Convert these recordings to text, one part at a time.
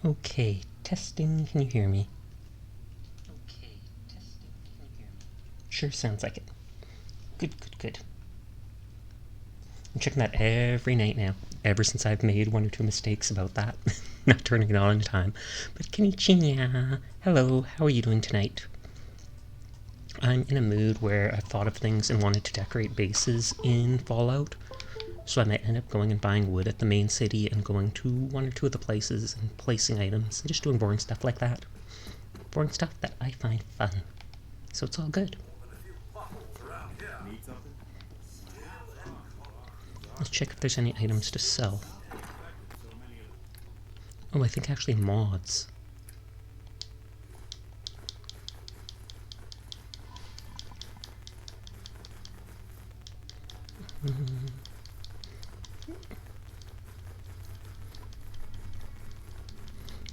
Okay, testing, can you hear me? Okay, testing, can you hear me? Sure, sounds like it. Good, good, good. I'm checking that every night now, ever since I've made one or two mistakes about that. Not turning it on in time. But konnichiwa! Hello, how are you doing tonight? I'm in a mood where I've thought of things and wanted to decorate bases in Fallout. So I might end up going and buying wood at the main city and going to one or two of the places and placing items and just doing boring stuff like that. Boring stuff that I find fun. So it's all good. Let's check if there's any items to sell. Oh, I think actually mods.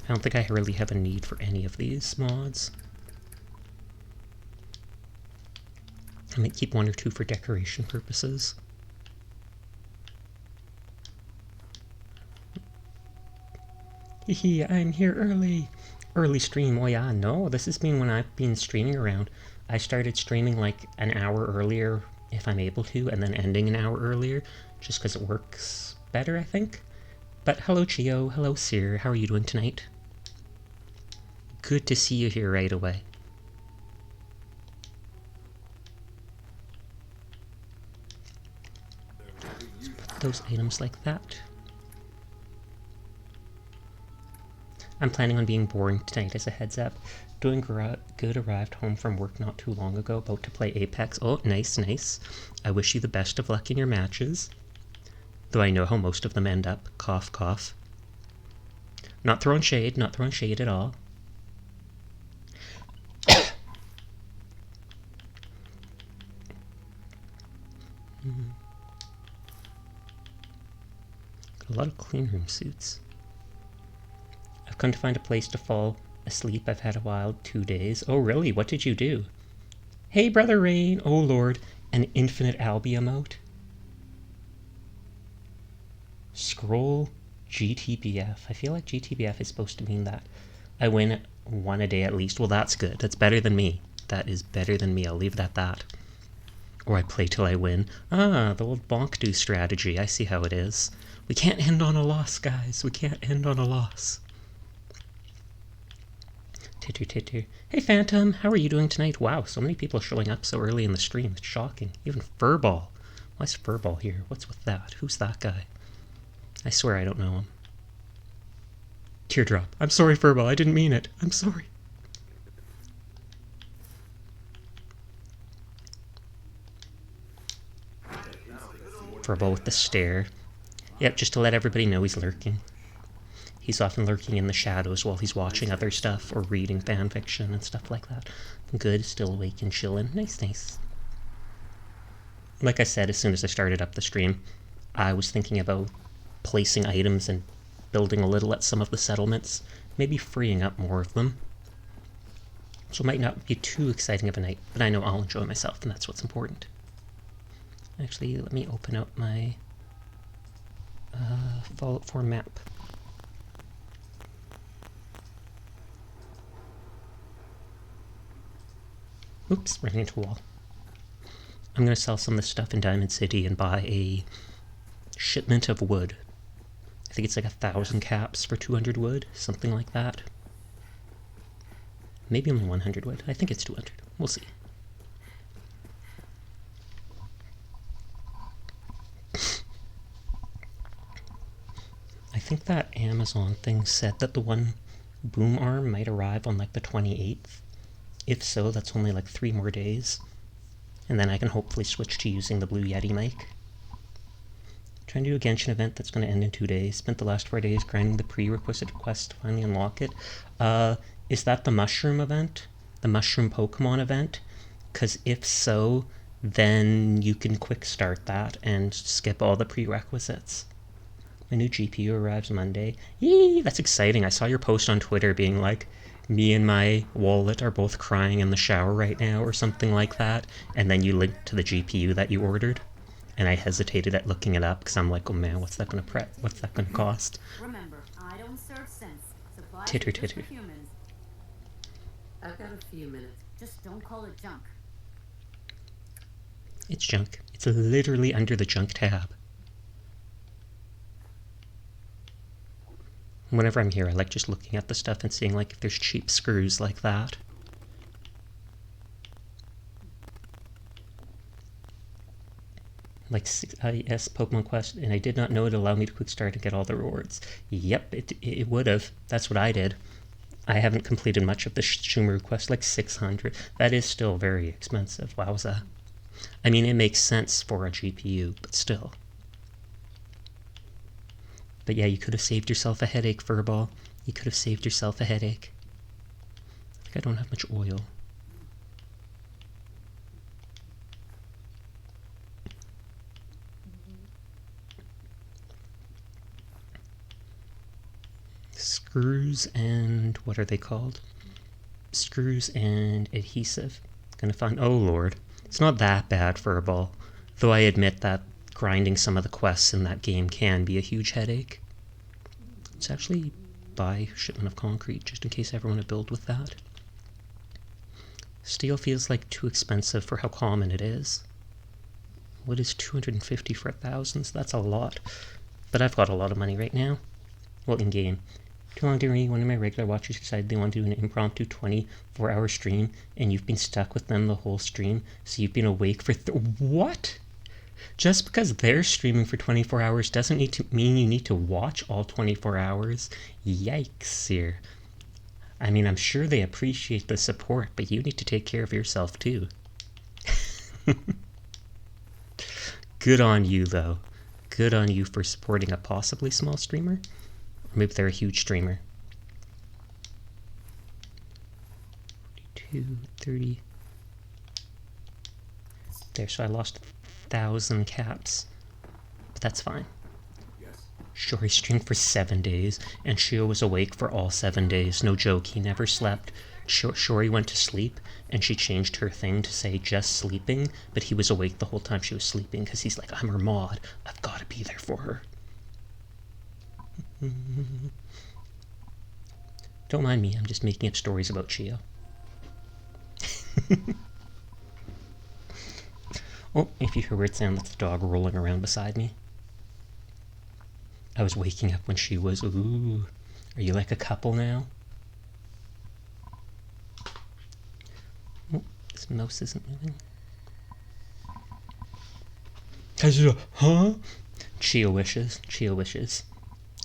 I don't think I really have a need for any of these mods. I might keep one or two for decoration purposes. Hehe, I'm here early. Early stream, oh yeah, no, this has been when I've been streaming around. I started streaming like an hour earlier, if I'm able to, and then ending an hour earlier, just because it works better, I think. But hello Chio, hello Seer, how are you doing tonight? Good to see you here right away. Let's put those items like that. I'm planning on being boring tonight as a heads up. Doing good, arrived home from work not too long ago, about to play Apex. Oh, nice, nice. I wish you the best of luck in your matches. Though I know how most of them end up. Cough, cough. Not throwing shade at all. Got a lot of clean room suits. I've come to find a place to fall asleep. I've had a wild 2 days. Oh really? What did you do? Hey Brother Rain! Oh lord, an infinite Albi emote? Scroll GTBF. I feel like GTBF is supposed to mean that I win one a day at least. Well, that's good. That's better than me. That is better than me. I'll leave it at that. Or I play till I win. Ah, the old bonk do strategy. I see how it is. We can't end on a loss, guys. We can't end on a loss. Titter, titter. Hey, Phantom. How are you doing tonight? Wow, so many people showing up so early in the stream. It's shocking. Even Furball. Why's Furball here? What's with that? Who's that guy? I swear I don't know him. Teardrop. I'm sorry, Furball. I didn't mean it. I'm sorry. Furball with the stare. Yep, just to let everybody know he's lurking. He's often lurking in the shadows while he's watching other stuff or reading fanfiction and stuff like that. Good, still awake and chillin'. Nice, nice. Like I said, as soon as I started up the stream, I was thinking about placing items and building a little at some of the settlements, maybe freeing up more of them. So it might not be too exciting of a night, but I know I'll enjoy myself, and that's what's important. Actually, let me open up my Fallout 4 map. Oops, running into a wall. I'm going to sell some of the stuff in Diamond City and buy a shipment of wood. I think it's like 1,000 caps for 200 wood, something like that. Maybe only 100 wood. I think it's 200. We'll see. I think that Amazon thing said that the one boom arm might arrive on like the 28th. If so, that's only like 3 more days. And then I can hopefully switch to using the Blue Yeti mic. Trying to do a Genshin event that's going to end in 2 days. Spent the last 4 days grinding the prerequisite quest to finally unlock it. Is that the mushroom event? The mushroom Pokemon event? Because if so, then you can quick start that and skip all the prerequisites. My new GPU arrives Monday. Yee, that's exciting. I saw your post on Twitter being like, me and my wallet are both crying in the shower right now or something like that. And then you linked to the GPU that you ordered. And I hesitated at looking it up because I'm like, oh man, what's that gonna cost? Remember, I don't serve sense. Supply Titter titter. I've got a few minutes. Just don't call it junk. It's junk. It's literally under the junk tab. Whenever I'm here, I like just looking at the stuff and seeing like if there's cheap screws like that. Like, yes, Pokemon Quest, and I did not know it allowed me to quick start and get all the rewards. Yep, it would have. That's what I did. I haven't completed much of the Shumuru quest, like 600. That is still very expensive. Wowza. I mean, it makes sense for a GPU, but still. But yeah, you could have saved yourself a headache, Furball. You could have saved yourself a headache. I think I don't have much oil. Screws and what are they called? Screws and adhesive. Gonna find. Oh lord, it's not that bad for a ball. Though I admit that grinding some of the quests in that game can be a huge headache. Let's actually buy a shipment of concrete just in case I ever want to build with that. Steel feels like too expensive for how common it is. What is 250 for 1,000? That's a lot. But I've got a lot of money right now. Well, in game. Too long to read. One of my regular watchers decided they want to do an impromptu 24-hour stream, and you've been stuck with them the whole stream, so you've been awake for what? Just because they're streaming for 24 hours doesn't mean you need to watch all 24 hours. Yikes here. I mean, I'm sure they appreciate the support, but you need to take care of yourself too. Good on you, though. Good on you for supporting a possibly small streamer. Or maybe they're a huge streamer. 42, 30. There, so I lost 1,000 caps. But that's fine. Shori streamed for 7 days, and Shio was awake for all 7 days. No joke, he never slept. Shori went to sleep, and she changed her thing to say just sleeping, but he was awake the whole time she was sleeping, because he's like, I'm her mod. I've got to be there for her. Don't mind me, I'm just making up stories about Shio. Oh, if you hear weird sound, that's the dog rolling around beside me. I was waking up when she was, ooh, are you like a couple now? Oh, this mouse isn't moving. Huh? Chia wishes, Chia wishes.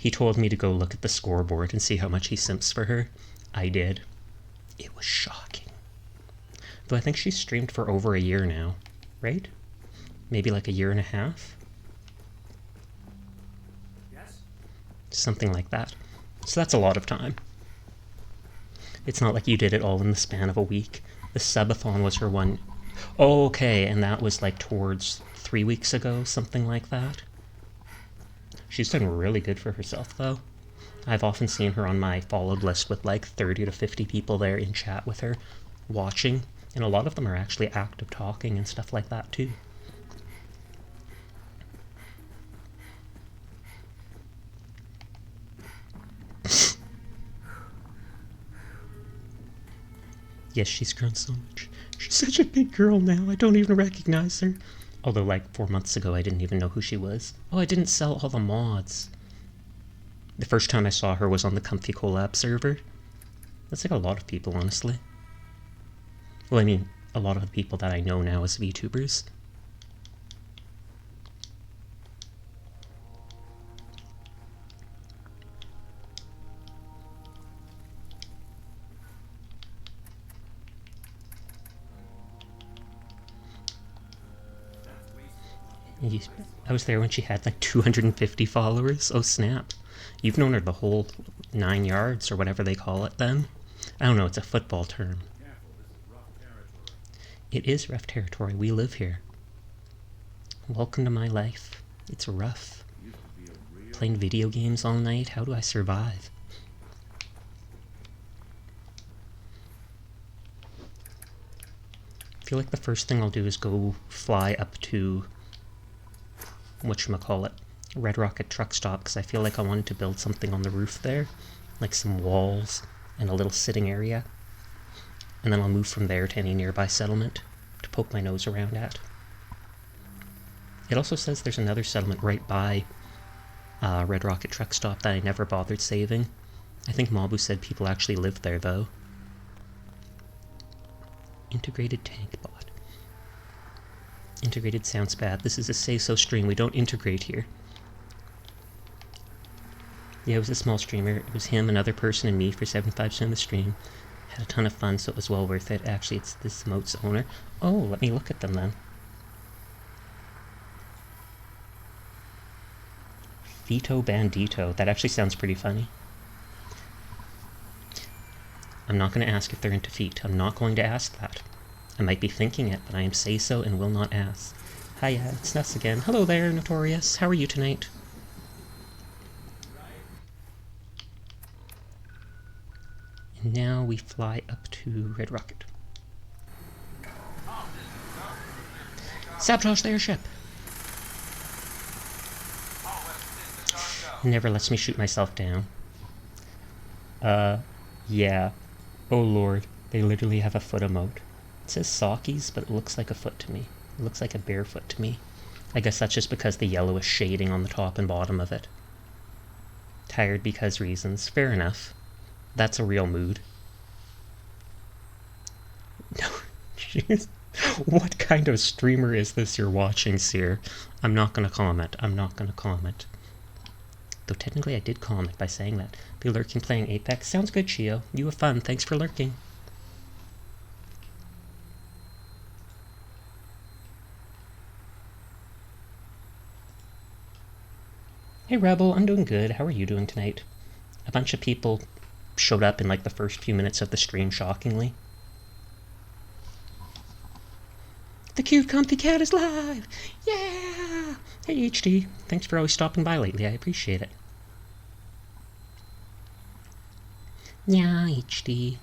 He told me to go look at the scoreboard and see how much he simps for her. I did. It was shocking. Though I think she's streamed for over a year now, right? Maybe like a year and a half? Something like that. So that's a lot of time. It's not like you did it all in the span of a week. The subathon was her one. Oh, okay, and that was like towards 3 weeks ago, something like that. She's done really good for herself, though. I've often seen her on my followed list with like 30 to 50 people there in chat with her, watching, and a lot of them are actually active talking and stuff like that, too. Yes, she's grown so much. She's such a big girl now, I don't even recognize her. Although, like, 4 months ago, I didn't even know who she was. Oh, I didn't sell all the mods. The first time I saw her was on the Comfy Collab server. That's like a lot of people, honestly. Well, I mean, a lot of the people that I know now as VTubers. I was there when she had like 250 followers. Oh snap. You've known her the whole 9 yards or whatever they call it then. I don't know, it's a football term. It is rough territory. We live here. Welcome to my life. It's rough. Playing video games all night. How do I survive? I feel like the first thing I'll do is go fly up to whatchamacallit, Red Rocket truck stop, because I feel like I wanted to build something on the roof there. like some walls and a little sitting area. And then I'll move from there to any nearby settlement to poke my nose around at. It also says there's another settlement right by Red Rocket Truck Stop that I never bothered saving. I think Mabu said people actually lived there, though. Integrated tank bot. Integrated sounds bad. This is a say-so stream. We don't integrate here. Yeah, it was a small streamer. It was him, another person, and me for 75% of the stream. Had a ton of fun, so it was well worth it. Actually, it's this emote's owner. Oh, let me look at them then. Fito Bandito. That actually sounds pretty funny. I'm not going to ask if they're into feet. I'm not going to ask that. I might be thinking it, but I am say-so and will not ask. Hiya, it's Ness again. Hello there, Notorious. How are you tonight? And now we fly up to Red Rocket. Sabotage the airship! It never lets me shoot myself down. Yeah. Oh lord, they literally have a foot emote. It says Sockies, but it looks like a foot to me. It looks like a bare foot to me. I guess that's just because the yellow is shading on the top and bottom of it. Tired because reasons. Fair enough. That's a real mood. No, jeez. What kind of streamer is this you're watching, Seer? I'm not gonna comment. I'm not gonna comment. Though technically I did comment by saying that. Be lurking playing Apex. Sounds good, Chio. You have fun. Thanks for lurking. Hey Rebel, I'm doing good. How are you doing tonight? A bunch of people showed up in like the first few minutes of the stream, shockingly. The cute comfy cat is live! Yeah! Hey HD, thanks for always stopping by lately. I appreciate it. Yeah, HD.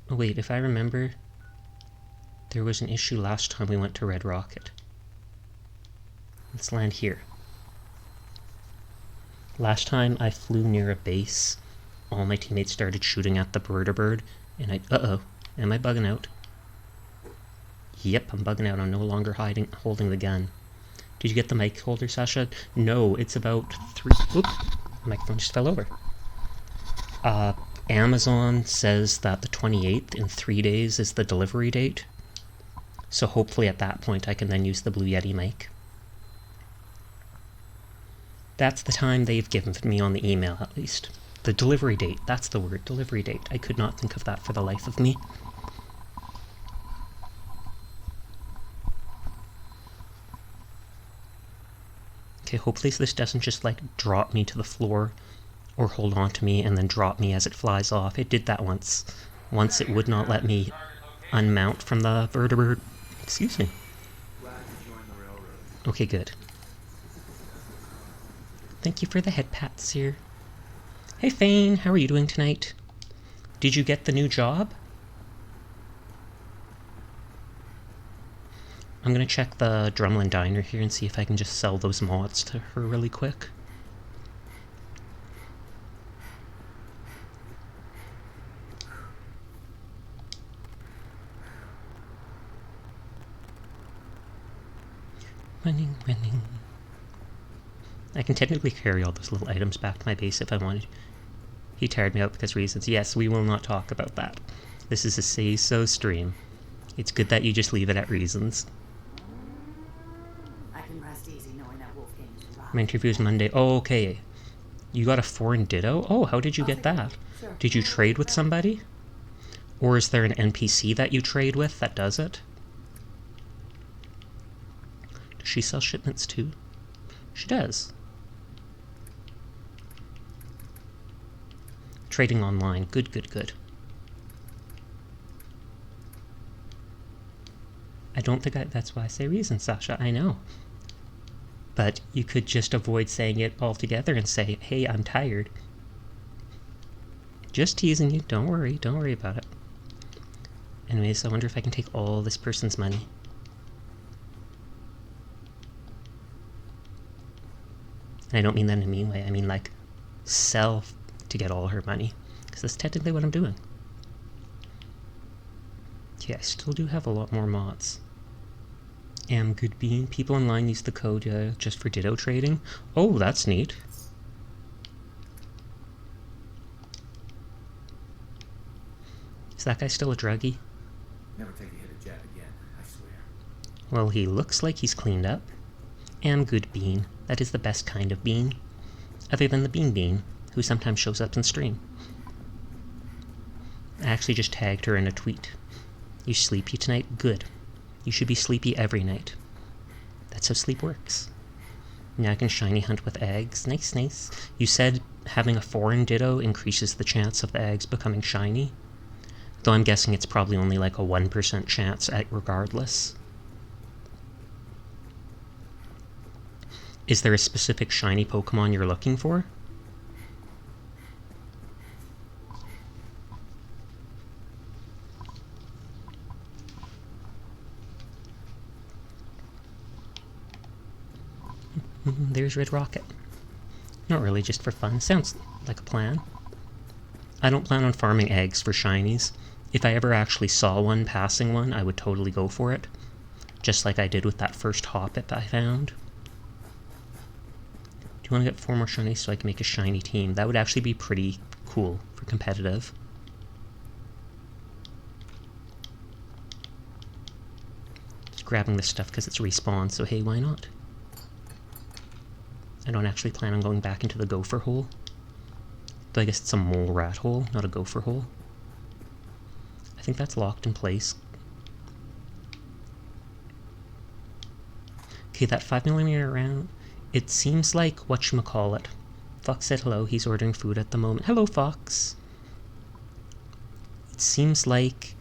Oh wait, if I remember, there was an issue last time we went to Red Rocket. Let's land here. Last time I flew near a base, all my teammates started shooting at the bird, and uh-oh, am I bugging out? Yep, I'm bugging out. I'm no longer holding the gun. Did you get the mic holder, Sasha? No, it's about 3... Oop, the microphone just fell over. Amazon says that the 28th, in 3 days, is the delivery date. So hopefully at that point I can then use the Blue Yeti mic. That's the time they've given me on the email, at least. The delivery date, that's the word, delivery date. I could not think of that for the life of me. Okay, hopefully this doesn't just, like, drop me to the floor or hold on to me and then drop me as it flies off. It did that once. Once it would not let me unmount from the vertebrate. Excuse me. Okay, good. Thank you for the head pats here. Hey Fane, how are you doing tonight? Did you get the new job? I'm gonna check the Drumlin Diner here and see if I can just sell those mods to her really quick. Running. I can technically carry all those little items back to my base if I wanted. He tired me out because reasons. Yes, we will not talk about that. This is a say-so stream. It's good that you just leave it at reasons. I can rest easy knowing that Wolfgang is alive. My interview is Monday. Oh, okay. You got a foreign ditto? Oh, how did you get that? Sure. Did you trade with somebody? Or is there an NPC that you trade with that does it? Does she sell shipments too? She does. Trading online. Good. I don't think that's why I say reason, Sasha. I know. But you could just avoid saying it altogether and say, hey, I'm tired. Just teasing you. Don't worry about it. Anyways, I wonder if I can take all this person's money. And I don't mean that in a mean way. I mean like sell to get all her money. Because that's technically what I'm doing. Okay, I still do have a lot more mods. Good bean. People online use the code just for ditto trading. Oh, that's neat. Is that guy still a druggie? Never take a hit of Jab again, I swear. Well, he looks like he's cleaned up. Good bean. That is the best kind of bean. Other than the bean, who sometimes shows up in stream. I actually just tagged her in a tweet. You sleepy tonight? Good. You should be sleepy every night. That's how sleep works. Now I can shiny hunt with eggs. Nice, nice. You said having a foreign ditto increases the chance of the eggs becoming shiny? Though I'm guessing it's probably only like a 1% chance regardless. Is there a specific shiny Pokemon you're looking for? There's Red Rocket. Not really, just for fun. Sounds like a plan. I don't plan on farming eggs for shinies. If I ever actually saw one passing one, I would totally go for it. Just like I did with that first Hoppip I found. Do you want to get 4 more shinies so I can make a shiny team? That would actually be pretty cool for competitive. Just grabbing this stuff because it's respawn, so hey, why not? I don't actually plan on going back into the gopher hole. Though I guess it's a mole rat hole, not a gopher hole. I think that's locked in place. Okay, that 5mm round, it seems like whatchamacallit. Fox said hello, he's ordering food at the moment. Hello, Fox! It seems like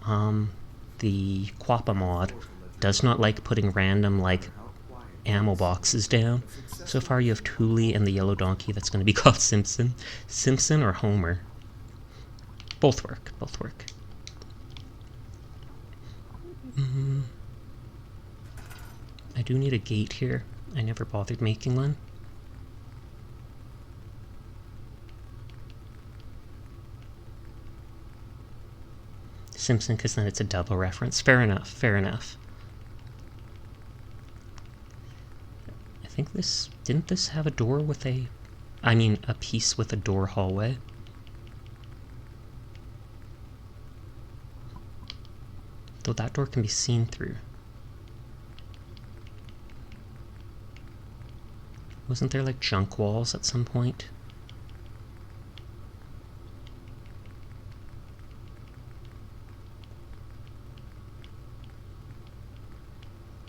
the Quappa mod does not like putting random, like, ammo boxes down. So far you have Thule and the yellow donkey that's going to be called Simpson. Simpson or Homer? Both work, both work. I do need a gate here. I never bothered making one. Simpson, because then it's a double reference. Fair enough, fair enough. I think this... Didn't this have a door with a... I mean, a piece with a door hallway? Though that door can be seen through. Wasn't there, like, junk walls at some point?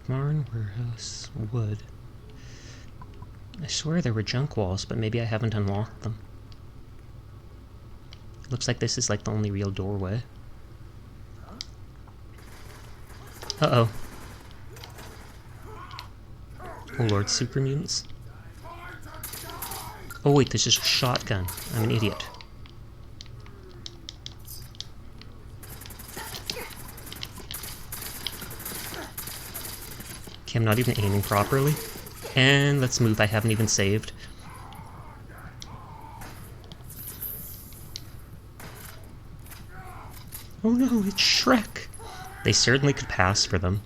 Barn, warehouse, wood. I swear there were junk walls, but maybe I haven't unlocked them. Looks like this is like the only real doorway. Uh-oh. Oh lord, super mutants. Oh wait, this is a shotgun. I'm an idiot. Okay, I'm not even aiming properly. And let's move, I haven't even saved. Oh no, it's Shrek! They certainly could pass for them.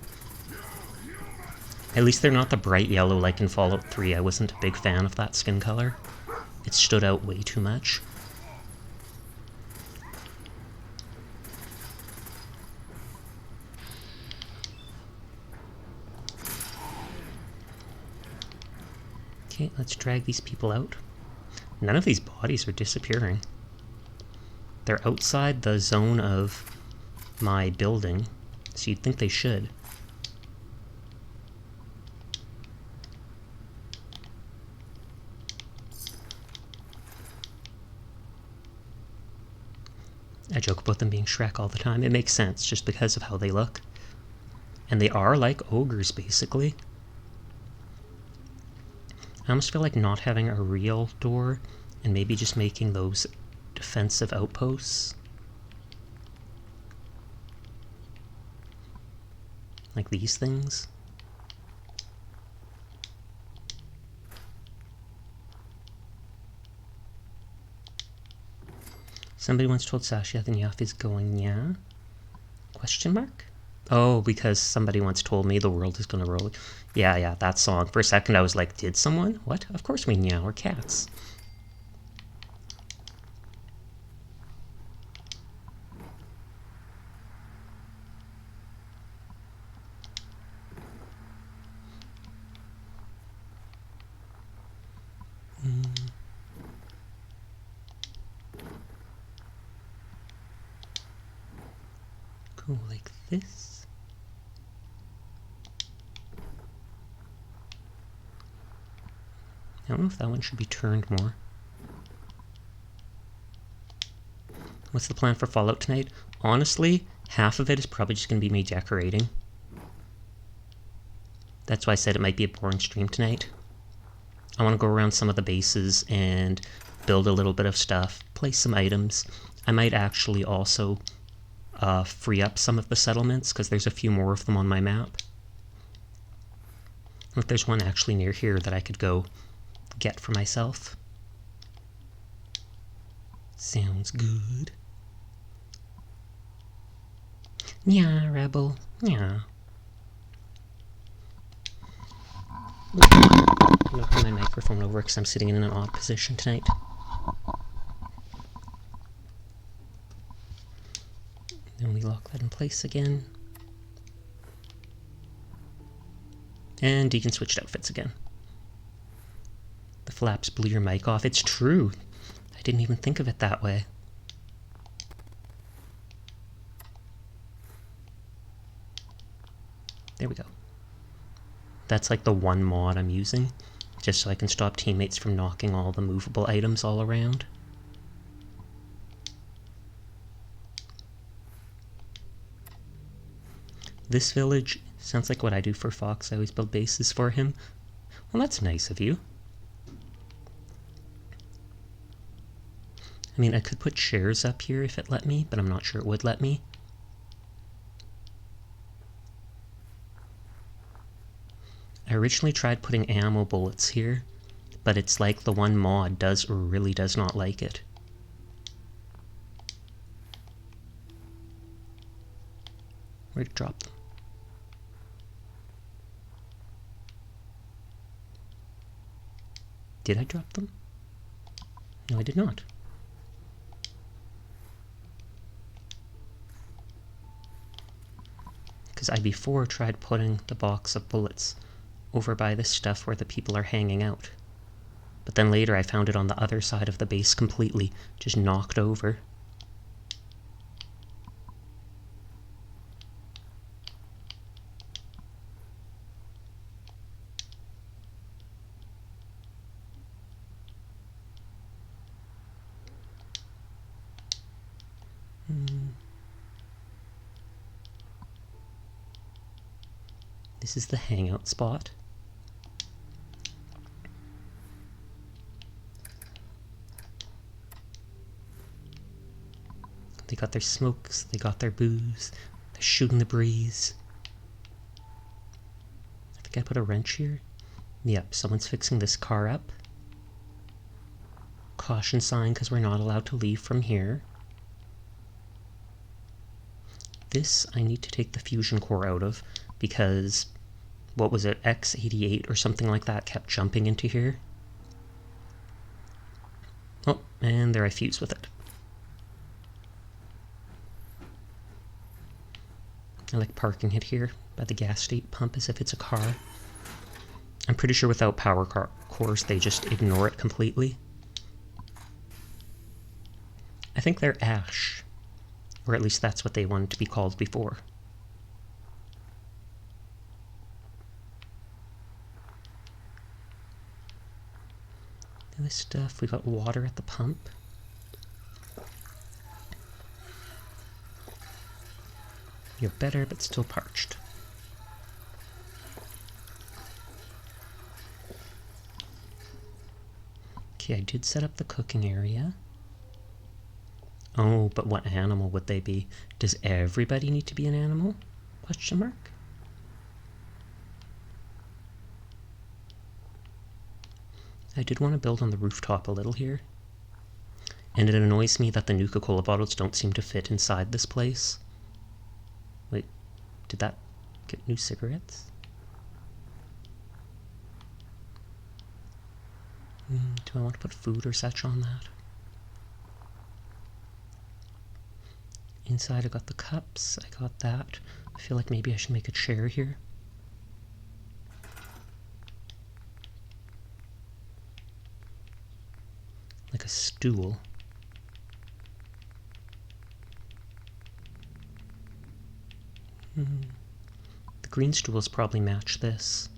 At least they're not the bright yellow like in Fallout 3. I wasn't a big fan of that skin color. It stood out way too much. Okay, let's drag these people out. None of these bodies are disappearing. They're outside the zone of my building, so you'd think they should. I joke about them being Shrek all the time. It makes sense just because of how they look. And they are like ogres, basically. I almost feel like not having a real door and maybe just making those defensive outposts. Like these things. Somebody once told Sasha the Nyaf is going, yeah? Question mark? Oh, because somebody once told me the world is gonna roll. Yeah, that song. For a second I was like, did someone? What? Of course we meow, we're cats. Go like this. I don't know if that one should be turned more. What's the plan for Fallout tonight? Honestly, half of it is probably just going to be me decorating. That's why I said it might be a boring stream tonight. I want to go around some of the bases and build a little bit of stuff, place some items. I might actually also free up some of the settlements, because there's a few more of them on my map. If there's one actually near here that I could go get for myself. Sounds good. Yeah, rebel. Yeah. I'm knocking my microphone over because I'm sitting in an odd position tonight. Then we lock that in place again. And Deacon switched outfits again. The flaps blew your mic off. It's true. I didn't even think of it that way. There we go. That's like the one mod I'm using, just so I can stop teammates from knocking all the movable items all around. This village sounds like what I do for Fox. I always build bases for him. Well, that's nice of you. I mean, I could put chairs up here if it let me, but I'm not sure it would let me. I originally tried putting ammo bullets here, but it's like the one mod does or really does not like it. Where'd it drop them? Did I drop them? No, I did not. Because I before tried putting the box of bullets over by this stuff where the people are hanging out. But then later I found it on the other side of the base completely, just knocked over. This is the hangout spot. They got their smokes, they got their booze, they're shooting the breeze. I think I put a wrench here. Yep, someone's fixing this car up. Caution sign because we're not allowed to leave from here. This I need to take the fusion core out of because, what was it, X88 or something like that kept jumping into here. Oh, and there I fused with it. I like parking it here by the gas station pump as if it's a car. I'm pretty sure without power cores they just ignore it completely. I think they're ash, or at least that's what they wanted to be called before. This stuff, we got water at the pump. You're better, but still parched. Okay, I did set up the cooking area. Oh, but what animal would they be? Does everybody need to be an animal? Question mark? I did want to build on the rooftop a little here. And it annoys me that the Nuka-Cola bottles don't seem to fit inside this place. Wait, did that get new cigarettes? Do I want to put food or such on that? Inside I got the cups, I got that. I feel like maybe I should make a chair here. Like a stool. The green stools probably match this.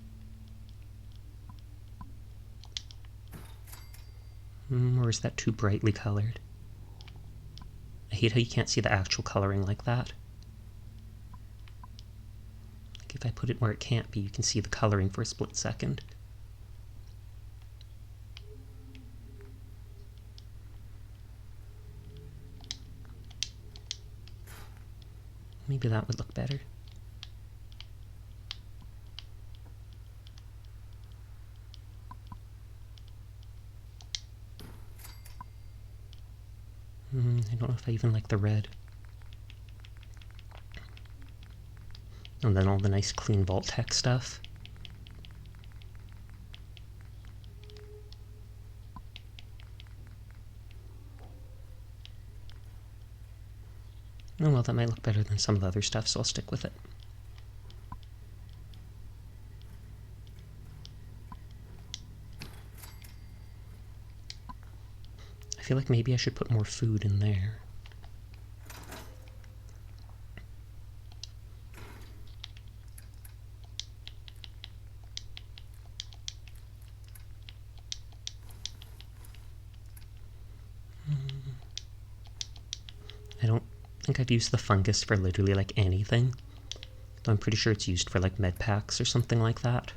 Or is that too brightly colored? I hate how you can't see the actual coloring like that. Like if I put it where it can't be, you can see the coloring for a split second. Maybe that would look better. I don't know if I even like the red. And then all the nice clean Vault-Tec stuff. Oh well, that might look better than some of the other stuff, so I'll stick with it. I feel like maybe I should put more food in there. I don't think I've used the fungus for literally like anything. Though I'm pretty sure it's used for like med packs or something like that.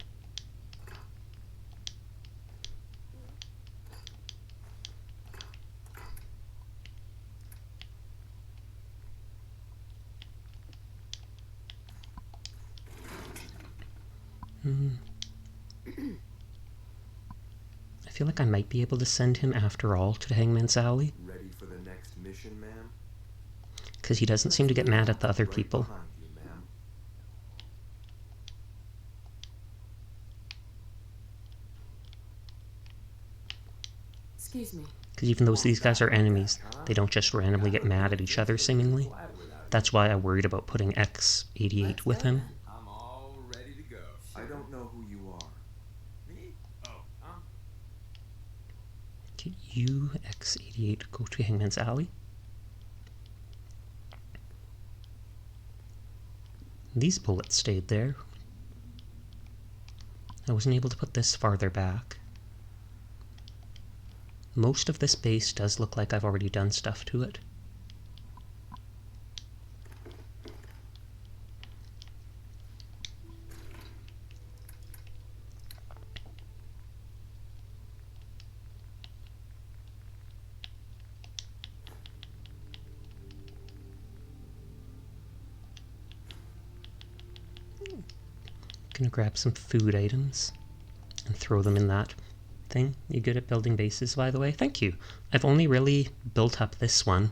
I feel like I might be able to send him after all to Hangman's Alley. Ready for the next mission, ma'am? Because he doesn't seem to get mad at the other people. Behind you, ma'am. Excuse me. Because even though these guys are enemies, they don't just randomly get mad at each other, seemingly. That's why I worried about putting X88 with him. I'm all ready to go. I don't know who you are. Me? Oh, Get you, X88, go to Hangman's Alley. These bullets stayed there. I wasn't able to put this farther back. Most of this base does look like I've already done stuff to it. Gonna grab some food items and throw them in that thing. You good at building bases, by the way? Thank you. I've only really built up this one.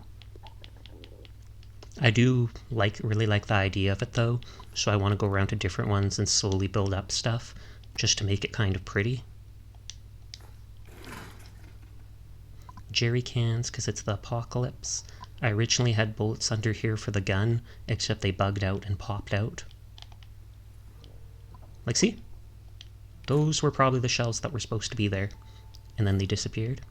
I do really like the idea of it though, so I want to go around to different ones and slowly build up stuff just to make it kind of pretty. Jerry cans because it's the apocalypse. I originally had bullets under here for the gun, except they bugged out and popped out. Like, see? Those were probably the shells that were supposed to be there, and then they disappeared.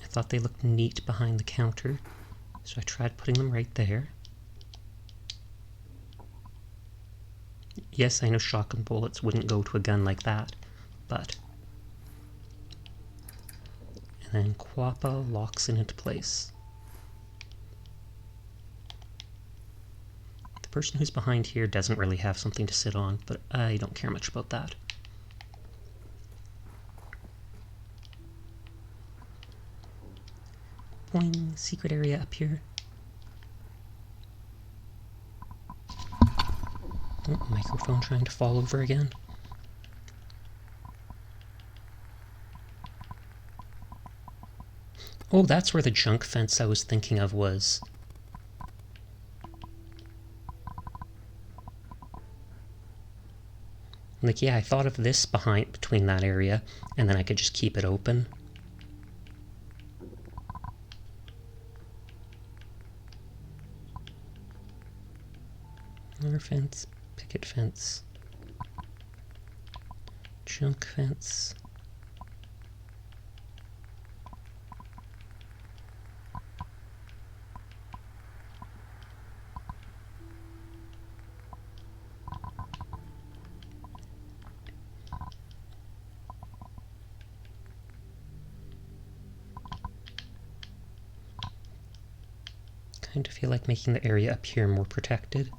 I thought they looked neat behind the counter, so I tried putting them right there. Yes, I know shotgun bullets wouldn't go to a gun like that, but... And then Quappa locks it into place. The person who's behind here doesn't really have something to sit on, but I don't care much about that. Boing, secret area up here. Oh, microphone trying to fall over again. Oh, that's where the junk fence I was thinking of was. Like, yeah, I thought of this between that area, and then I could just keep it open. Another fence, picket fence, junk fence. Kind of feel like making the area up here more protected.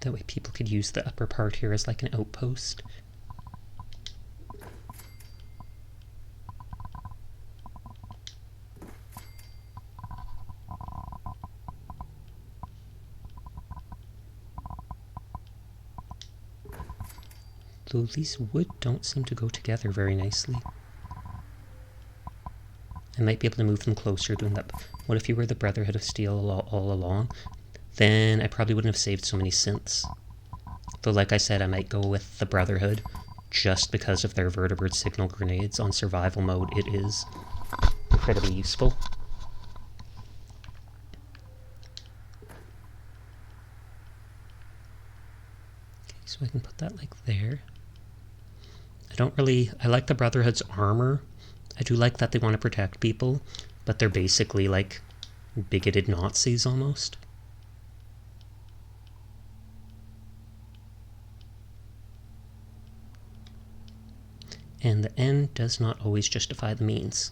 That way people could use the upper part here as like an outpost. Though these wood don't seem to go together very nicely. I might be able to move them closer doing that. What if you were the Brotherhood of Steel all along? Then I probably wouldn't have saved so many synths. Though like I said, I might go with the Brotherhood just because of their vertebrate signal grenades. On survival mode, it is incredibly useful. Okay, so I can put that like there. I like the Brotherhood's armor. I do like that they want to protect people, but they're basically like bigoted Nazis almost. And the end does not always justify the means.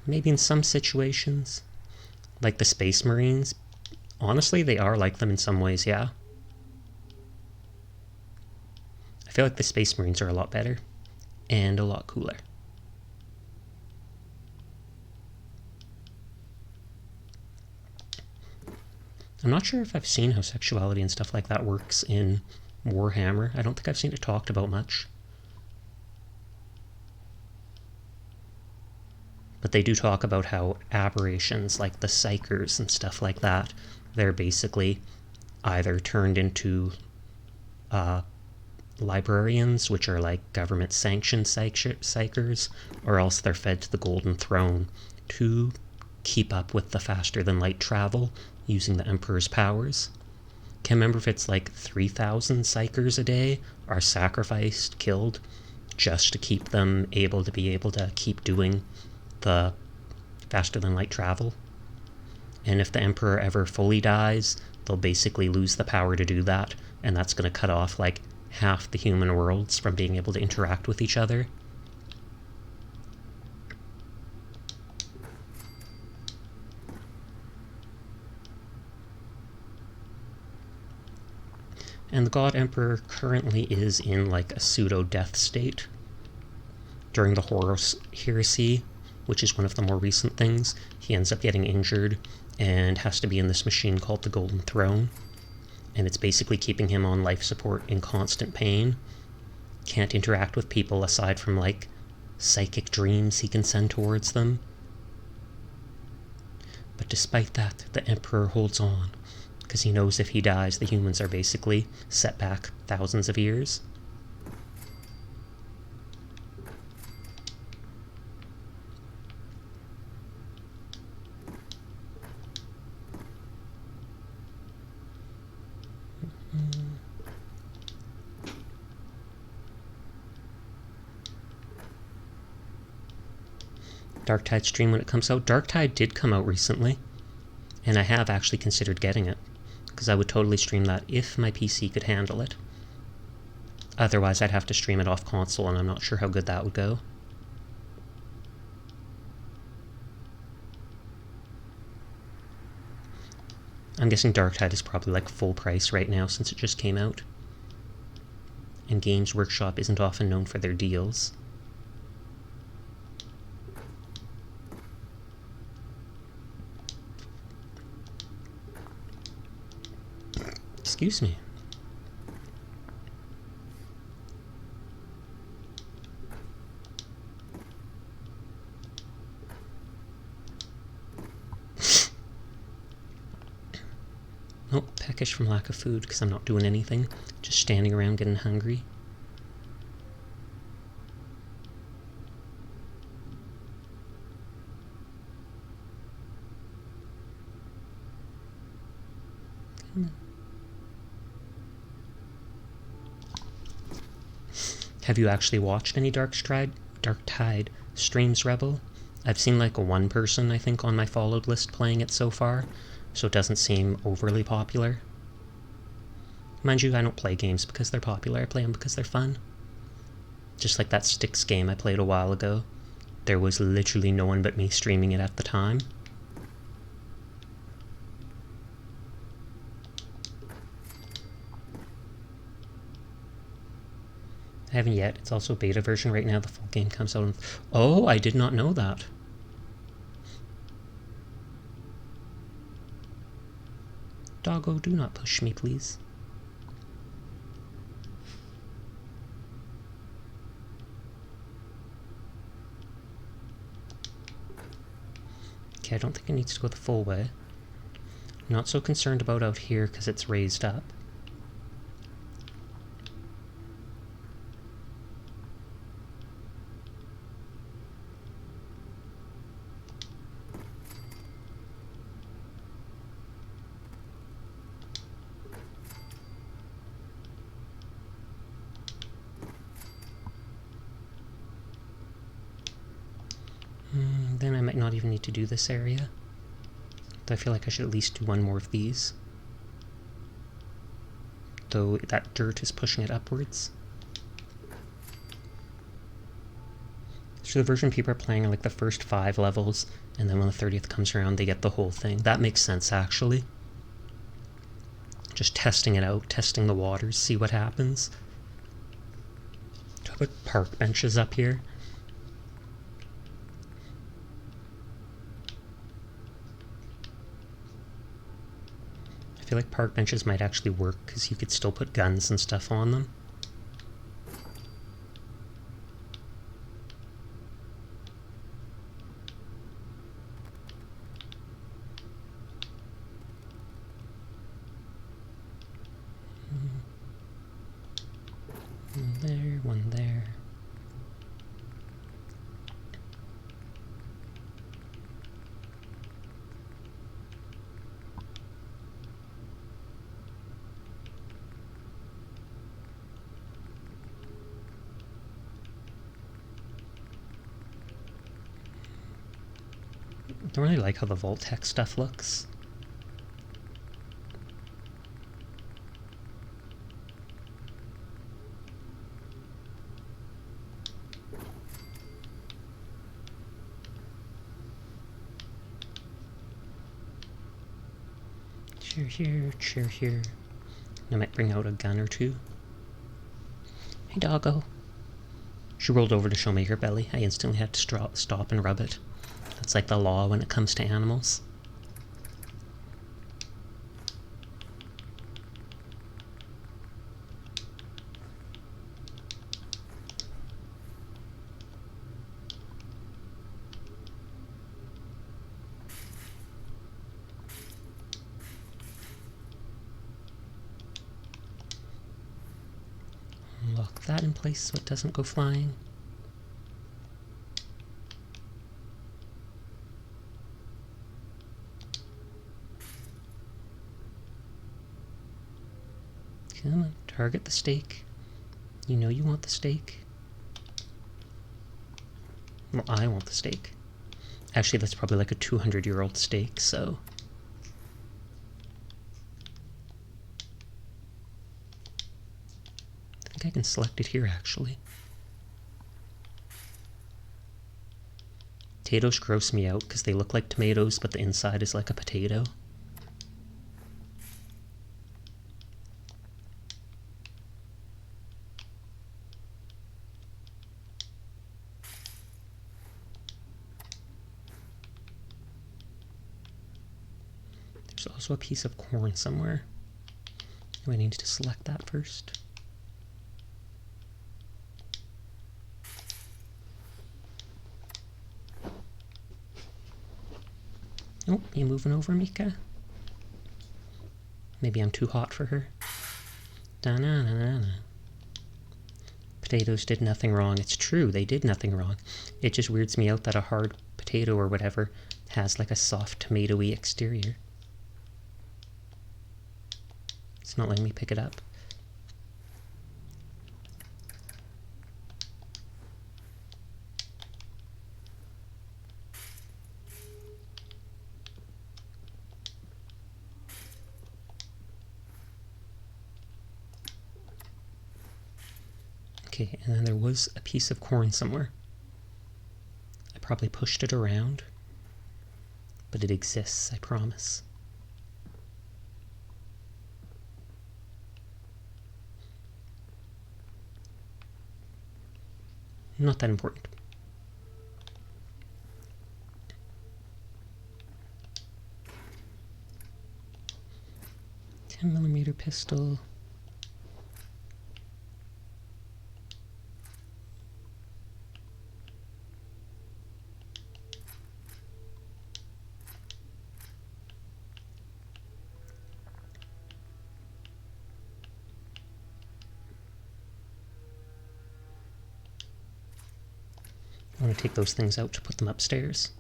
Maybe in some situations, like the Space Marines, honestly, they are like them in some ways, yeah. I feel like the Space Marines are a lot better and a lot cooler. I'm not sure if I've seen how sexuality and stuff like that works in Warhammer. I don't think I've seen it talked about much. But they do talk about how aberrations like the psychers and stuff like that, they're basically either turned into librarians, which are like government-sanctioned psychers, or else they're fed to the Golden Throne to keep up with the faster-than-light travel using the Emperor's powers. Can't remember if it's like 3,000 psychers a day are sacrificed, killed, just to keep them able to keep doing the faster-than-light travel. And if the Emperor ever fully dies, they'll basically lose the power to do that, and that's going to cut off like half the human worlds from being able to interact with each other. And the God Emperor currently is in like a pseudo-death state. During the Horus Heresy, which is one of the more recent things, he ends up getting injured and has to be in this machine called the Golden Throne. And it's basically keeping him on life support in constant pain. Can't interact with people aside from like psychic dreams he can send towards them. But despite that, the Emperor holds on, because he knows if he dies, the humans are basically set back thousands of years. Darktide stream when it comes out. Darktide did come out recently, and I have actually considered getting it, because I would totally stream that if my PC could handle it. Otherwise, I'd have to stream it off console, and I'm not sure how good that would go. I'm guessing Darktide is probably like full price right now since it just came out. and Games Workshop isn't often known for their deals. Excuse me. Oh, peckish from lack of food because I'm not doing anything. Just standing around getting hungry. Have you actually watched any Dark Tide streams, Rebel? I've seen like one person, I think, on my followed list playing it so far, so it doesn't seem overly popular. Mind you, I don't play games because they're popular, I play them because they're fun. Just like that Styx game I played a while ago. There was literally no one but me streaming it at the time. I haven't yet. It's also a beta version right now. The full game comes out. Oh, I did not know that. Doggo, do not push me, please. Okay, I don't think it needs to go the full way. I'm not so concerned about out here because it's raised up. Then I might not even need to do this area. Though I feel like I should at least do one more of these. Though that dirt is pushing it upwards. So the version people are playing are like the first 5 levels, and then when the 30th comes around they get the whole thing. That makes sense, actually. Just testing it out, testing the waters, see what happens. Do I put park benches up here? I feel like park benches might actually work because you could still put guns and stuff on them. One there, one there. I don't really like how the Vault-Tec stuff looks. Chair here, chair here. I might bring out a gun or two. Hey, doggo. She rolled over to show me her belly. I instantly had to stop and rub it. That's like the law when it comes to animals. Lock that in place so it doesn't go flying. Come on, target the steak. You know you want the steak. Well, I want the steak. Actually, that's probably like a 200-year-old steak, so... I think I can select it here, actually. Potatoes gross me out because they look like tomatoes, but the inside is like a potato. There's also a piece of corn somewhere. Do I need to select that first? Oh, you moving over, Mika? Maybe I'm too hot for her. Da-na-na-na-na. Potatoes did nothing wrong. It's true, they did nothing wrong. It just weirds me out that a hard potato or whatever has like a soft tomato-y exterior. It's not letting me pick it up. Okay, and then there was a piece of corn somewhere. I probably pushed it around, but it exists, I promise. Not that important. 10mm pistol. I want to take those things out to put them upstairs.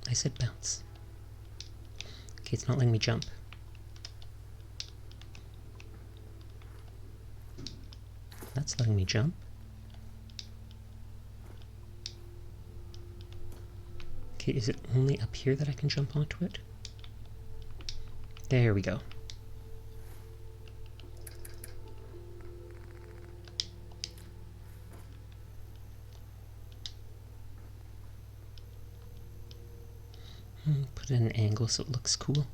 I said bounce. Okay, it's not letting me jump. That's letting me jump. Okay, is it only up here that I can jump onto it? There we go. Put it in an angle so it looks cool.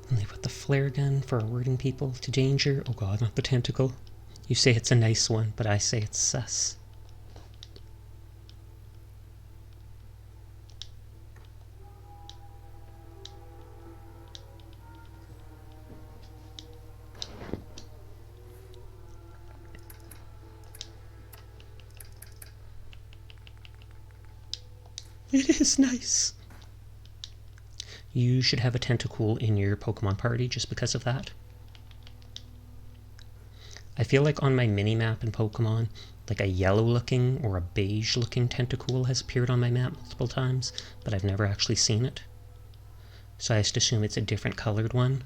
And they put the flare gun for alerting people to danger. Oh god, not the tentacle. You say it's a nice one, but I say it's sus. It is nice. You should have a tentacle in your Pokemon party just because of that. I feel like on my mini-map in Pokemon, like a yellow-looking or a beige-looking tentacle has appeared on my map multiple times, but I've never actually seen it. So I just assume it's a different colored one.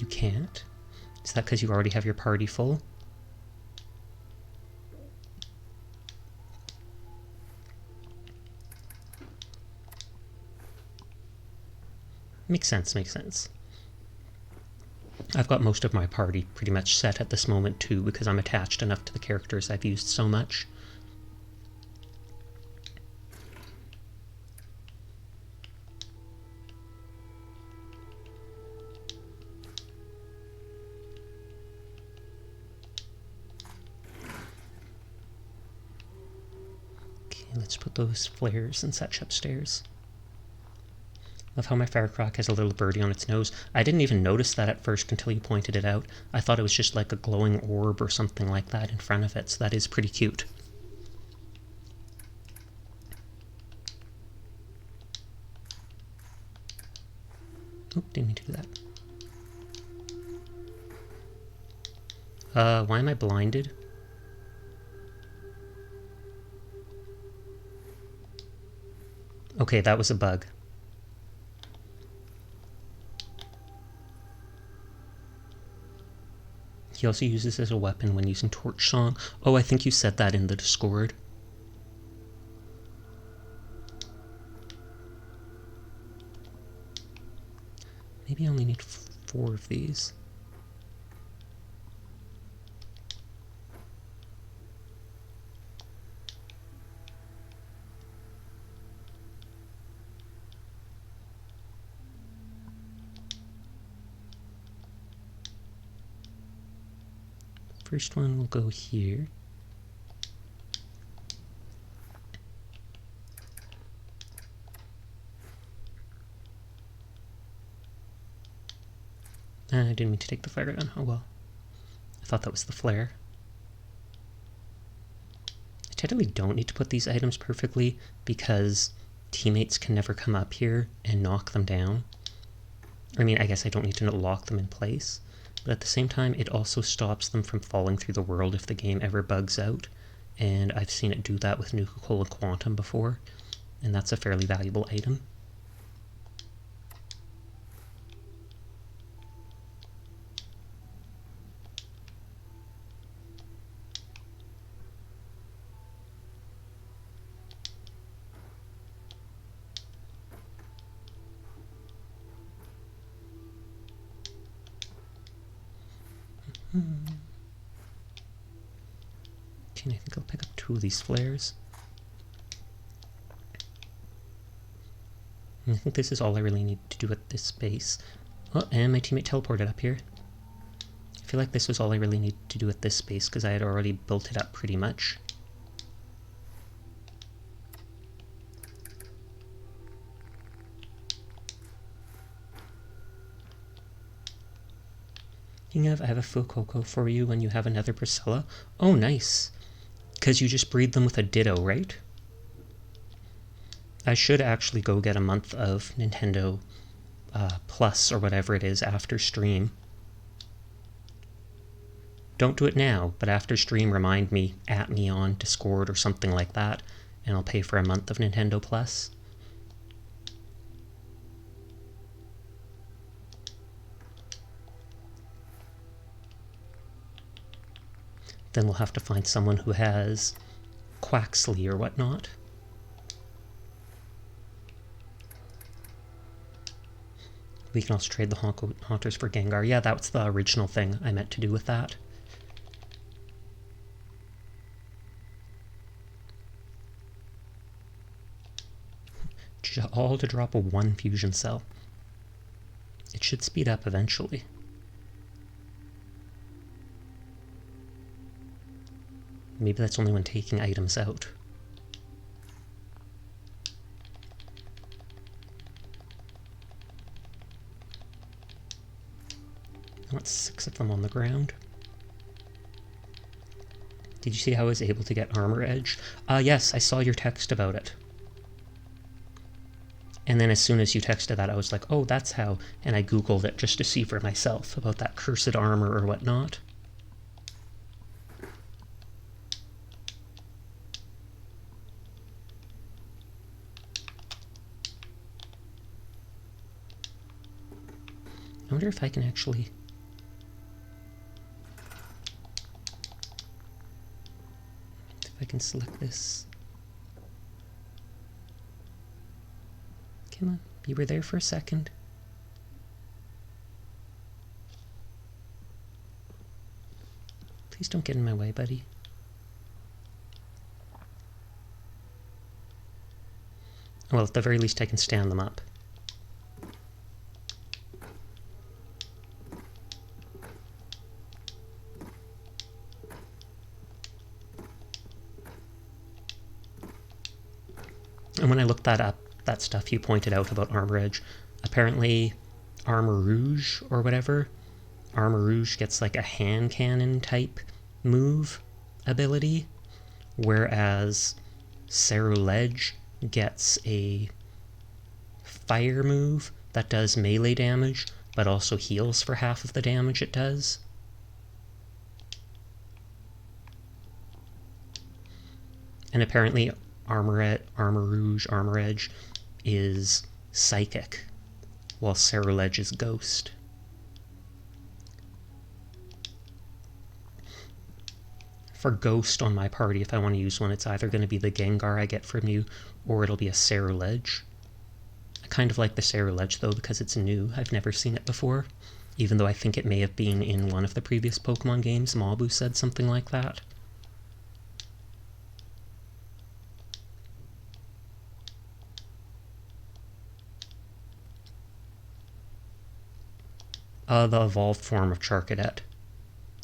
You can't? Is that because you already have your party full? Makes sense, makes sense. I've got most of my party pretty much set at this moment too, because I'm attached enough to the characters I've used so much. Okay, let's put those flares and such upstairs. Love how my Firecrack has a little birdie on its nose. I didn't even notice that at first until you pointed it out. I thought it was just like a glowing orb or something like that in front of it, so that is pretty cute. Oh, didn't mean to do that. Why am I blinded? Okay, that was a bug. He also uses as a weapon when using Torch Song. Oh, I think you said that in the Discord. Maybe I only need 4 of these. first one will go here. I didn't mean to take the flare gun. Oh well. I thought that was the flare. I technically don't need to put these items perfectly because teammates can never come up here and knock them down. I mean, I guess I don't need to lock them in place, but at the same time, it also stops them from falling through the world if the game ever bugs out, and I've seen it do that with Nuka-Cola Quantum before, and that's a fairly valuable item. Okay, I think I'll pick up 2 of these flares. And I think this is all I really need to do at this space. Oh, and my teammate teleported up here. I feel like this was all I really need to do at this space because I had already built it up pretty much. I have a Fuecoco for you when you have another Priscilla. Oh, nice. Because you just breed them with a Ditto, right? I should actually go get a month of Nintendo Plus or whatever it is after stream. Don't do it now, but after stream remind me, at me on Discord or something like that, and I'll pay for a month of Nintendo Plus. Then we'll have to find someone who has Quaxley or whatnot. We can also trade the Haunters for Gengar. Yeah, that's the original thing I meant to do with that. All to drop a 1 fusion cell. It should speed up eventually. Maybe that's only when taking items out. I want 6 of them on the ground. Did you see how I was able to get armor edge? Yes, I saw your text about it. And then as soon as you texted that, I was like, oh, that's how. And I Googled it just to see for myself about that cursed armor or whatnot. I wonder if I can actually... If I can select this. Come on, you were there for a second. Please don't get in my way, buddy. Well, at the very least I can stand them up. And when I looked that up, that stuff you pointed out about Armor Edge, apparently Armor Rouge or whatever, Armor Rouge gets like a hand cannon type move ability, whereas Ceruledge gets a fire move that does melee damage, but also heals for half of the damage it does. And apparently Armor Rouge, Armor Edge is Psychic, while Ceruledge is Ghost. For Ghost on my party, if I want to use one, it's either going to be the Gengar I get from you, or it'll be a Ceruledge. I kind of like the Ceruledge, though, because it's new. I've never seen it before, even though I think it may have been in one of the previous Pokemon games. Mabu said something like that. The evolved form of Charcadet.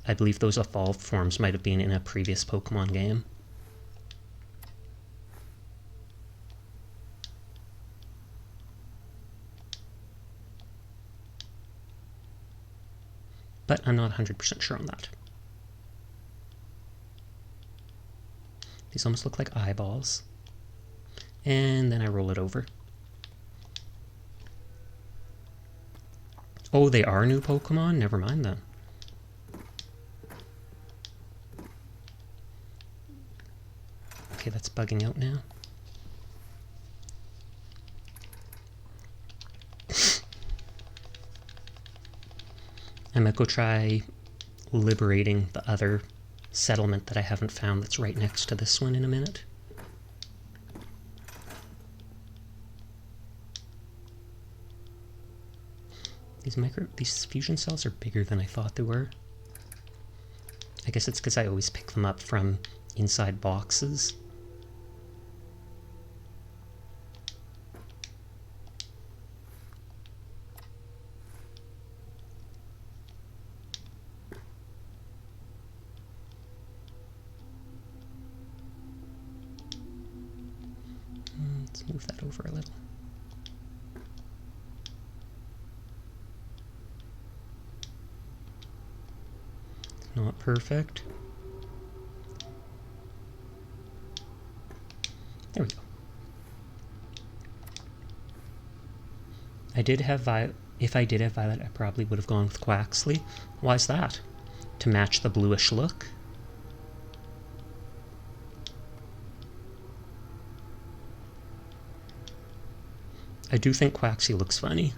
I believe those evolved forms might have been in a previous Pokemon game. But I'm not 100% sure on that. These almost look like eyeballs. And then I roll it over. Oh, they are new Pokemon? Never mind then. Okay, that's bugging out now. I might go try liberating the other settlement that I haven't found that's right next to this one in a minute. These fusion cells are bigger than I thought they were. I guess it's because I always pick them up from inside boxes. Let's move that over a little. Not perfect. There we go. If I did have Violet, I probably would have gone with Quaxley. Why is that? To match the bluish look? I do think Quaxley looks funny,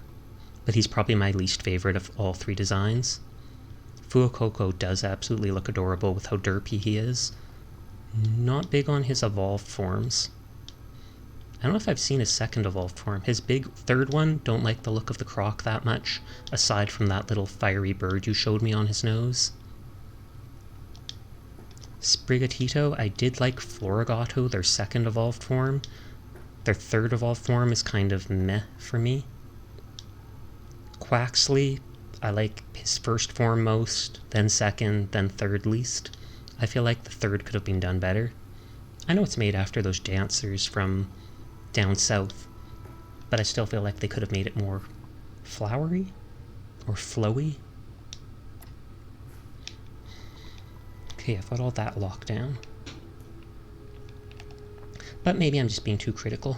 but he's probably my least favorite of all three designs. Fuecoco does absolutely look adorable with how derpy he is. Not big on his evolved forms. I don't know if I've seen his second evolved form. His big third one, don't like the look of the croc that much, aside from that little fiery bird you showed me on his nose. Sprigatito, I did like Florigato, their second evolved form. Their third evolved form is kind of meh for me. Quaxley, I like his first form most, then second, then third least. I feel like the third could have been done better. I know it's made after those dancers from down south, but I still feel like they could have made it more flowery or flowy. Okay, I've got all that locked down. But maybe I'm just being too critical.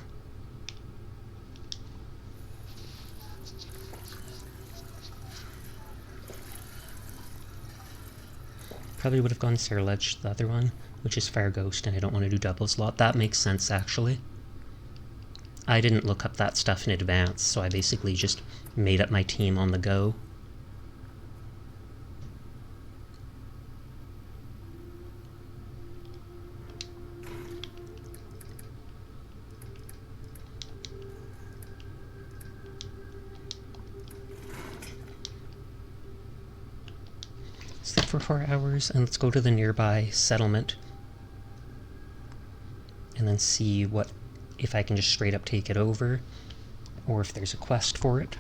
Probably would have gone Ceruledge, the other one, which is Fire Ghost, and I don't want to do double slot. That makes sense, actually. I didn't look up that stuff in advance, so I basically just made up my team on the go. Sleep for 4 hours, and let's go to the nearby settlement. And then see if I can just straight up take it over, or if there's a quest for it.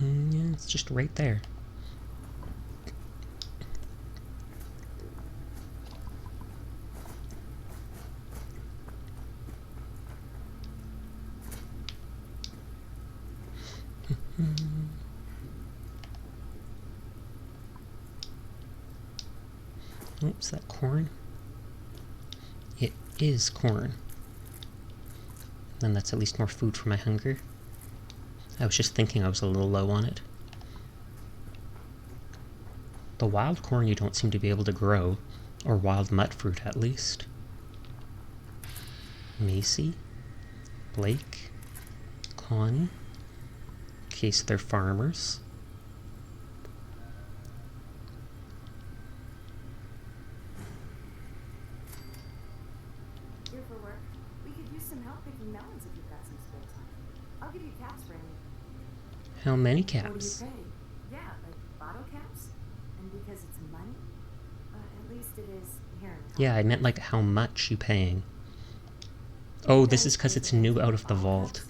Yeah, it's just right there. Oops, that corn? It is corn. Then that's at least more food for my hunger. I was just thinking I was a little low on it. The wild corn you don't seem to be able to grow, or wild mut fruit at least. Macy, Blake, Connie. Okay, so they're farmers. Here for work. We could use some help picking melons if you've got some spare time. I'll give you caps for any. How many What do you caps? pay? Yeah, like bottle caps. And because it's money, at least it is here in town. Yeah, I meant like how much you paying. Oh, this is because it's new out of the vault.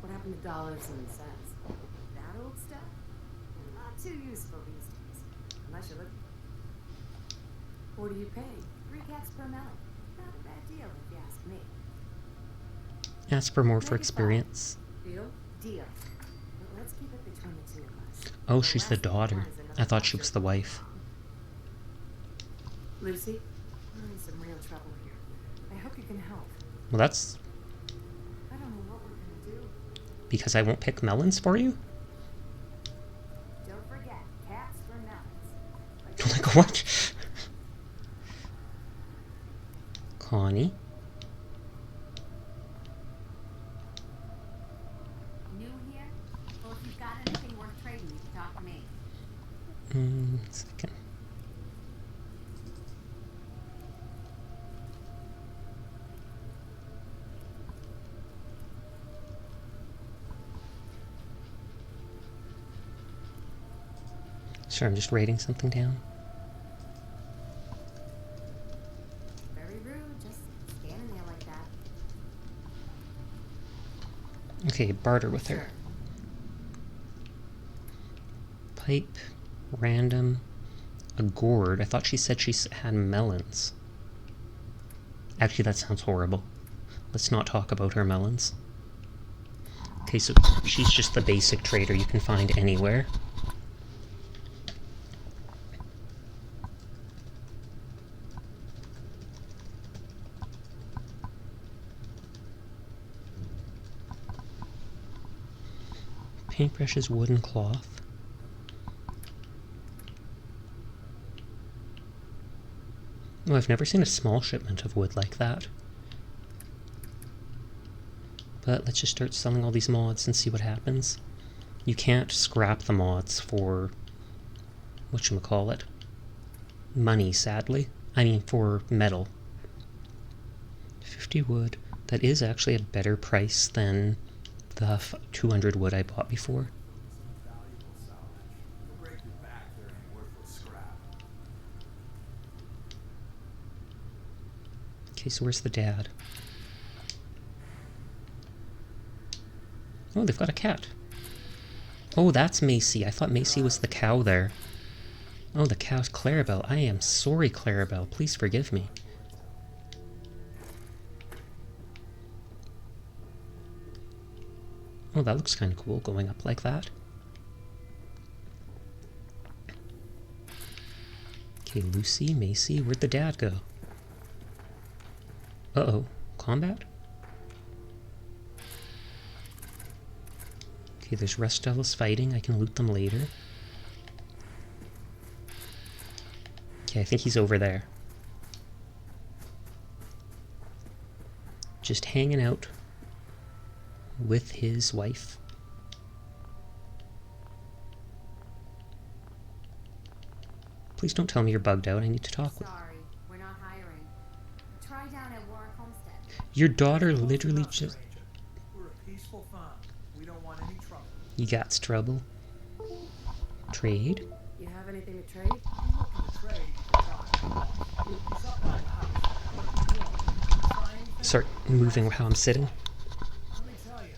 What happened to dollars and cents? That old stuff? Not too useful these days. Unless you're looking. What do you pay? 3 cats per melon. Not a bad deal if you ask me. Ask for more for Make it 5. experience. Deal? Deal. But let's keep it between the 2 of us. Oh, The she's the last thing we daughter. want is another I thought she was the vulture wife. Lucy, we're in some real trouble here. I hope you can help. Well, that's I don't know what we're gonna do. because I won't pick melons for you? Don't forget, cats for melons. Like, what? Connie? New here? Well, if you've got anything worth trading, you can talk to me. Second. Sure, I'm just writing something down. Very rude, just standing there like that. Okay, barter with her. Sure. Pipe, random, a gourd. I thought she said she had melons. Actually, that sounds horrible. Let's not talk about her melons. Okay, so she's just the basic trader you can find anywhere. Paintbrushes, wooden cloth. Oh, I've never seen a small shipment of wood like that. But let's just start selling all these mods and see what happens. You can't scrap the mods for whatchamacallit. Money, sadly. I mean, for metal. 50 wood. That is actually a better price than the 200 wood I bought before. Valuable salvage. You'll break your back carrying worthless scrap. Okay, so where's the dad? Oh, they've got a cat. Oh, that's Macy. I thought Macy was the cow there. Oh, the cow's Clarabelle. I am sorry, Clarabelle. Please forgive me. Oh, that looks kind of cool, going up like that. Okay, Lucy, Macy, where'd the dad go? Uh-oh, combat? Okay, there's rest devils fighting. I can loot them later. Okay, I think he's over there. Just hanging out with his wife. Please don't tell me you're bugged out. I need to talk with you. Sorry, we're not hiring. Try down at Warwick Homestead. Your daughter literally just... We're a peaceful farm. We don't want any trouble. You got trouble. Trade? You have anything to trade? I'm looking to trade. He's up my house. What do you want? Try anything? Start moving how I'm sitting. Let me tell you,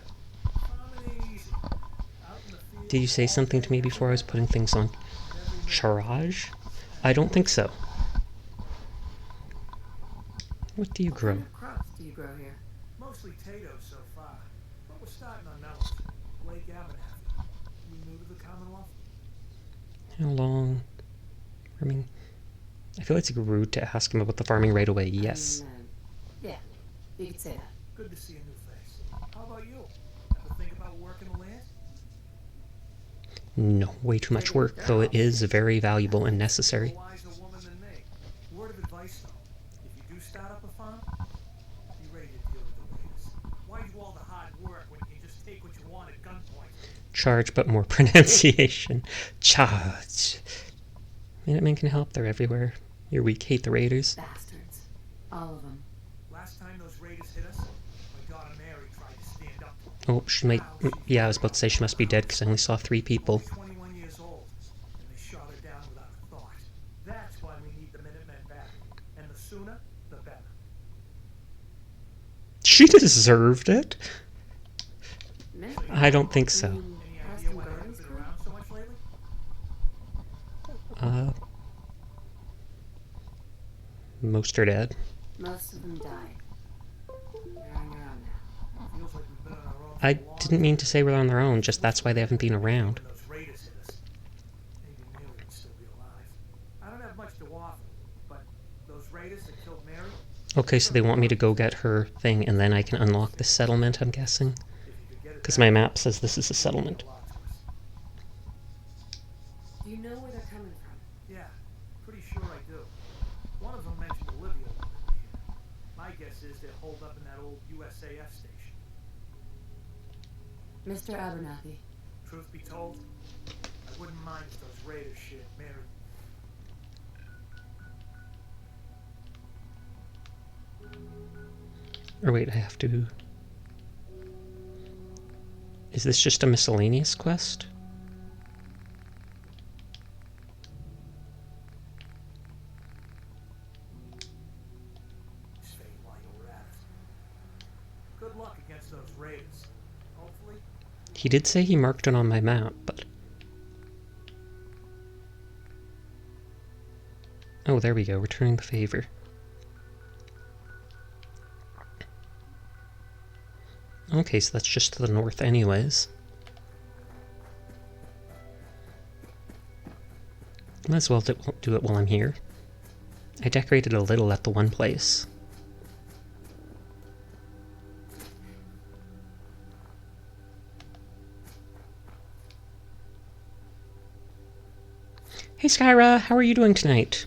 farming ain't easy. Out in the field, Did you say something to me before I was putting things on charge? I don't think so. What do you What grow? kind of crops do you grow here? mostly potatoes so far, but we're starting on melons. Blake Abernathy. You new to the Commonwealth? How long? Farming? I feel it's rude to ask him about the farming right away. Yes. Yeah, you could say that. Good to see a new face. How about you? Ever think about working the land? No, way too much work, though it is very valuable and necessary. A wiser woman than me. Word of advice though, if you do start up a farm, be ready to deal with the raiders. Why do all the hard work when you can just take what you want at gunpoint? Charge, but more pronunciation. Charge. Minutemen can help. They're everywhere. You're weak. Hate the raiders. Bastards. All of them. Last time those raiders hit us, my daughter Mary tried to stand up to them. Oh, she might... Yeah, I was about to say she must be dead because I only saw 3 people. 21 years old, and they shot her down without a thought. That's why we need the Minutemen back. And the sooner, the better. She deserved it. Maybe. I don't think so. Any idea Preston why they haven't Garden's been good? around so much lately? Most are dead. Most of them died. You're on your own now. Feels like we've been on our own I for a long didn't mean to say we're on their own, just that's why they haven't been around. when those raiders hit us. Maybe Mary would still be alive. I don't have much to offer, but those raiders that killed Mary, Okay, so they want me to go get her thing, and then I can unlock the settlement, I'm guessing? if you could get it Because back, my map says this is a settlement. it would mean a lot to us. Do you know where they're coming from? Yeah, pretty sure I do. One of them mentioned Olivia while they were here. My guess is they're holed up in that old USAF station. Mr. Abernathy, Truth be told, I wouldn't mind if those raiders shared Mary. Or wait, I have to... Is this just a miscellaneous quest? Stay while you're at it. Good luck against those raiders. Hopefully, He did say he marked it on my map, but... Oh, there we go, returning the favor. Okay, so that's just to the north anyways. Might as well do it while I'm here. I decorated a little at the one place. Hey Skyra, how are you doing tonight?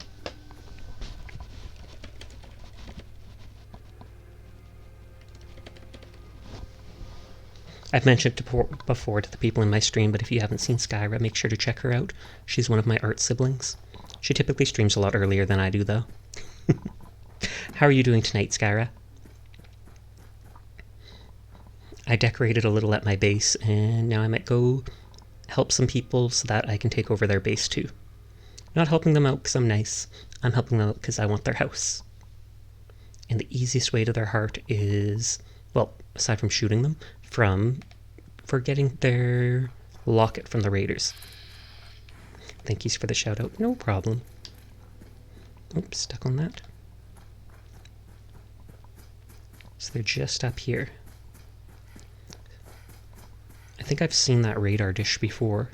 I've mentioned it before to the people in my stream, but if you haven't seen Skyra, make sure to check her out. She's one of my art siblings. She typically streams a lot earlier than I do, though. How are you doing tonight, Skyra? I decorated a little at my base, and now I might go help some people so that I can take over their base too. Not helping them out because I'm nice. I'm helping them out because I want their house. And the easiest way to their heart is, well, aside from shooting them, for getting their locket from the raiders. Thank yous for the shout out. No problem. Oops, stuck on that. So they're just up here. I think I've seen that radar dish before.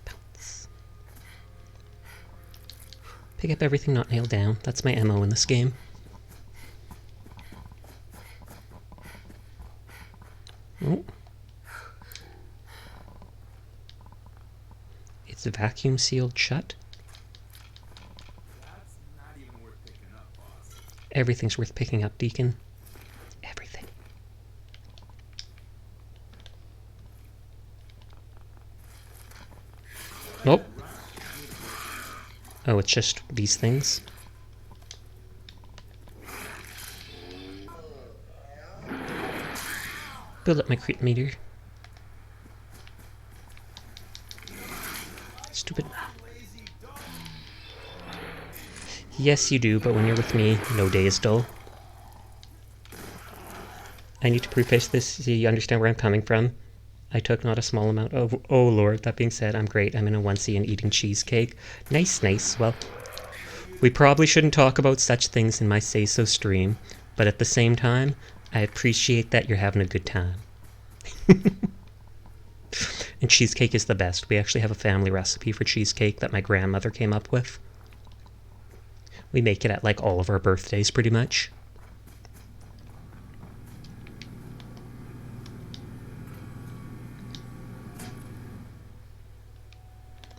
Bounce. Pick up everything not nailed down. That's my MO in this game. Oh. It's vacuum sealed shut. That's not even worth picking up, boss. Everything's worth picking up, Deacon. Everything. Nope. Oh, it's just these things. Build up my crit meter. Stupid. Yes, you do, but when you're with me, no day is dull. I need to preface this so you understand where I'm coming from. I took not a small amount of... Oh lord, that being said, I'm great. I'm in a onesie and eating cheesecake. Nice, nice. Well, we probably shouldn't talk about such things in my say-so stream, but at the same time, I appreciate that you're having a good time. And cheesecake is the best. We actually have a family recipe for cheesecake that my grandmother came up with. We make it at like all of our birthdays pretty much.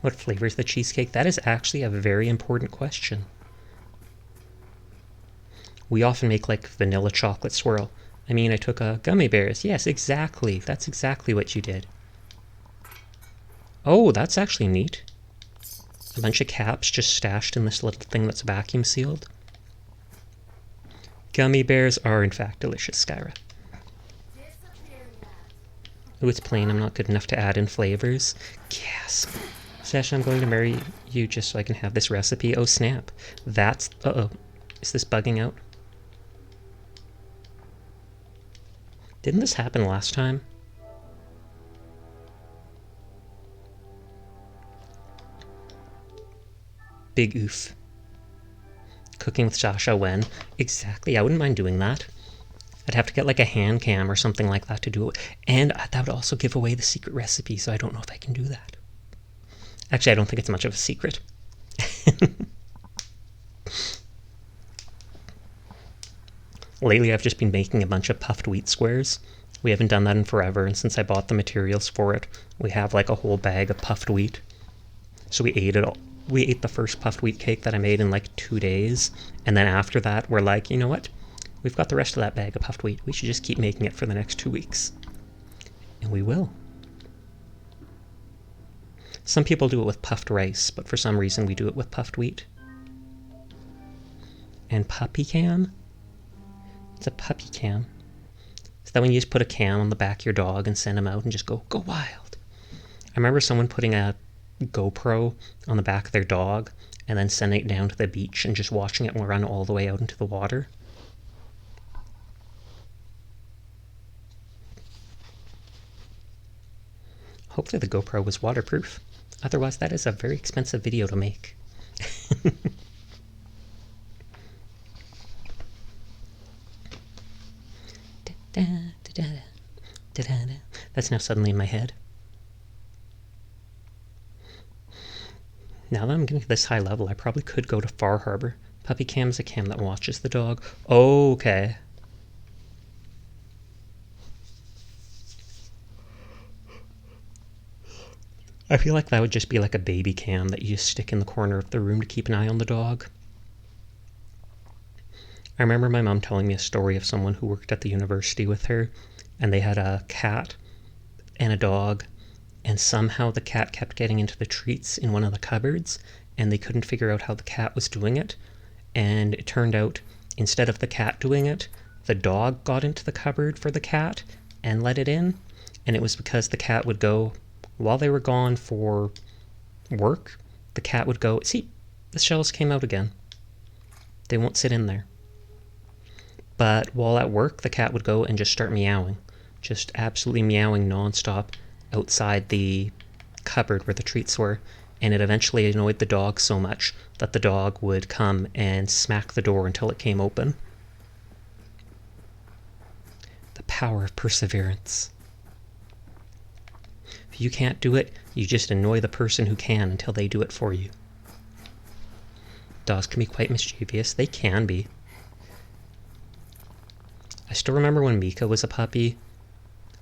What flavor is the cheesecake? That is actually a very important question. We often make like vanilla chocolate swirl. I mean, I took gummy bears. Yes, exactly. That's exactly what you did. Oh, that's actually neat. A bunch of caps just stashed in this little thing that's vacuum sealed. Gummy bears are in fact delicious, Skyra. Oh, it's plain. I'm not good enough to add in flavors. Gasp. Sasha, I'm going to marry you just so I can have this recipe. Oh, snap. That's... Uh-oh. Is this bugging out? Didn't this happen last time? Big oof. Cooking with Sasha when? Exactly, I wouldn't mind doing that. I'd have to get like a hand cam or something like that to do it. And that would also give away the secret recipe, so I don't know if I can do that. Actually, I don't think it's much of a secret. Lately, I've just been making a bunch of puffed wheat squares. We haven't done that in forever, and since I bought the materials for it, we have like a whole bag of puffed wheat. So we ate it all. We ate the first puffed wheat cake that I made in like 2 days, and then after that, we're like, you know what? We've got the rest of that bag of puffed wheat. We should just keep making it for the next 2 weeks. And we will. Some people do it with puffed rice, but for some reason we do it with puffed wheat. And puppy cam? It's a puppy cam. Is that when you just put a cam on the back of your dog and send him out and just go wild? I remember someone putting a GoPro on the back of their dog and then sending it down to the beach and just watching it run all the way out into the water. Hopefully the GoPro was waterproof. Otherwise, that is a very expensive video to make. That's now suddenly in my head. Now that I'm getting to this high level, I probably could go to Far Harbor. Puppy cam is a cam that watches the dog. Okay. I feel like that would just be like a baby cam that you just stick in the corner of the room to keep an eye on the dog. I remember my mom telling me a story of someone who worked at the university with her, and they had a cat and a dog, and somehow the cat kept getting into the treats in one of the cupboards, and they couldn't figure out how the cat was doing it, and it turned out, instead of the cat doing it, the dog got into the cupboard for the cat and let it in, and it was because the cat would go, while they were gone for work, the cat would go, see, the shells came out again. They won't sit in there. But while at work, the cat would go and just start meowing. Just absolutely meowing nonstop outside the cupboard where the treats were. And it eventually annoyed the dog so much that the dog would come and smack the door until it came open. The power of perseverance. If you can't do it, you just annoy the person who can until they do it for you. Dogs can be quite mischievous. They can be. I still remember when Mika was a puppy.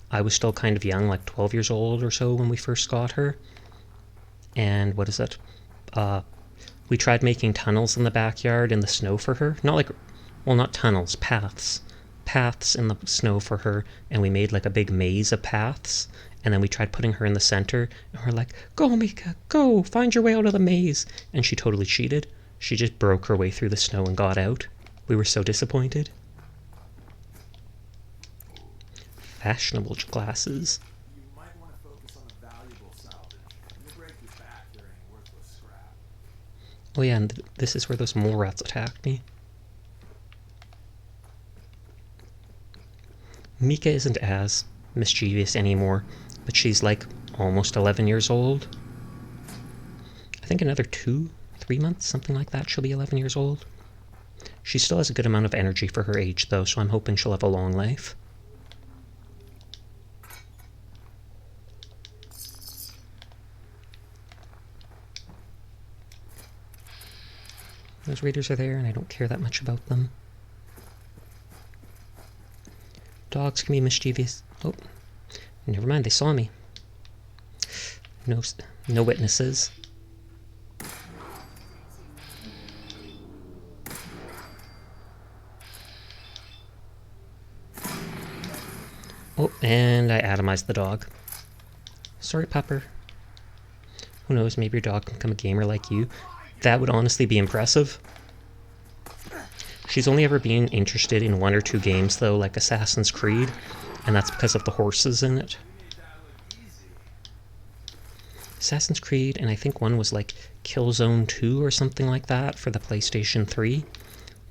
I was still kind of young, like 12 years old or so when we first got her. And what is it? We tried making tunnels in the backyard in the snow for her. Not tunnels, paths. Paths in the snow for her. And we made like a big maze of paths. And then we tried putting her in the center. And we're like, go Mika, go, find your way out of the maze. And she totally cheated. She just broke her way through the snow and got out. We were so disappointed. Fashionable glasses. You might want to focus on the valuable salvage. You'll break your back carrying worthless scrap. Oh yeah, and this is where those mole rats attacked me. Mika isn't as mischievous anymore, but she's like almost 11 years old. I think another 2-3 months, something like that, she'll be 11 years old. She still has a good amount of energy for her age though, so I'm hoping she'll have a long life. Those raiders are there, and I don't care that much about them. Dogs can be mischievous. Oh, never mind, they saw me. No witnesses. Oh, and I atomized the dog. Sorry, Pupper. Who knows, maybe your dog can become a gamer like you. That would honestly be impressive. She's only ever been interested in 1 or 2 games though, like Assassin's Creed, and that's because of the horses in it. Assassin's Creed, and I think one was like Killzone 2 or something like that for the PlayStation 3.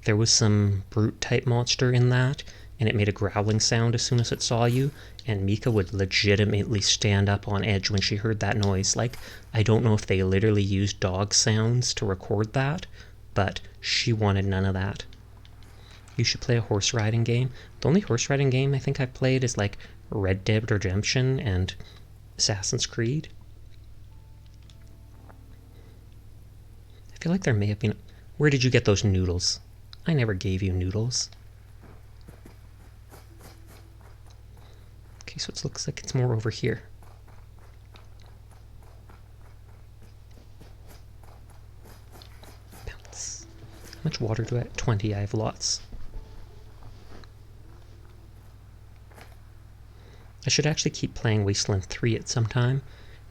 There was some brute type monster in that, and it made a growling sound as soon as it saw you, and Mika would legitimately stand up on edge when she heard that noise. Like, I don't know if they literally used dog sounds to record that, but she wanted none of that. You should play a horse riding game. The only horse riding game I think I've played is like Red Dead Redemption and Assassin's Creed. I feel like there may have been... Where did you get those noodles? I never gave you noodles. Okay, so it looks like it's more over here. Bounce. How much water do I have? 20, I have lots. I should actually keep playing Wasteland 3 at some time.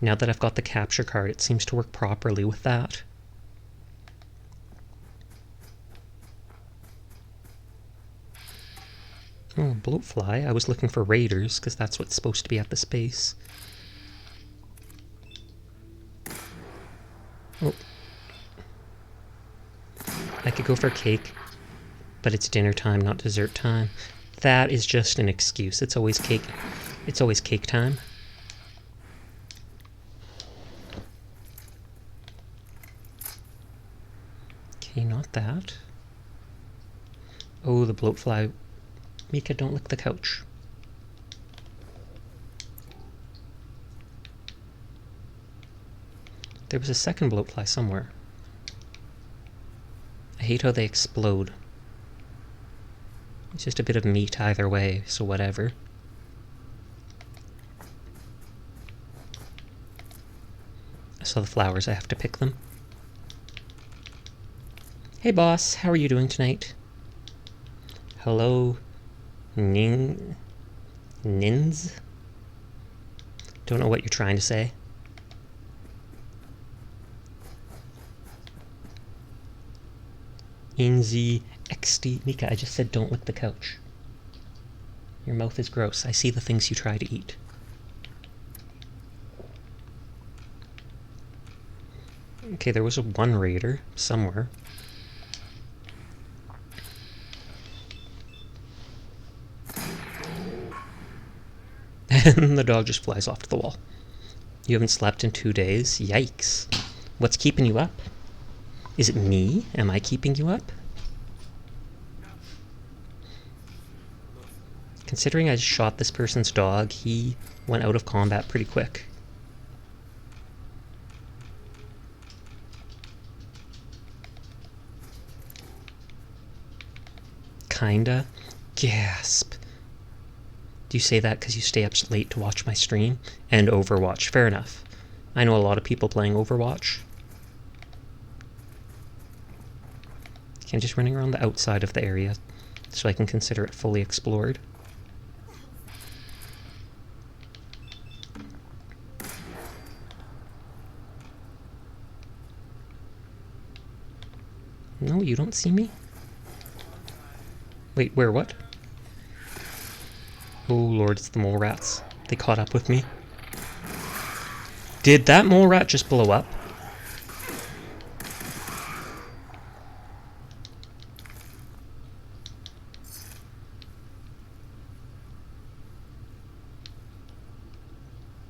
Now that I've got the capture card, it seems to work properly with that. Oh, bloatfly. I was looking for raiders, because that's what's supposed to be at the space. Oh. I could go for cake, but it's dinner time, not dessert time. That is just an excuse. It's always cake. It's always cake time. Okay, not that. Oh, the bloatfly. Mika, don't lick the couch. There was a second bloatfly somewhere. I hate how they explode. It's just a bit of meat either way, so whatever. I saw the flowers, I have to pick them. Hey boss, how are you doing tonight? Hello, Nins? Don't know what you're trying to say. Inzi XD. Mika, I just said don't lick the couch. Your mouth is gross. I see the things you try to eat. Okay, there was one raider somewhere. And the dog just flies off to the wall. You haven't slept in 2 days? Yikes. What's keeping you up? Is it me? Am I keeping you up? Considering I shot this person's dog, he went out of combat pretty quick. Kinda. Gasp. Do you say that because you stay up late to watch my stream? And Overwatch. Fair enough. I know a lot of people playing Overwatch. Okay, I'm just running around the outside of the area so I can consider it fully explored. No, you don't see me? Wait, where, what? Oh lord, it's the mole rats. They caught up with me. Did that mole rat just blow up?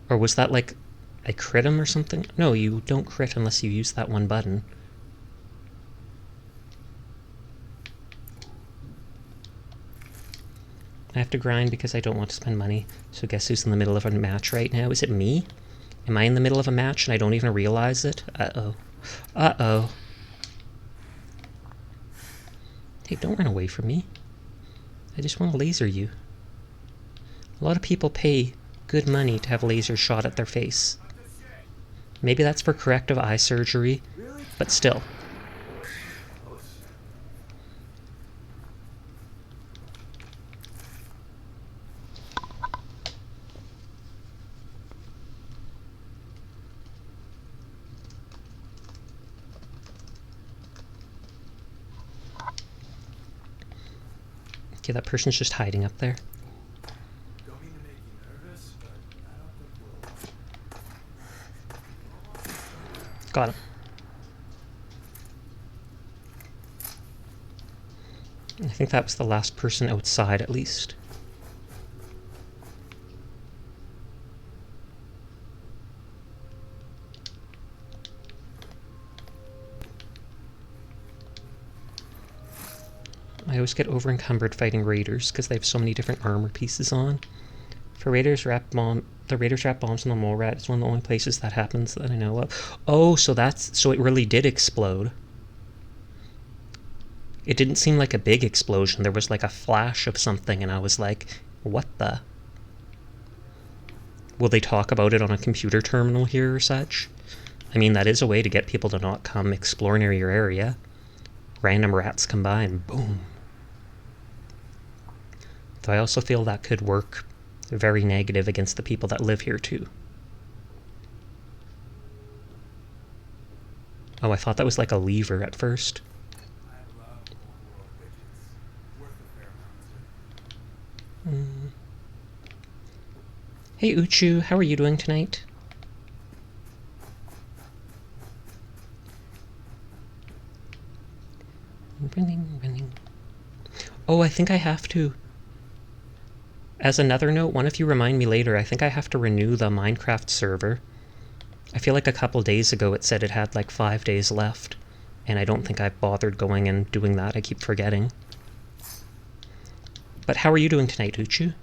Or was that like, I crit him or something? No, you don't crit unless you use that one button. I have to grind because I don't want to spend money. So guess who's in the middle of a match right now? Is it me? Am I in the middle of a match and I don't even realize it? Uh-oh. Uh-oh. Hey, don't run away from me. I just want to laser you. A lot of people pay good money to have lasers shot at their face. Maybe that's for corrective eye surgery, but still. Okay, that person's just hiding up there. Don't mean to make you nervous, but I don't think we'll. Got him. I think that was the last person outside, at least. I always get over-encumbered fighting raiders because they have so many different armor pieces on. For raiders, the raiders drop bombs on the mole rat. It's one of the only places that happens that I know of. Oh, so it really did explode. It didn't seem like a big explosion. There was like a flash of something, and I was like, what the? Will they talk about it on a computer terminal here or such? I mean, that is a way to get people to not come explore near your area. Random rats come by and boom. Though I also feel that could work very negative against the people that live here too. Oh, I thought that was like a lever at first. I love old-world widgets. Worth a fair amount too. Hey Uchu, how are you doing tonight? Running. Oh, I think I have to. As another note, one of you remind me later, I think I have to renew the Minecraft server. I feel like a couple days ago it said it had like 5 days left, and I don't think I've bothered going and doing that. I keep forgetting. But how are you doing tonight, Uchu?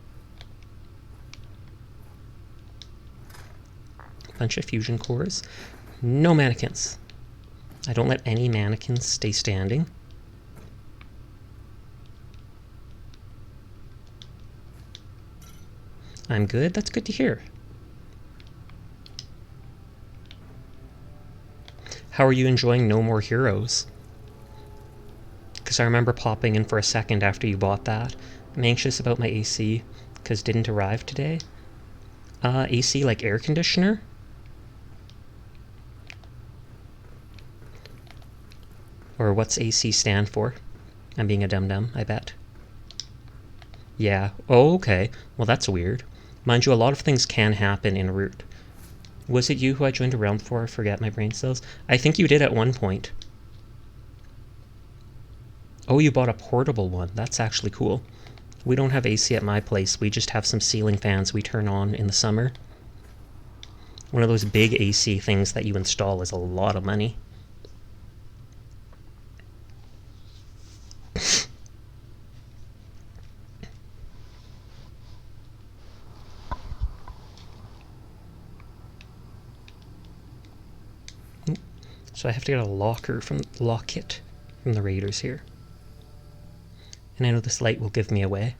Bunch of fusion cores. No mannequins. I don't let any mannequins stay standing. I'm good. That's good to hear. How are you enjoying No More Heroes? Because I remember popping in for a second after you bought that. I'm anxious about my AC, because didn't arrive today. AC like air conditioner? Or what's AC stand for? I'm being a dum-dum, I bet. Yeah. Oh, okay. Well, that's weird. Mind you, a lot of things can happen en route. Was it you who I joined a realm for? I forget my brain cells. I think you did at one point. Oh, you bought a portable one. That's actually cool. We don't have AC at my place. We just have some ceiling fans we turn on in the summer. One of those big AC things that you install is a lot of money. So I have to get a locket from the raiders here. And I know this light will give me away.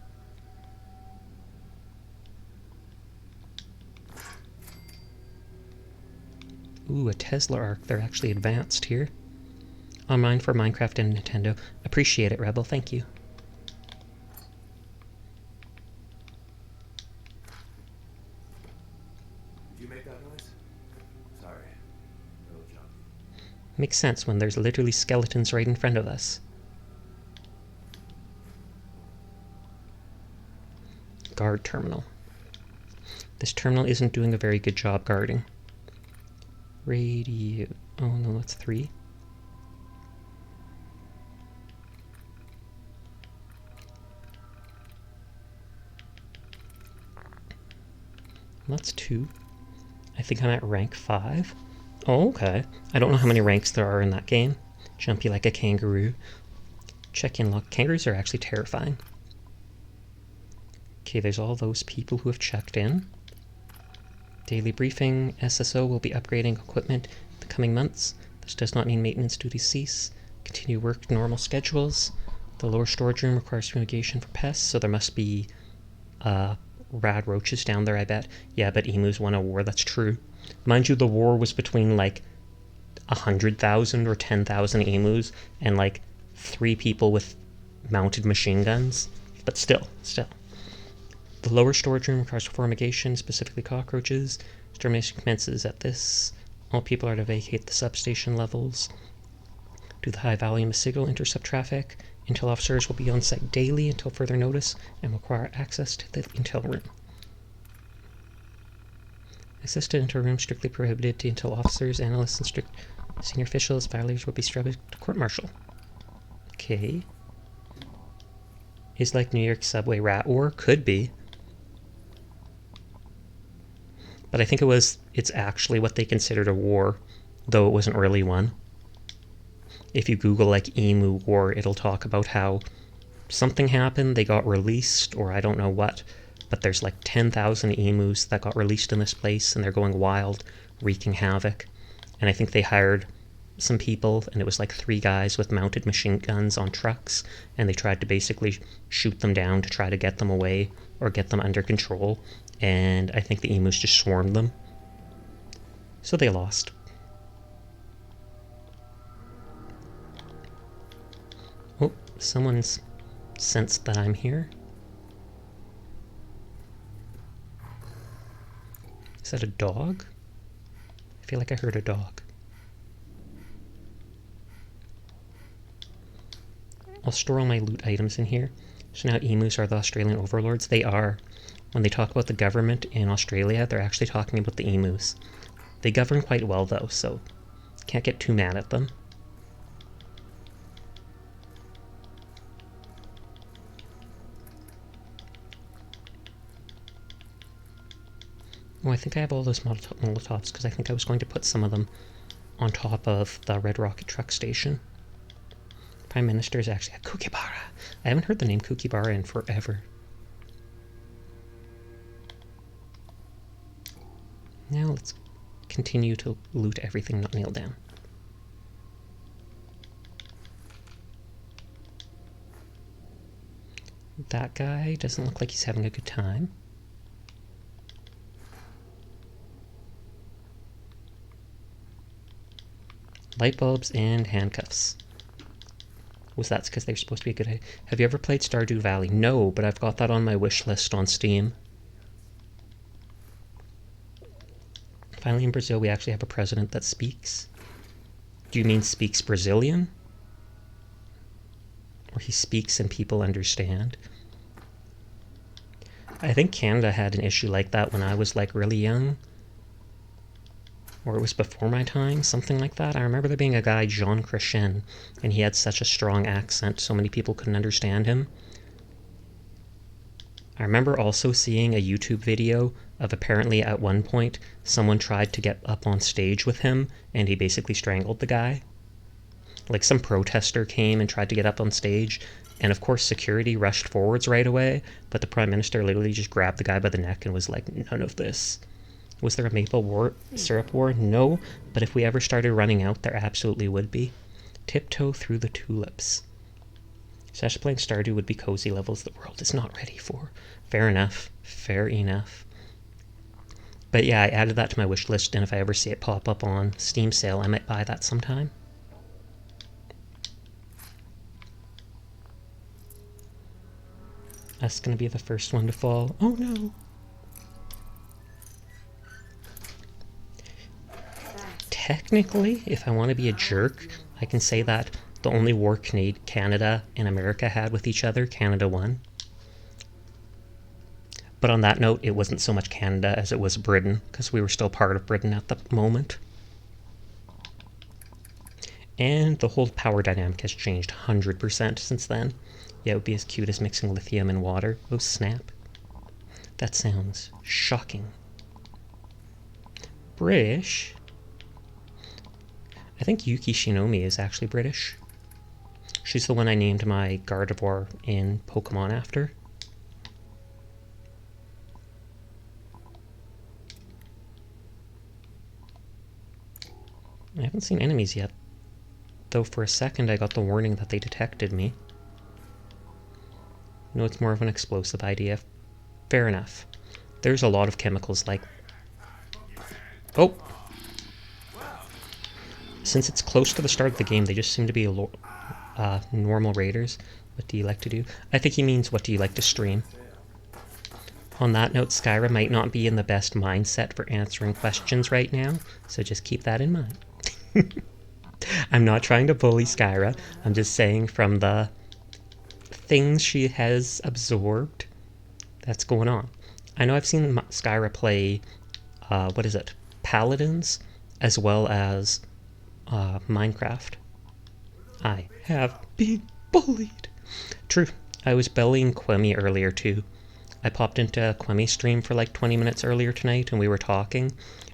Ooh, a Tesla arc. They're actually advanced here. Online for Minecraft and Nintendo. Appreciate it, Rebel. Thank you. Did you make that noise? Sorry. A little jumpy. Makes sense when there's literally skeletons right in front of us. Guard terminal. This terminal isn't doing a very good job guarding. Radio. Oh no, that's 3. That's 2. I think I'm at rank 5. Oh, okay. I don't know how many ranks there are in that game. Jumpy like a kangaroo. Check-in log. Kangaroos are actually terrifying. Okay, there's all those people who have checked in. Daily briefing. SSO will be upgrading equipment in the coming months. This does not mean maintenance duties cease. Continue work normal schedules. The lower storage room requires fumigation for pests, so there must be rad roaches down there, I bet. Yeah, but emus won a war. That's true. Mind you, the war was between like 100,000 or 10,000 emus and like 3 people with mounted machine guns. But still. The lower storage room requires fumigation, specifically cockroaches. Extermination commences at this. All people are to vacate the substation levels. Do the high volume of signal intercept traffic. Intel officers will be on site daily until further notice and require access to the intel room. Access to intel room strictly prohibited to intel officers, analysts, and strict Senior officials, violators will be subject to court-martial. Okay. Is like New York subway rat war? Could be. But I think it's actually what they considered a war, though it wasn't really one. If you Google like Emu War, it'll talk about how something happened, they got released, or I don't know what, but there's like 10,000 emus that got released in this place, and they're going wild, wreaking havoc. And I think they hired some people, and it was like 3 guys with mounted machine guns on trucks, and they tried to basically shoot them down to try to get them away or get them under control. And I think the emus just swarmed them. So they lost. Oh, someone's sensed that I'm here. Is that a dog? I feel like I heard a dog. I'll store all my loot items in here. So now emus are the Australian overlords. They are. When they talk about the government in Australia, they're actually talking about the emus. They govern quite well, though, so can't get too mad at them. Oh, I think I have all those Molotovs, because I think I was going to put some of them on top of the Red Rocket truck station. Prime Minister is actually a Kookaburra. I haven't heard the name Kookaburra in forever. Now let's continue to loot everything not nailed down. That guy doesn't look like he's having a good time. Light bulbs and handcuffs. Was that because they're supposed to be a good idea? Have you ever played Stardew Valley? No, but I've got that on my wish list on Steam. Finally, in Brazil, we actually have a president that speaks. Do you mean speaks Brazilian? Or he speaks and people understand? I think Canada had an issue like that when I was like really young. Or it was before my time, something like that. I remember there being a guy, Jean Chrétien, and he had such a strong accent so many people couldn't understand him. I remember also seeing a YouTube video of apparently at one point someone tried to get up on stage with him and he basically strangled the guy. Like some protester came and tried to get up on stage, and of course security rushed forwards right away, but the Prime Minister literally just grabbed the guy by the neck and was like, none of this. Was there a maple syrup war? No, but if we ever started running out, there absolutely would be. Tiptoe through the tulips. So actually playing Stardew would be cozy levels the world is not ready for. Fair enough. Fair enough. But yeah, I added that to my wish list, and if I ever see it pop up on Steam sale, I might buy that sometime. That's gonna be the first one to fall. Oh no! Technically, if I want to be a jerk, I can say that the only war Canada and America had with each other, Canada won. But on that note, it wasn't so much Canada as it was Britain, because we were still part of Britain at the moment. And the whole power dynamic has changed 100% since then. Yeah, it would be as cute as mixing lithium and water. Oh snap. That sounds shocking. British? I think Yuki Shinomi is actually British. She's the one I named my Gardevoir in Pokemon after. I haven't seen enemies yet, though for a second I got the warning that they detected me. No, it's more of an explosive idea. Fair enough. There's a lot of chemicals like... Oh! Since it's close to the start of the game, they just seem to be normal raiders. What do you like to do? I think he means, what do you like to stream? On that note, Skyra might not be in the best mindset for answering questions right now, so just keep that in mind. I'm not trying to bully Skyra. I'm just saying from the things she has absorbed that's going on. I know I've seen Skyra play, what is it? Paladins, as well as Minecraft. I have been bullied. True, I was bullying Quimmy earlier too. I popped into Quemmy's stream for like 20 minutes earlier tonight and we were talking,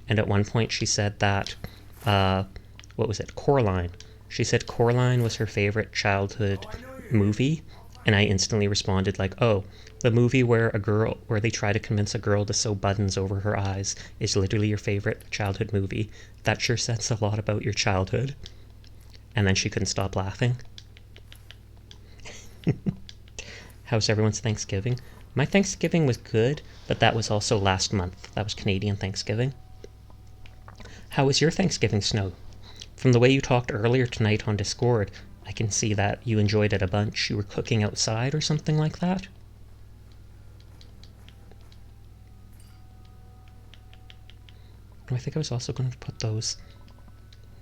and at one point she said that, what was it, Coraline. She said Coraline was her favorite childhood movie, and I instantly responded like, oh, the movie where they try to convince a girl to sew buttons over her eyes is literally your favorite childhood movie. That sure says a lot about your childhood. And then she couldn't stop laughing. How's everyone's Thanksgiving? My Thanksgiving was good, but that was also last month. That was Canadian Thanksgiving. How was your Thanksgiving, Snow? From the way you talked earlier tonight on Discord, I can see that you enjoyed it a bunch. You were cooking outside or something like that? Oh, I think I was also going to put those,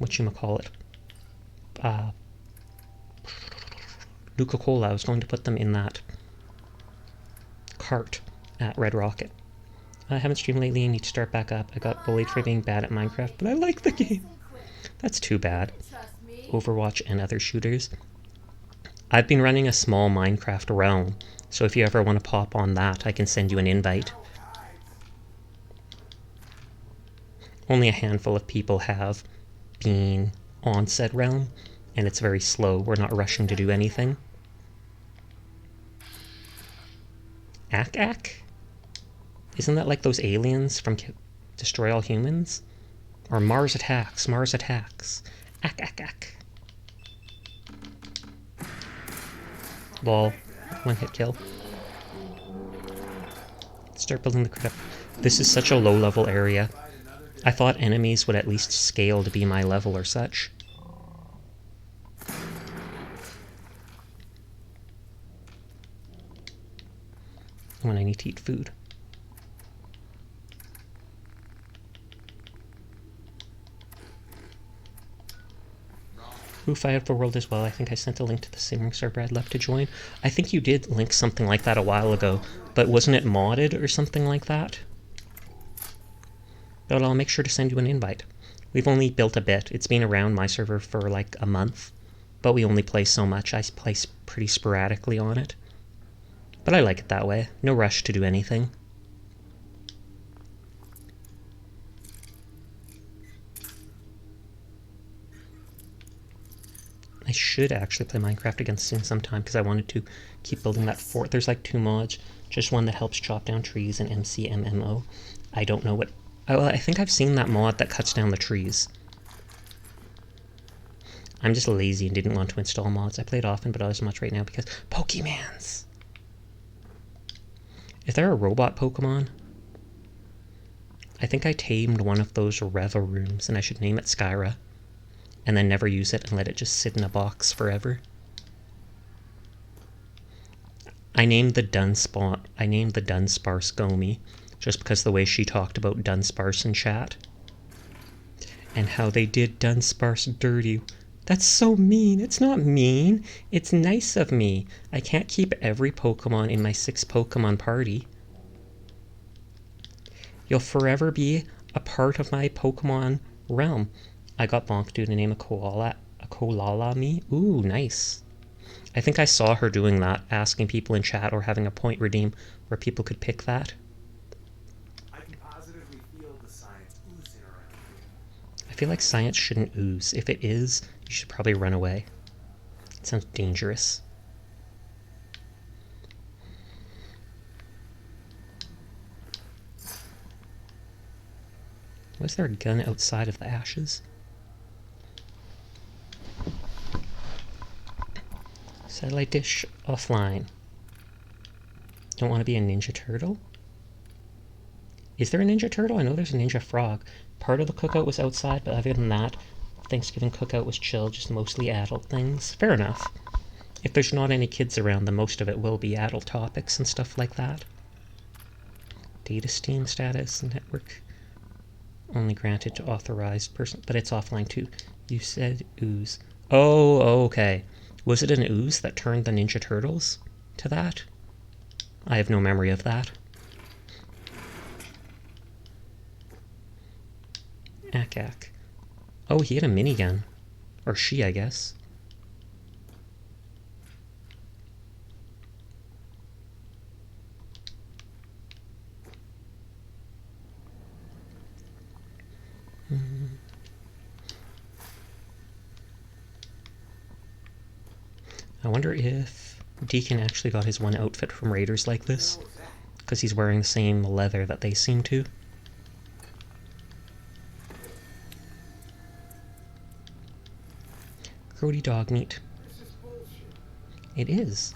whatchamacallit, Nuka-Cola, I was going to put them in that cart at Red Rocket. I haven't streamed lately and need to start back up. I got bullied for being bad at Minecraft, but I like the game. That's too bad. Overwatch and other shooters. I've been running a small Minecraft realm, so if you ever want to pop on that, I can send you an invite. Only a handful of people have been on said realm, and it's very slow. We're not rushing to do anything. Ack? Isn't that like those aliens from Destroy All Humans? Or Mars Attacks. Ack. Lol. One hit kill. Start building the crypt. This is such a low level area. I thought enemies would at least scale to be my level or such. When I need to eat food. Oof, I have the world as well. I think I sent a link to the Simmering server I'd love to join. I think you did link something like that a while ago, but wasn't it modded or something like that? But I'll make sure to send you an invite. We've only built a bit. It's been around my server for like a month, but we only play so much. I play pretty sporadically on it. But I like it that way. No rush to do anything. I should actually play Minecraft again soon sometime because I wanted to keep building that fort. There's like 2 mods. Just one that helps chop down trees and MCMMO. I don't know what... Oh, I think I've seen that mod that cuts down the trees. I'm just lazy and didn't want to install mods. I played often, but not as much right now because... Pokemans! Is there a robot Pokemon? I think I tamed one of those Reva rooms, and I should name it Skyra. And then never use it and let it just sit in a box forever. I named the Dunsparce Gomi, just because the way she talked about Dunsparce in chat. And how they did Dunsparce dirty. That's so mean. It's not mean. It's nice of me. I can't keep every Pokemon in my 6 Pokemon party. You'll forever be a part of my Pokemon realm. I got bonked due to name a koala me. Ooh, nice. I think I saw her doing that, asking people in chat or having a point redeem where people could pick that. I can positively feel the science oozing around here. I feel like science shouldn't ooze. If it is, you should probably run away. It sounds dangerous. Was there a gun outside of the ashes? Satellite dish offline. Don't want to be a Ninja Turtle? Is there a Ninja Turtle? I know there's a Ninja Frog. Part of the cookout was outside, but other than that, Thanksgiving cookout was chill, just mostly adult things. Fair enough. If there's not any kids around, then most of it will be adult topics and stuff like that. Data Steam status, network only granted to authorized person, but it's offline too. You said ooze. Oh, okay. Was it an ooze that turned the Ninja Turtles to that? I have no memory of that. Ack. Oh, he had a minigun. Or she, I guess. I wonder if Deacon actually got his one outfit from Raiders like this, because he's wearing the same leather that they seem to. Grody dog meat. It is.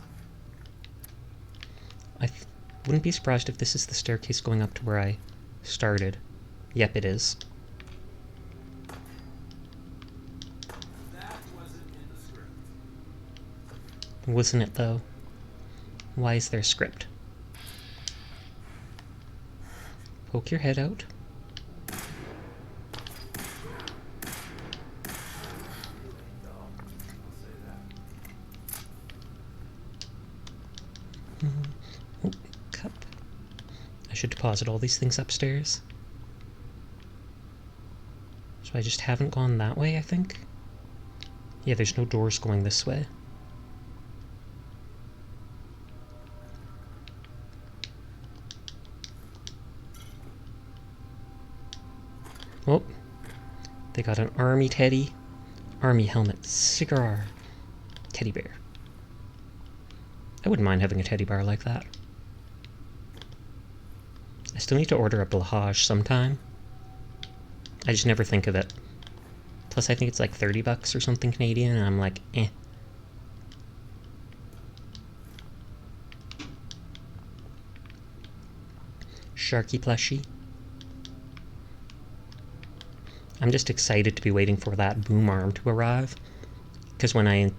I wouldn't be surprised if this is the staircase going up to where I started. Yep, it is. That wasn't in the script. Wasn't it, though? Why is there a script? Poke your head out. Oh, cup. I should deposit all these things upstairs. So I just haven't gone that way, I think? Yeah, there's no doors going this way. Oh, they got an army teddy, army helmet, cigar, teddy bear. I wouldn't mind having a teddy bear like that. I still need to order a blahage sometime. I just never think of it. Plus I think it's like 30 bucks or something Canadian, and I'm like, eh. Sharky plushie. I'm just excited to be waiting for that boom arm to arrive, because when I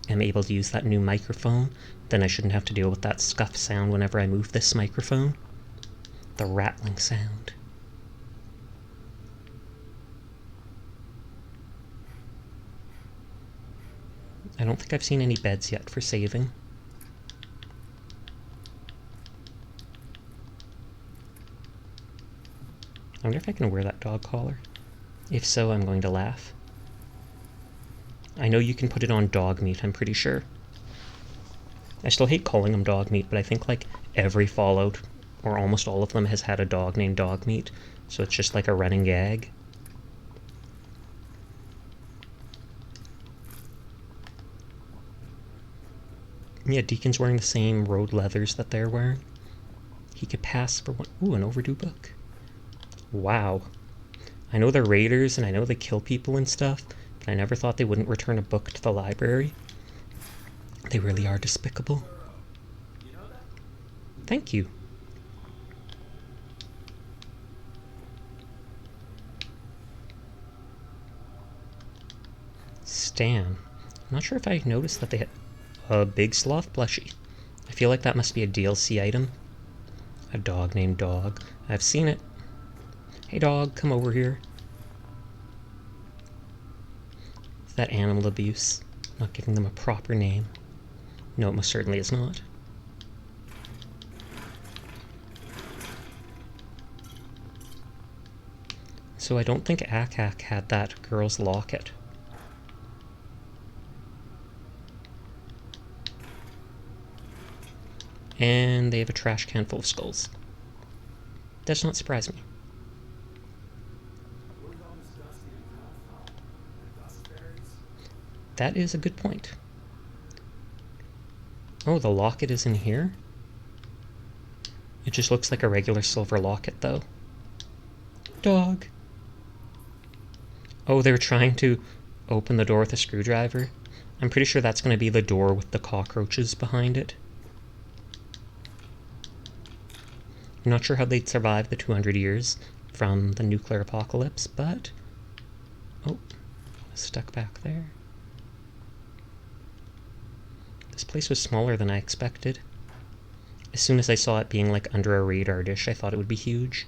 am able to use that new microphone, then I shouldn't have to deal with that scuff sound whenever I move this microphone. The rattling sound. I don't think I've seen any beds yet for saving. I wonder if I can wear that dog collar. If so, I'm going to laugh. I know you can put it on dog meat, I'm pretty sure. I still hate calling them dog meat, but I think like every Fallout, or almost all of them, has had a dog named dog meat, so it's just like a running gag. Yeah, Deacon's wearing the same road leathers that they're wearing. He could pass for one. Ooh, an overdue book. Wow. I know they're raiders and I know they kill people and stuff, but I never thought they wouldn't return a book to the library. They really are despicable. Thank you. Stan. I'm not sure if I noticed that they had a big sloth plushie. I feel like that must be a DLC item. A dog named Dog. I've seen it. Hey dog, come over here. Is that animal abuse? Not giving them a proper name. No, it most certainly is not. So I don't think Akak had that girl's locket. And they have a trash can full of skulls. Does not surprise me. That is a good point. Oh, the locket is in here? It just looks like a regular silver locket, though. Dog. Oh, they're trying to open the door with a screwdriver. I'm pretty sure that's going to be the door with the cockroaches behind it. I'm not sure how they'd survive the 200 years from the nuclear apocalypse, but... Oh, stuck back there. This place was smaller than I expected. As soon as I saw it being like under a radar dish, I thought it would be huge.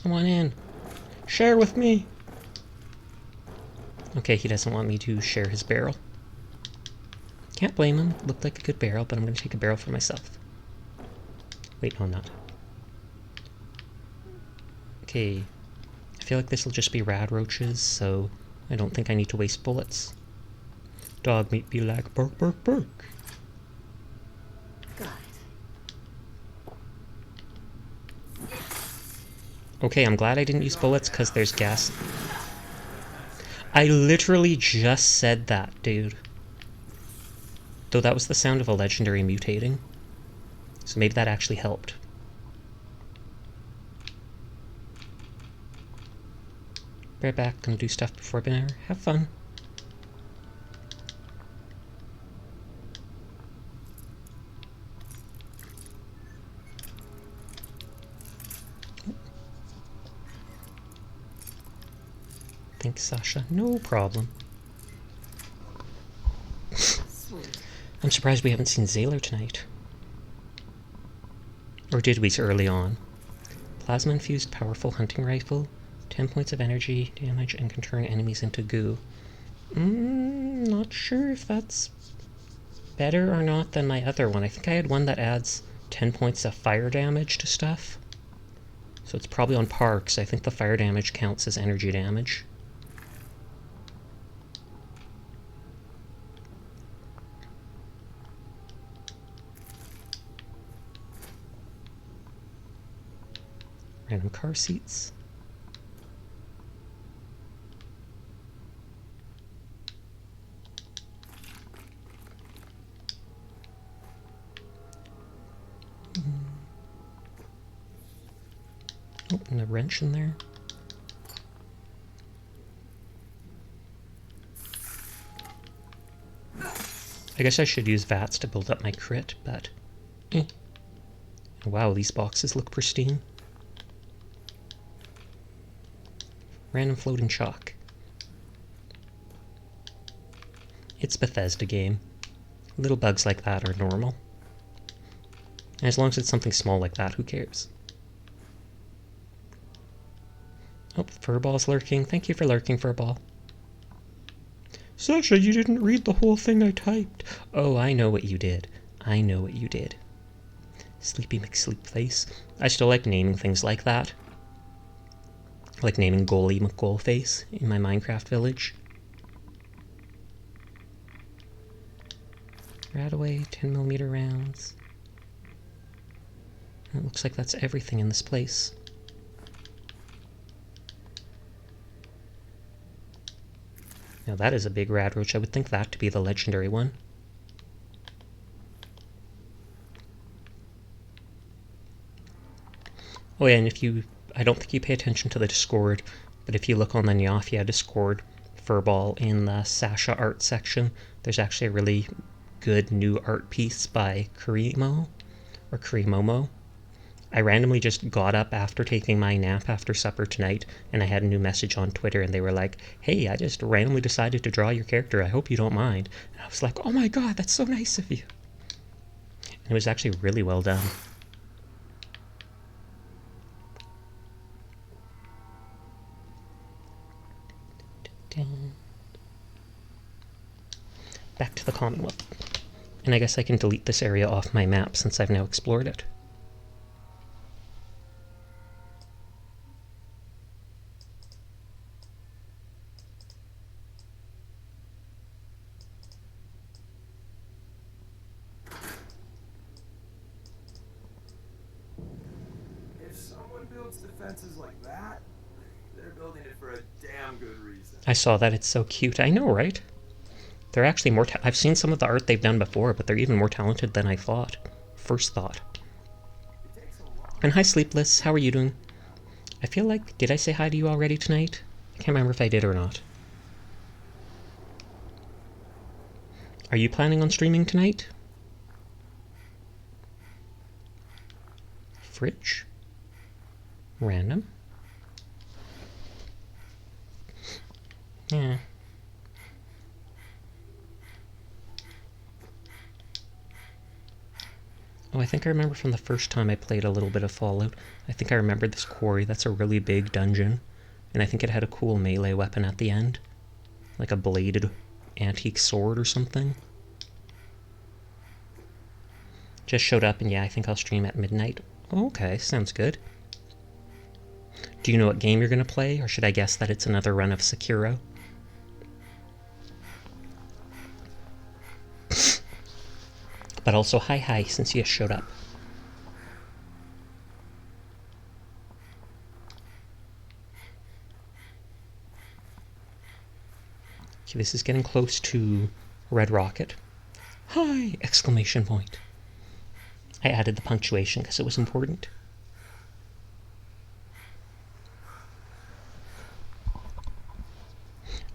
Come on in. Share with me. Okay, he doesn't want me to share his barrel. Can't blame him. Looked like a good barrel, but I'm going to take a barrel for myself. Wait, no, I'm not. Okay. I feel like this will just be rad roaches, so I don't think I need to waste bullets. Dog meat be like bark, bark, bark. Got it. Okay, I'm glad I didn't use bullets because there's gas. I literally just said that, dude. Though that was the sound of a legendary mutating. So maybe that actually helped. Right back, gonna do stuff before dinner. Have fun. Thanks, Sasha. No problem. Sweet. I'm surprised we haven't seen Zaylor tonight. Or did we so early on? Plasma-infused powerful hunting rifle. 10 points of energy damage and can turn enemies into goo. Not sure if that's better or not than my other one. I think I had one that adds 10 points of fire damage to stuff. So it's probably on par, because I think the fire damage counts as energy damage. Random car seats. Oh, and a wrench in there. I guess I should use VATS to build up my crit, but... Wow, these boxes look pristine. Random floating chalk. It's Bethesda game. Little bugs like that are normal. And as long as it's something small like that, who cares? Oh, Furball's lurking. Thank you for lurking, Furball. Sasha, you didn't read the whole thing I typed. Oh, I know what you did. I know what you did. Sleepy McSleepface. I still like naming things like that. Like naming Goalie McGoalface in my Minecraft village. Radaway, 10mm rounds. It looks like that's everything in this place. Now that is a big radroach. I would think that to be the legendary one. Oh yeah, and if you... I don't think you pay attention to the Discord, but if you look on the Nyafia Discord, Furball, in the Sasha art section, there's actually a really good new art piece by Kurimo, or Kurimomo. I randomly just got up after taking my nap after supper tonight, and I had a new message on Twitter, and they were like, hey, I just randomly decided to draw your character, I hope you don't mind. And I was like, oh my god, that's so nice of you. And it was actually really well done. Back to the Commonwealth. And I guess I can delete this area off my map since I've now explored it. If someone builds defenses like that, they're building it for a damn good reason. I saw that. It's so cute. I know, right? They're actually more... I've seen some of the art they've done before, but they're even more talented than I thought. First thought. And hi, Sleepless. How are you doing? I feel like... Did I say hi to you already tonight? I can't remember if I did or not. Are you planning on streaming tonight? Fridge? Random? Yeah. Oh, I think I remember from the first time I played a little bit of Fallout. I think I remembered this quarry. That's a really big dungeon. And I think it had a cool melee weapon at the end. Like a bladed antique sword or something. Just showed up, and yeah, I think I'll stream at midnight. Okay, sounds good. Do you know what game you're going to play, or should I guess that it's another run of Sekiro? But also, hi, since you showed up. Okay, this is getting close to Red Rocket. Hi! Exclamation point. I added the punctuation because it was important.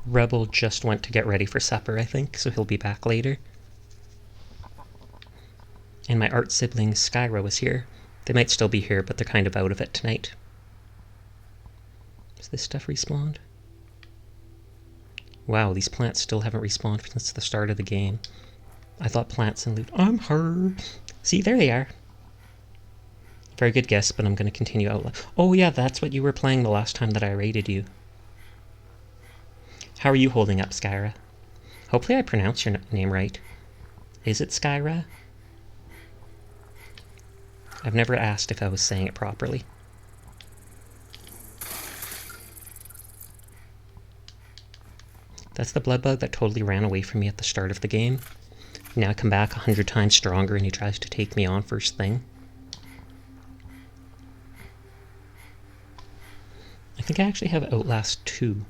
Rebel just went to get ready for supper, I think, so he'll be back later. And my art sibling, Skyra, was here. They might still be here, but they're kind of out of it tonight. Has this stuff respawned? Wow, these plants still haven't respawned since the start of the game. I thought plants and loot... I'm her! See, there they are. Very good guess, but I'm going to continue out. Oh yeah, that's what you were playing the last time that I raided you. How are you holding up, Skyra? Hopefully I pronounced your name right. Is it Skyra? I've never asked if I was saying it properly. That's the blood bug that totally ran away from me at the start of the game. Now I come back 100 times stronger and he tries to take me on first thing. I think I actually have Outlast 2.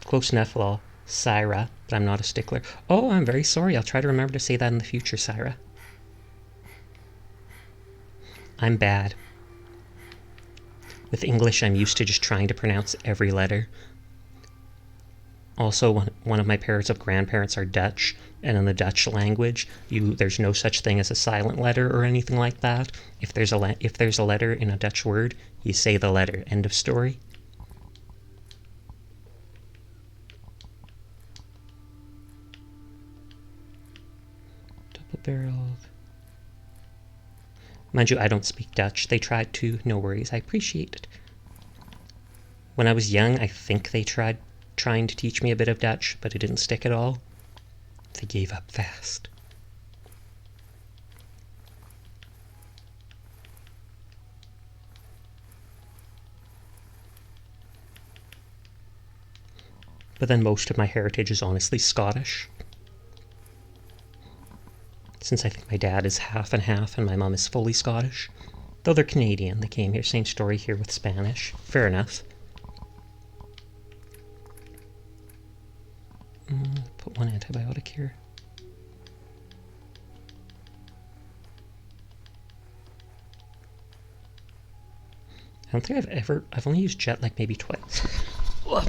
Close enough, lol. Syra, but I'm not a stickler. Oh, I'm very sorry. I'll try to remember to say that in the future, Syra. I'm bad. With English, I'm used to just trying to pronounce every letter. Also, one of my parents of grandparents are Dutch, and in the Dutch language, there's no such thing as a silent letter or anything like that. If there's a letter in a Dutch word, you say the letter. End of story. Double-barreled. Mind you, I don't speak Dutch. They tried to. No worries. I appreciate it. When I was young, I think they tried trying to teach me a bit of Dutch, but it didn't stick at all. They gave up fast. But then most of my heritage is honestly Scottish. Since I think my dad is half and half and my mum is fully Scottish. Though they're Canadian, they came here. Same story here with Spanish. Fair enough. Put one antibiotic here. I don't think I've only used jet like maybe twice. Oh,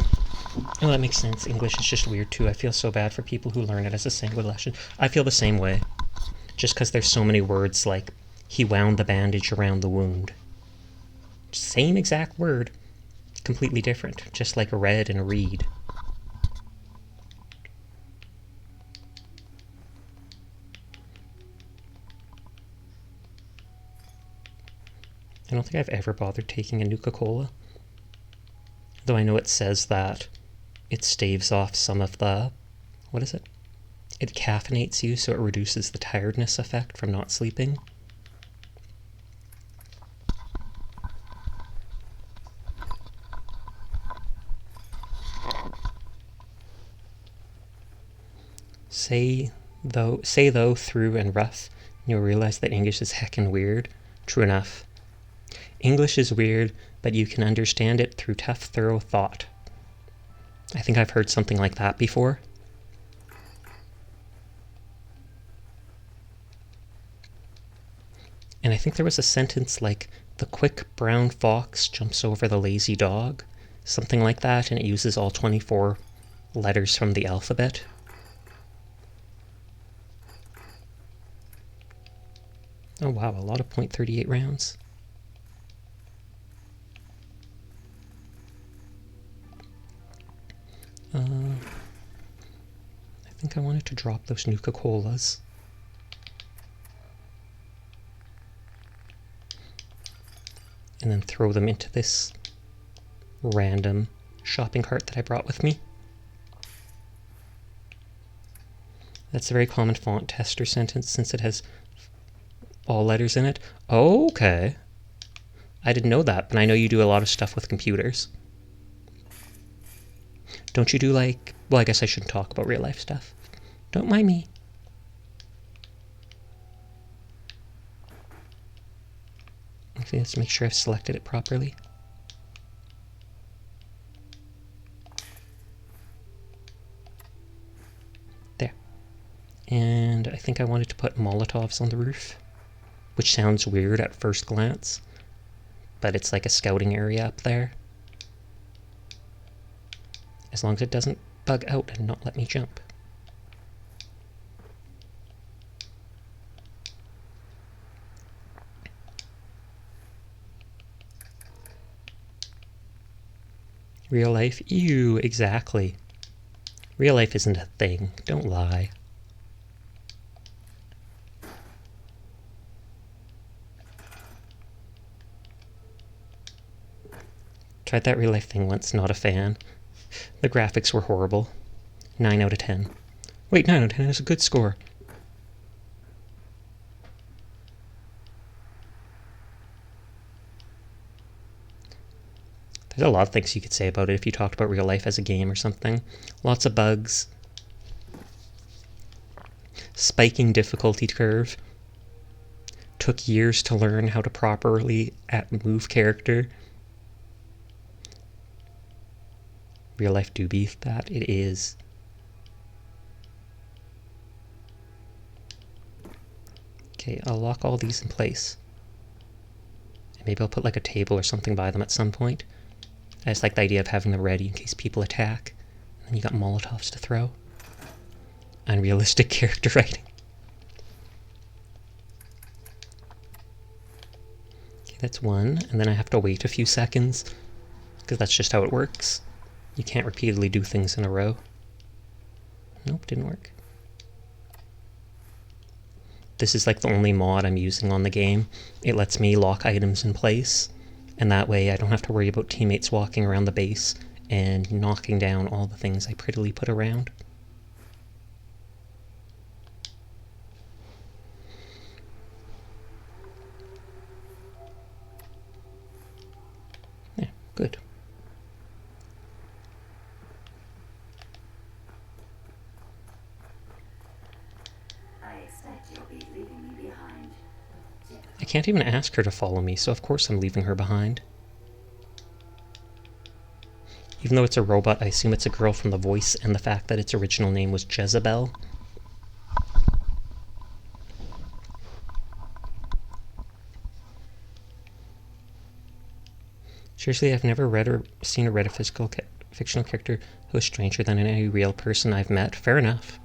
that makes sense. English is just weird too. I feel so bad for people who learn it as a single lesson. I feel the same way. Just because there's so many words like, he wound the bandage around the wound. Same exact word, completely different. Just like a read and a read. I don't think I've ever bothered taking a Nuka-Cola. Though I know it says that it staves off some of the... What is it? It caffeinates you, so it reduces the tiredness effect from not sleeping. Say though, through and rough, and you'll realize that English is heckin' weird. True enough. English is weird, but you can understand it through tough, thorough thought. I think I've heard something like that before. And I think there was a sentence like, the quick brown fox jumps over the lazy dog. Something like that, and it uses all 24 letters from the alphabet. Oh wow, a lot of .38 rounds. I think I wanted to drop those Nuka-Colas. And then throw them into this random shopping cart that I brought with me. That's a very common font tester sentence since it has all letters in it. Oh, okay. I didn't know that, but I know you do a lot of stuff with computers. Don't you do like... Well, I guess I shouldn't talk about real life stuff. Don't mind me. Okay, let's make sure I've selected it properly. There. And I think I wanted to put Molotovs on the roof, which sounds weird at first glance, but it's like a scouting area up there. As long as it doesn't bug out and not let me jump. Real life? Ew, exactly. Real life isn't a thing. Don't lie. Tried that real life thing once, not a fan. The graphics were horrible. 9 out of 10. Wait, 9 out of 10 is a good score. There's a lot of things you could say about it if you talked about real life as a game or something. Lots of bugs. Spiking difficulty curve. Took years to learn how to properly move character. Real life do be that. It is. Okay, I'll lock all these in place. And maybe I'll put like a table or something by them at some point. I just like the idea of having them ready in case people attack. And then you got Molotovs to throw. Unrealistic character writing. Okay, that's one. And then I have to wait a few seconds, because that's just how it works. You can't repeatedly do things in a row. Nope, didn't work. This is like the only mod I'm using on the game. It lets me lock items in place, and that way I don't have to worry about teammates walking around the base and knocking down all the things I prettily put around. Yeah, good. I can't even ask her to follow me, so of course I'm leaving her behind. Even though it's a robot, I assume it's a girl from the voice and the fact that its original name was Jezebel. Seriously, I've never read or seen or read a fictional character who is stranger than any real person I've met. Fair enough.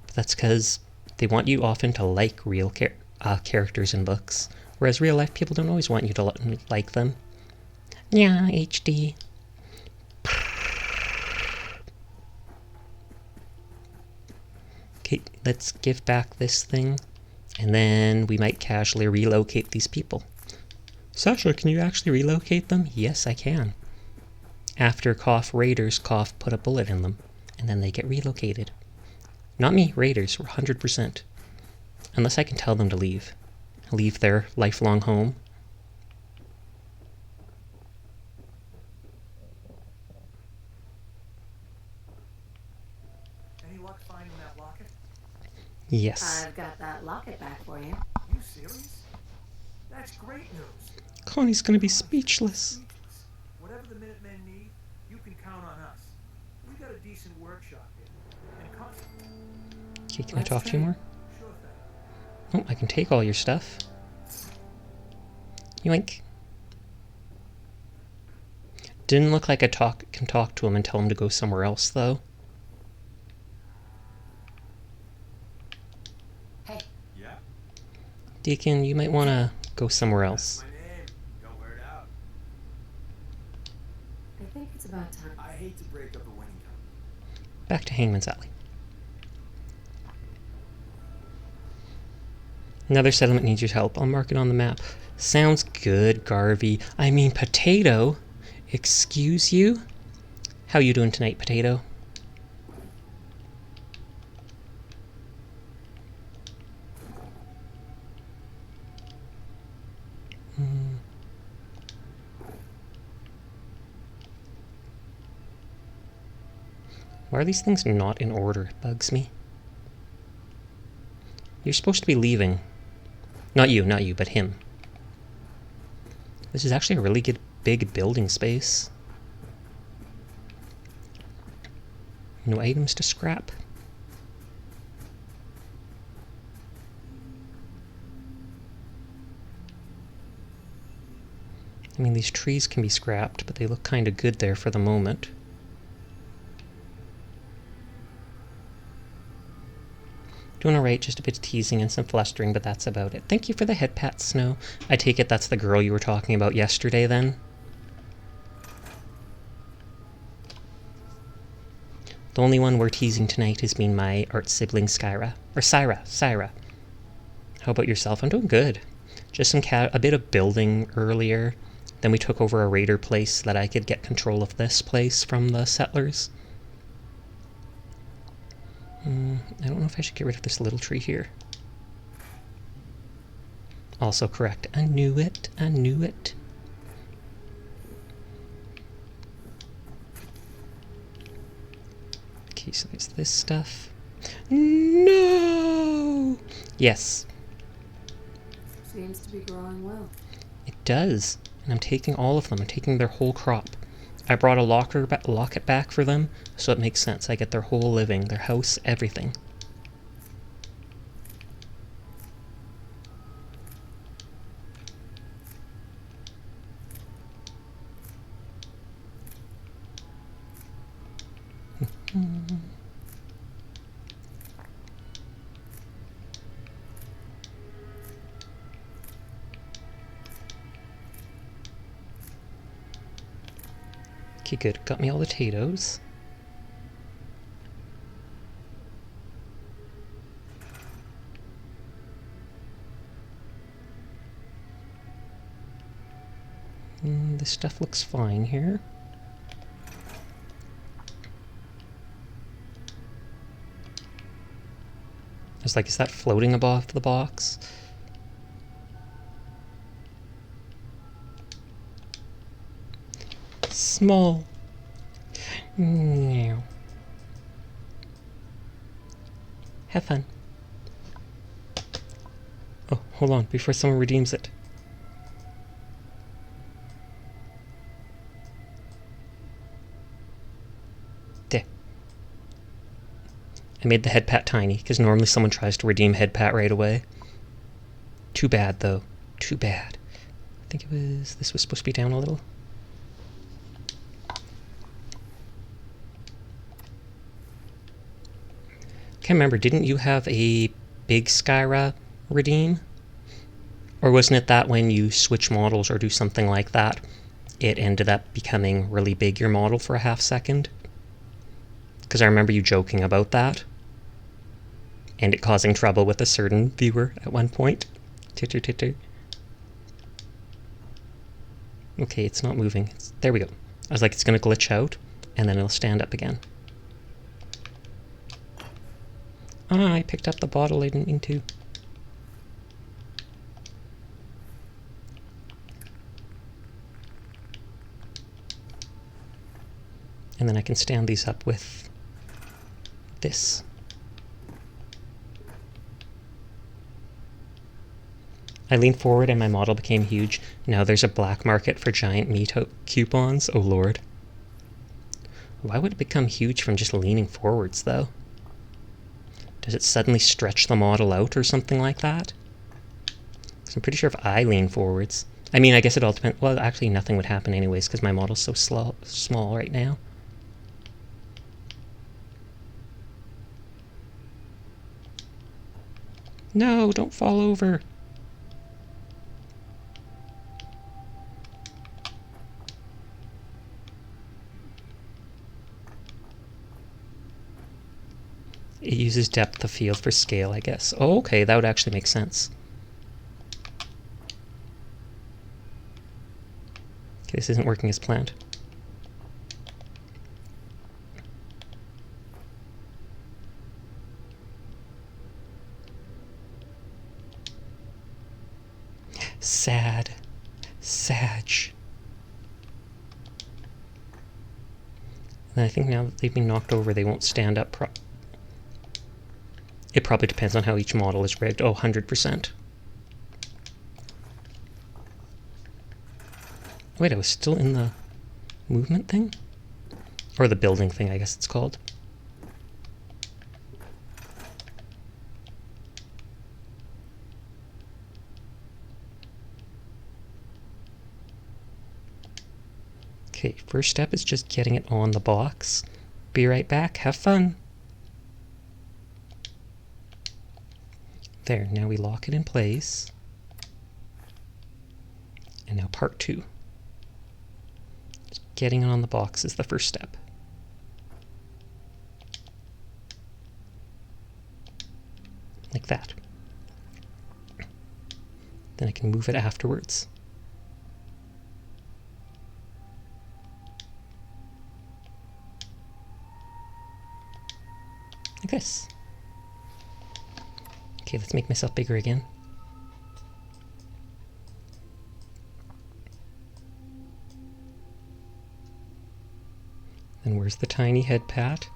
But that's because they want you often to like real characters in books, whereas real life people don't always want you to like them. Yeah, HD. Okay, let's give back this thing, and then we might casually relocate these people. Sasha, can you actually relocate them? Yes, I can. After raiders put a bullet in them, and then they get relocated. Not me, raiders, 100%. Unless I can tell them to leave. Leave their lifelong home. Any luck finding that locket? Yes. I've got that locket back for you. You serious? That's great news. Connie's gonna be speechless. Whatever the Minutemen need, you can count on us. We got a decent workshop here. And Okay, can I talk to you more? Sure thing. Oh, I can take all your stuff. Yoink. Didn't look like I can talk to him and tell him to go somewhere else, though. Hey. Yeah? Deacon, you might want to go somewhere else. My name. Don't wear it out. I think it's about time. I hate to break up a winning company. Back to Hangman's Alley. Another settlement needs your help. I'll mark it on the map. Sounds good, Garvey. I mean, Potato. Excuse you? How you doing tonight, Potato? Why are these things not in order? It bugs me. You're supposed to be leaving. Not you, but him. This is actually a really good big building space. No items to scrap. I mean, these trees can be scrapped, but they look kind of good there for the moment. Doing alright, just a bit of teasing and some flustering, but that's about it. Thank you for the head pat, Snow. I take it that's the girl you were talking about yesterday, then? The only one we're teasing tonight has been my art sibling, Syra. How about yourself? I'm doing good. Just a bit of building earlier. Then we took over a raider place so that I could get control of this place from the settlers. I don't know if I should get rid of this little tree here. Also correct. I knew it. Okay, so there's this stuff. No! Yes. Seems to be growing well. It does. And I'm taking all of them. I'm taking their whole crop. I brought a locket back for them, so it makes sense. I get their whole living, their house, everything. Okay, good. Got me all the potatoes. This stuff looks fine here. I was like, is that floating above the box? Small. No. Have fun. Oh, hold on, before someone redeems it. There. I made the head pat tiny, because normally someone tries to redeem head pat right away. Too bad, though. Too bad. I think this was supposed to be down a little. Can't remember, didn't you have a big Syra redeem? Or wasn't it that when you switch models or do something like that, it ended up becoming really big, your model, for a half second? Because I remember you joking about that. And it causing trouble with a certain viewer at one point. Titter titter. Okay, it's not moving. There we go. I was like, it's going to glitch out, and then it'll stand up again. Ah, I picked up the bottle I didn't mean to. And then I can stand these up with this. I leaned forward and my model became huge. Now there's a black market for giant meat coupons. Oh lord. Why would it become huge from just leaning forwards, though? Does it suddenly stretch the model out or something like that? Because I'm pretty sure if I lean forwards... I mean, I guess it all depends... Well, actually nothing would happen anyways, because my model's so small right now. No, don't fall over. It uses depth of field for scale, I guess. Oh, okay, that would actually make sense. Okay, this isn't working as planned. Sad. Sag. And I think now that they've been knocked over, they won't stand up It probably depends on how each model is rigged. Oh, 100%. Wait, I was still in the movement thing? Or the building thing, I guess it's called. Okay, first step is just getting it on the box. Be right back. Have fun. There, now we lock it in place. And now part 2. Just getting it on the box is the first step. Like that. Then I can move it afterwards. Like this. Okay, let's make myself bigger again. Then where's the tiny head pat?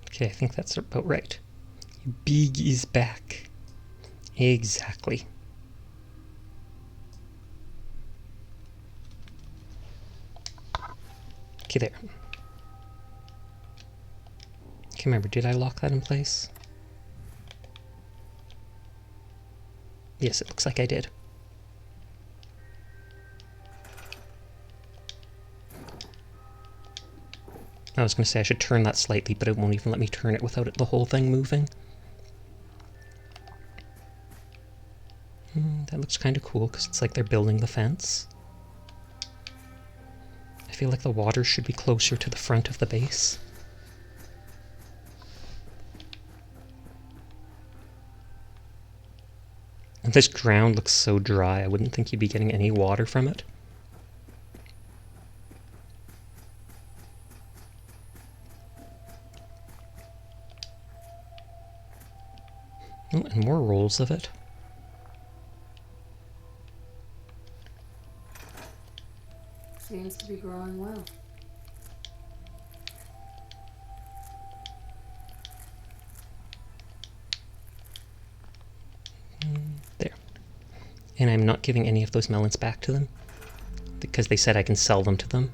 Okay, I think that's about right. Big is back. Exactly. Okay, there. Okay, remember, did I lock that in place? Yes, it looks like I did. I was going to say I should turn that slightly, but it won't even let me turn it without the whole thing moving. That looks kind of cool, because it's like they're building the fence. I feel like the water should be closer to the front of the base. And this ground looks so dry, I wouldn't think you'd be getting any water from it. Oh, and more rolls of it. Seems to be growing well. There. And I'm not giving any of those melons back to them, because they said I can sell them to them.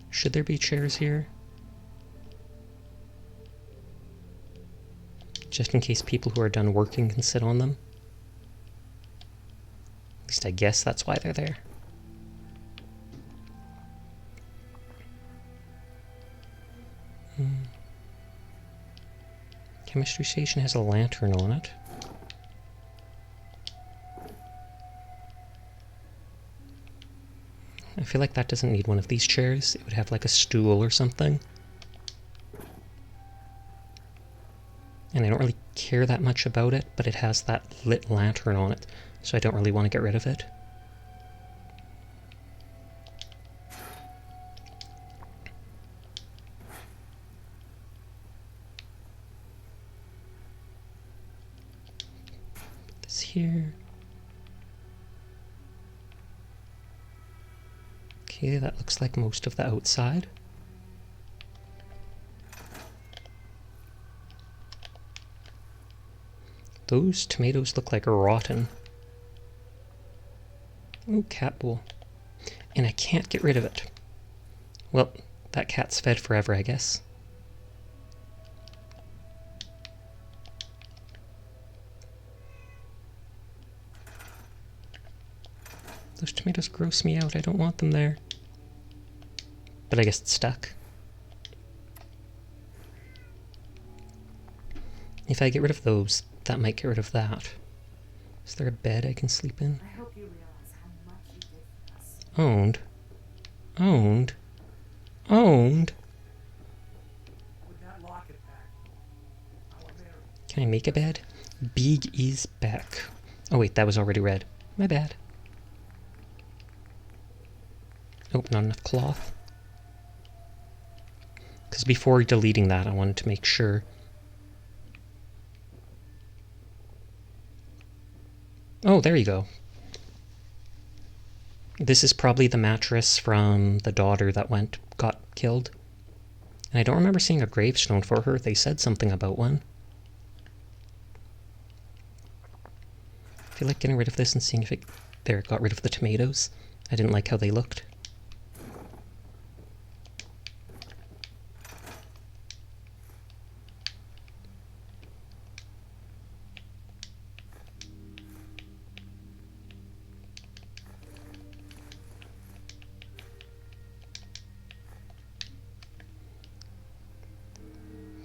Should there be chairs here? Just in case people who are done working can sit on them. At least I guess that's why they're there. Chemistry station has a lantern on it. I feel like that doesn't need one of these chairs. It would have like a stool or something. And I don't really care that much about it, but it has that lit lantern on it, so I don't really want to get rid of it. Put this here. Okay, that looks like most of the outside. Those tomatoes look like rotten. Ooh, cat bowl. And I can't get rid of it. Well, that cat's fed forever, I guess. Those tomatoes gross me out. I don't want them there. But I guess it's stuck. If I get rid of those, that might get rid of that. Is there a bed I can sleep in? I hope you realize how much you did for us. Owned. Owned. Owned. With that locket back, our Mary. Can I make a bed? Big is back. Oh wait, that was already red. My bad. Oh, not enough cloth. Because before deleting that, I wanted to make sure. Oh, there you go. This is probably the mattress from the daughter that got killed. And I don't remember seeing a gravestone for her. They said something about one. I feel like getting rid of this and seeing if it... There, it got rid of the tomatoes. I didn't like how they looked.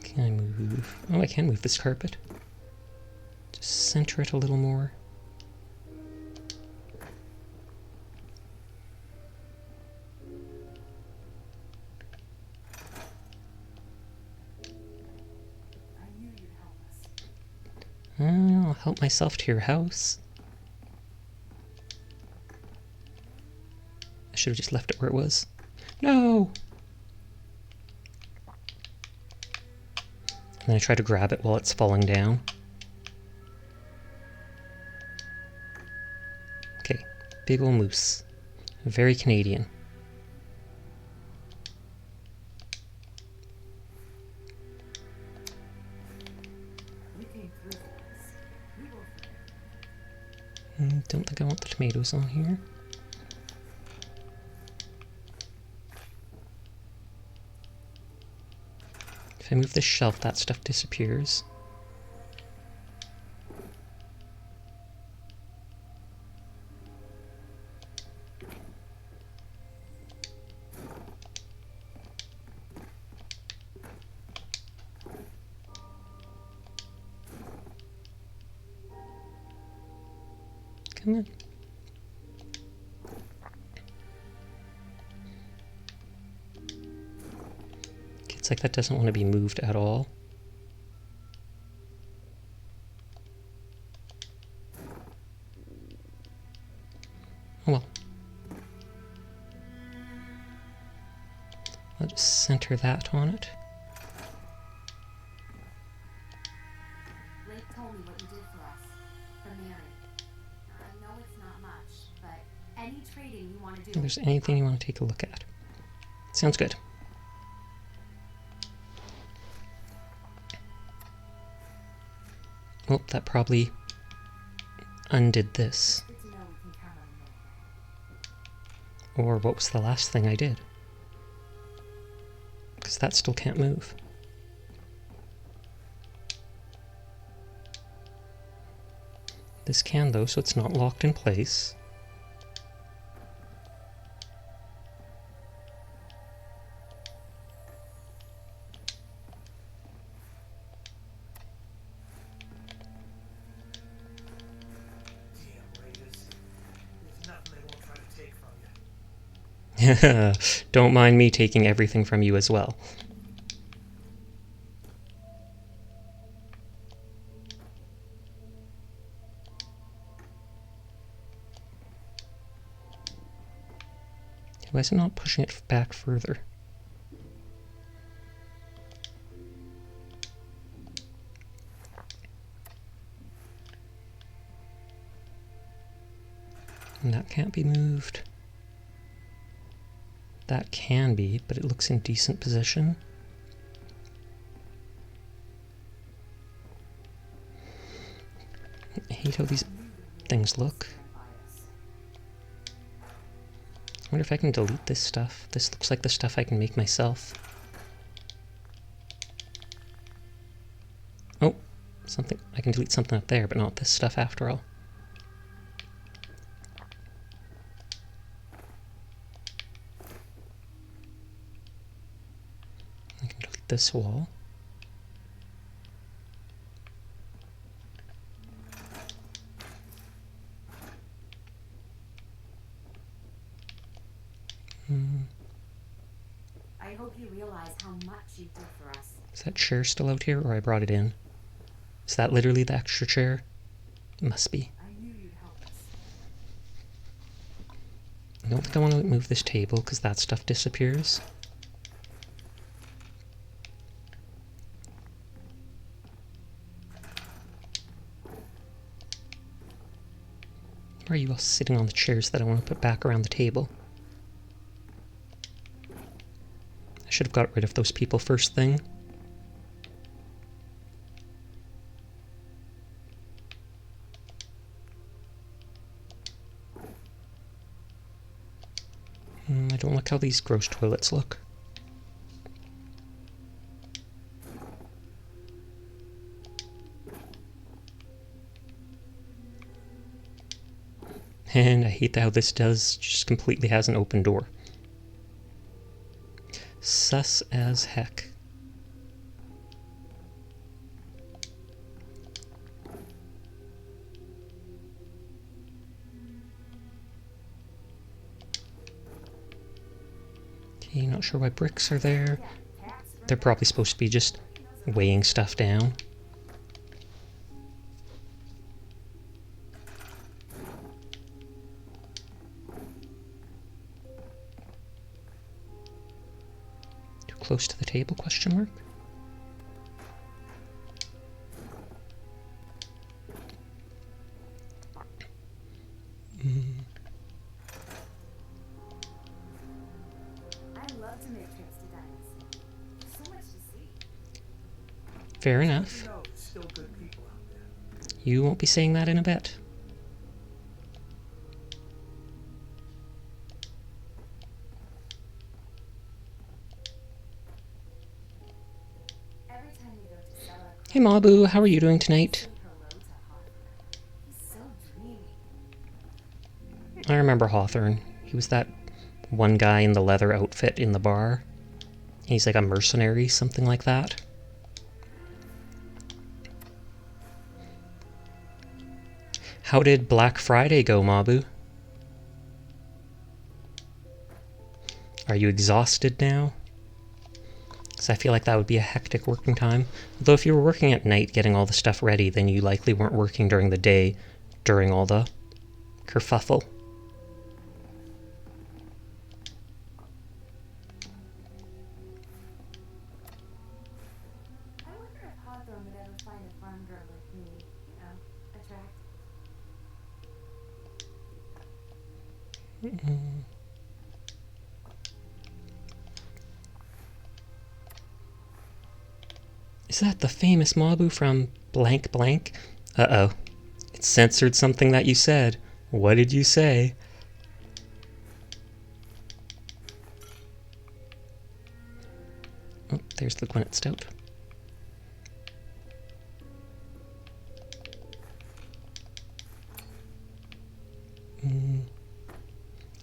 Can I move? Oh, I can move this carpet. Just center it a little more. I'll help myself to your house. I should have just left it where it was. No! And then I try to grab it while it's falling down. Okay, big ol' moose. Very Canadian. Don't think I want the tomatoes on here. If I move this shelf, that stuff disappears. Come on. It's like that doesn't want to be moved at all. Oh well. I'll just center that on it. Blake told me what you did for us, for Mary. I know it's not much, but any trading you want to do... If there's anything you want to take a look at. Sounds good. Oh, that probably undid this. Or what was the last thing I did? Because that still can't move. This can though, so it's not locked in place. Don't mind me taking everything from you as well. Why is it not pushing it back further? And that can't be moved. That can be, but it looks in decent position. I hate how these things look. I wonder if I can delete this stuff. This looks like the stuff I can make myself. Oh, something. I can delete something up there, but not this stuff after all. I can delete this wall. I hope you realize how much you did for us. Is that chair still out here, or I brought it in? Is that literally the extra chair? It must be. I knew you'd help us. I don't think I want to move this table, because that stuff disappears. Why are you all sitting on the chairs that I want to put back around the table? I should have got rid of those people first thing. I don't like how these gross toilets look. And I hate how this just completely has an open door. Sus as heck. Okay, not sure why bricks are there. They're probably supposed to be just weighing stuff down. Close to the table, question mark? I love to make trips to dinosaurs. There's so much to see. Fair enough. You know, there's still good people out there. You won't be saying that in a bit. Every time we go to Stella, Hey Mabu, how are you doing tonight? say hello to Hawthorne. He's so dreamy. I remember Hawthorne. He was that one guy in the leather outfit in the bar. He's like a mercenary, something like that. How did Black Friday go, Mabu? Are you exhausted now? Because I feel like that would be a hectic working time. Though if you were working at night getting all the stuff ready, then you likely weren't working during the day during all the kerfuffle. I wonder if Hawthorne would ever find a farm girl like me, attractive. Is that the famous Mabu from blank blank? Uh-oh. It censored something that you said. What did you say? Oh, there's the Gwyneth Stout.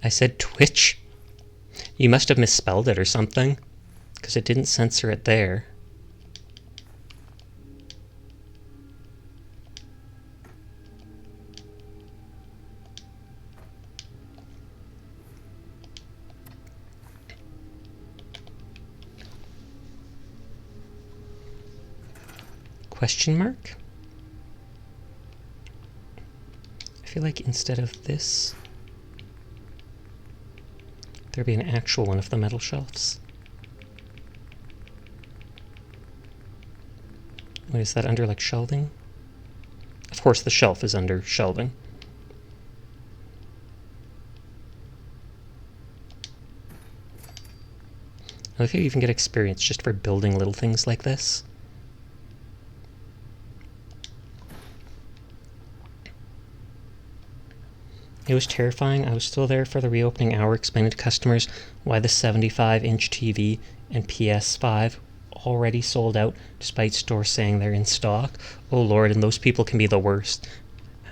I said Twitch? You must have misspelled it or something, because it didn't censor it there. Question mark? I feel like instead of this, there'd be an actual one of the metal shelves. Wait, is that under like shelving? Of course the shelf is under shelving. I like how you even get experience just for building little things like this. It was terrifying. I was still there for the reopening hour explaining to customers why the 75-inch TV and PS5 already sold out despite stores saying they're in stock. Oh lord, and those people can be the worst.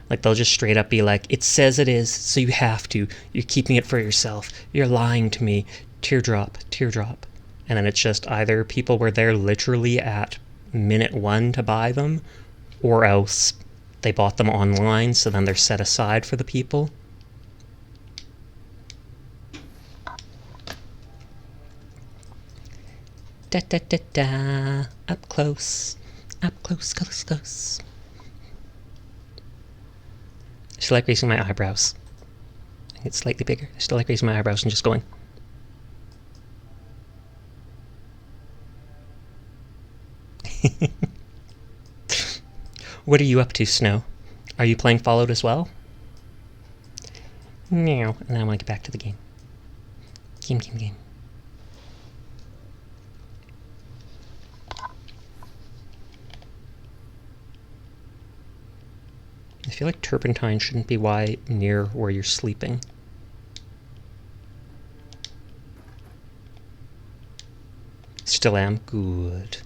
Like, they'll just straight up be like, it says it is, so you have to. You're keeping it for yourself. You're lying to me. Teardrop, teardrop. And then it's just either people were there literally at minute 1 to buy them, or else they bought them online, so then they're set aside for the people. Da da da da. Up close. Up close, close, close. I still like raising my eyebrows. I think it's slightly bigger. I still like raising my eyebrows and just going. What are you up to, Snow? Are you playing Fallout as well? Meow. And then I want to get back to the game. Game. I feel like turpentine shouldn't be near where you're sleeping. Still am. Good.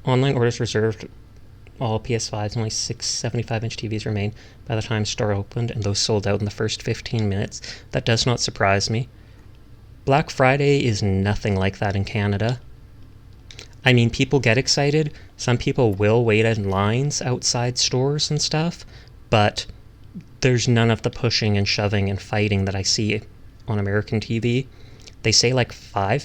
Online orders reserved. All PS5s, only 6 75-inch TVs remain by the time store opened, and those sold out in the first 15 minutes. That does not surprise me. Black Friday is nothing like that in Canada. I mean, people get excited. Some people will wait in lines outside stores and stuff, but there's none of the pushing and shoving and fighting that I see on American TV. They say like 4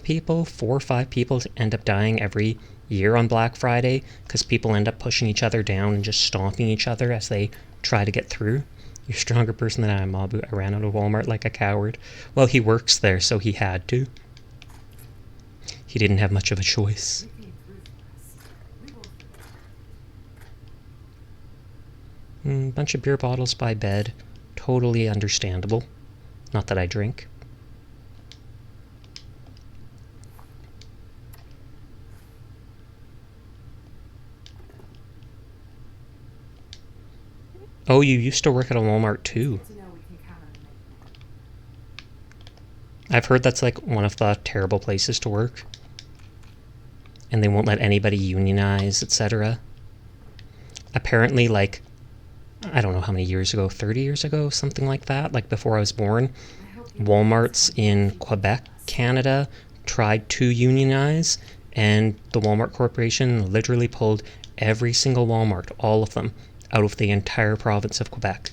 or 5 people end up dying every year on Black Friday because people end up pushing each other down and just stomping each other as they try to get through. You're a stronger person than I am, Mabu. I ran out of Walmart like a coward. Well, he works there, so he had to. He didn't have much of a choice. Bunch of beer bottles by bed. Totally understandable. Not that I drink. Oh, you used to work at a Walmart too. I've heard that's like one of the terrible places to work. And they won't let anybody unionize, etc. Apparently, like, I don't know how many years ago, 30 years ago, something like that, like before I was born, Walmarts in Quebec, Canada, tried to unionize, and the Walmart Corporation literally pulled every single Walmart, all of them, out of the entire province of Quebec.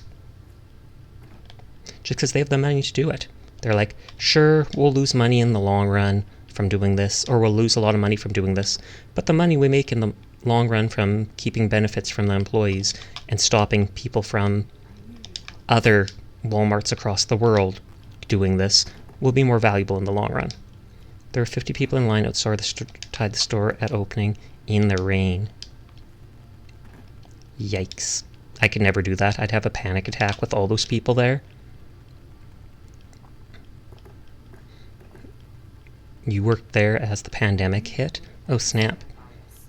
Just because they have the money to do it. They're like, sure, we'll lose money in the long run from doing this, or we'll lose a lot of money from doing this, but the money we make in the long run from keeping benefits from the employees and stopping people from other Walmarts across the world doing this will be more valuable in the long run. There were 50 people in line outside the store at opening in the rain. Yikes. I could never do that. I'd have a panic attack with all those people there. You worked there as the pandemic hit? Oh, snap.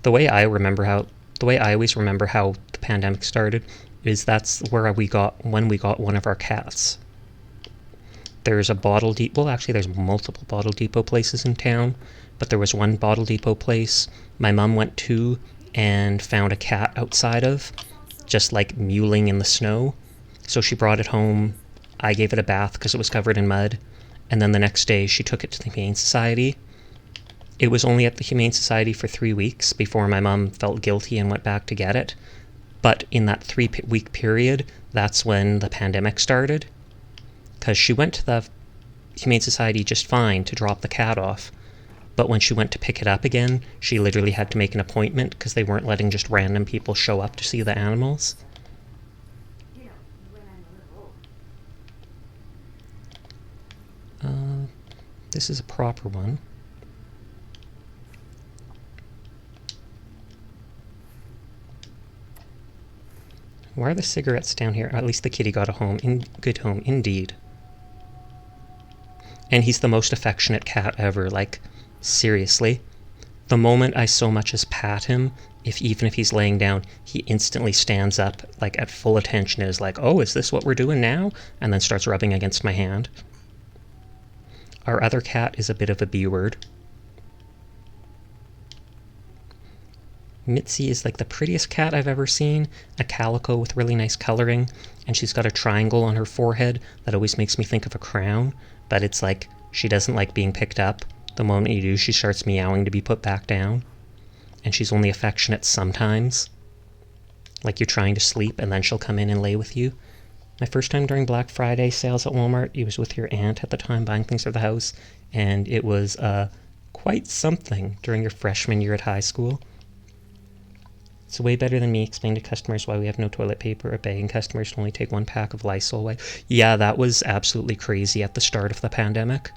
The way I always remember how the pandemic started is that's where when we got one of our cats. There's a Bottle Depot. Well, actually, there's multiple Bottle Depot places in town, but there was one Bottle Depot place my mom went to and found a cat outside of, just like mewling in the snow. So she brought it home. I gave it a bath because it was covered in mud. And then the next day she took it to the Humane Society. It was only at the Humane Society for 3 weeks before my mom felt guilty and went back to get it. But in that 3-week period, that's when the pandemic started. Because she went to the Humane Society just fine to drop the cat off. But when she went to pick it up again, she literally had to make an appointment because they weren't letting just random people show up to see the animals. This is a proper one. Why are the cigarettes down here? At least the kitty got a home. Good home, indeed. And he's the most affectionate cat ever. Like, seriously. The moment I so much as pat him, even if he's laying down, he instantly stands up, like, at full attention. Is like, oh, is this what we're doing now? And then starts rubbing against my hand. Our other cat is a bit of a B-word. Mitzi is like the prettiest cat I've ever seen, a calico with really nice coloring, and she's got a triangle on her forehead that always makes me think of a crown, but it's like she doesn't like being picked up. The moment you do, she starts meowing to be put back down, and she's only affectionate sometimes. Like you're trying to sleep, and then she'll come in and lay with you. My first time during Black Friday sales at Walmart, it was with your aunt at the time buying things for the house, and it was quite something during your freshman year at high school. It's way better than me explaining to customers why we have no toilet paper or begging customers to only take 1 pack of Lysol wipe. Yeah, that was absolutely crazy at the start of the pandemic.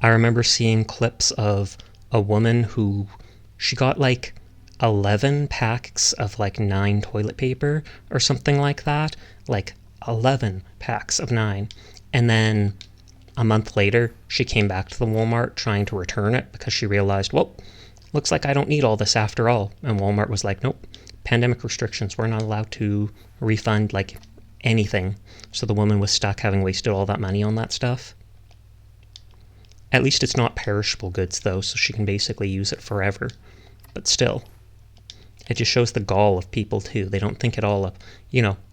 I remember seeing clips of a woman who, she got like 11 packs of like 9 toilet paper or something like that. Like 11 packs of 9. And then a month later, she came back to the Walmart trying to return it because she realized, well, looks like I don't need all this after all. And Walmart was like, nope, pandemic restrictions. We're not allowed to refund like anything. So the woman was stuck having wasted all that money on that stuff. At least it's not perishable goods though, so she can basically use it forever. But still, it just shows the gall of people too. They don't think at all of,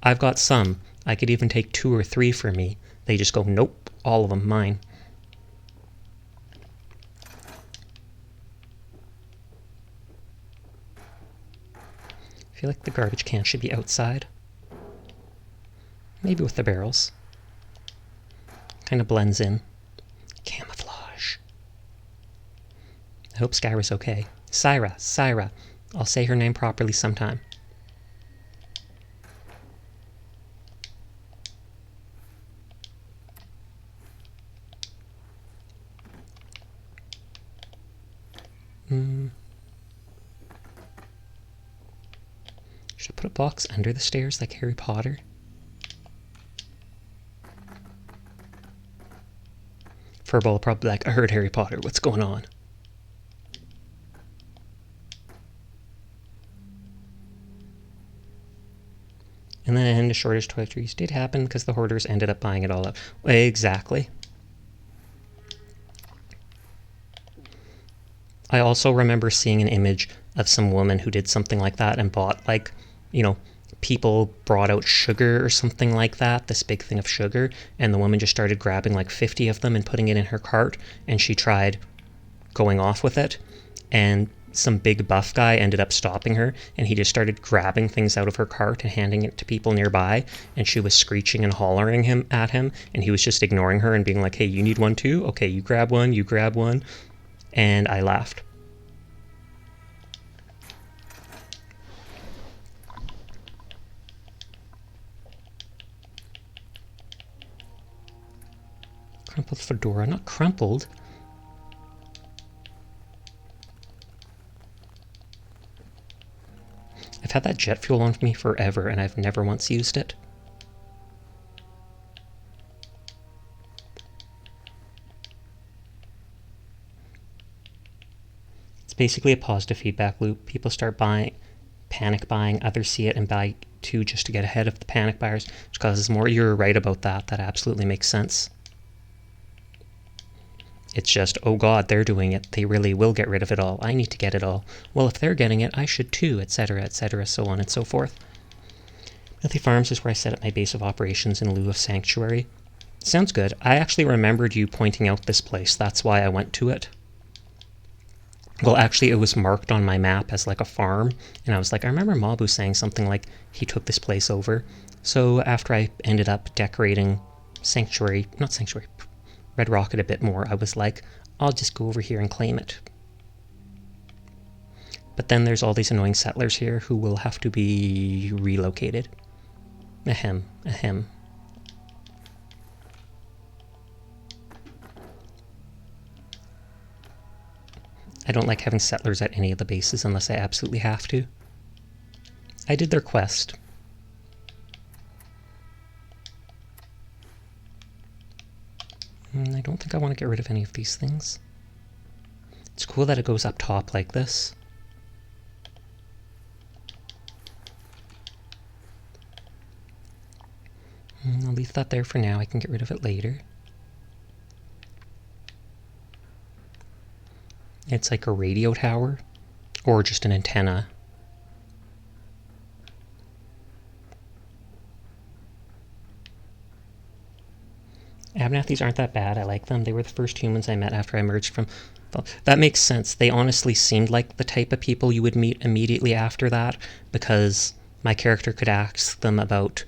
I've got some. I could even take 2 or 3 for me. They just go, nope, all of them mine. I feel like the garbage can should be outside. Maybe with the barrels. Kind of blends in. Camouflage. I hope Skyra's okay. Syra. I'll say her name properly sometime. Should I put a box under the stairs like Harry Potter? Furball will probably like, I heard Harry Potter, what's going on? And then the shortage of toiletries did happen because the hoarders ended up buying it all up. Exactly. I also remember seeing an image of some woman who did something like that and bought like, people brought out sugar or something like that, this big thing of sugar, and the woman just started grabbing like 50 of them and putting it in her cart, and she tried going off with it, and some big buff guy ended up stopping her, and he just started grabbing things out of her cart and handing it to people nearby, and she was screeching and hollering at him, and he was just ignoring her and being like, hey, you need one too? Okay, you grab one. And I laughed. Crumpled fedora, not crumpled. I've had that jet fuel on me forever and I've never once used it. It's basically a positive feedback loop. People start panic buying, others see it and buy too just to get ahead of the panic buyers, which causes more. You're right about that. That absolutely makes sense. It's just, oh god, they're doing it. They really will get rid of it all. I need to get it all. Well, if they're getting it, I should too, etc., so on and so forth. Milty Farms is where I set up my base of operations in lieu of Sanctuary. Sounds good. I actually remembered you pointing out this place. That's why I went to it. Well, actually, it was marked on my map as like a farm, and I was like, I remember Mabu saying something like he took this place over. So after I ended up decorating Red Rocket a bit more, I was like, I'll just go over here and claim it. But then there's all these annoying settlers here who will have to be relocated. Ahem. I don't like having settlers at any of the bases unless I absolutely have to. I did their quest. I don't think I want to get rid of any of these things. It's cool that it goes up top like this. I'll leave that there for now. I can get rid of it later. It's like a radio tower, or just an antenna. Abernethys aren't that bad. I like them. They were the first humans I met after I emerged from... That makes sense. They honestly seemed like the type of people you would meet immediately after that, because my character could ask them about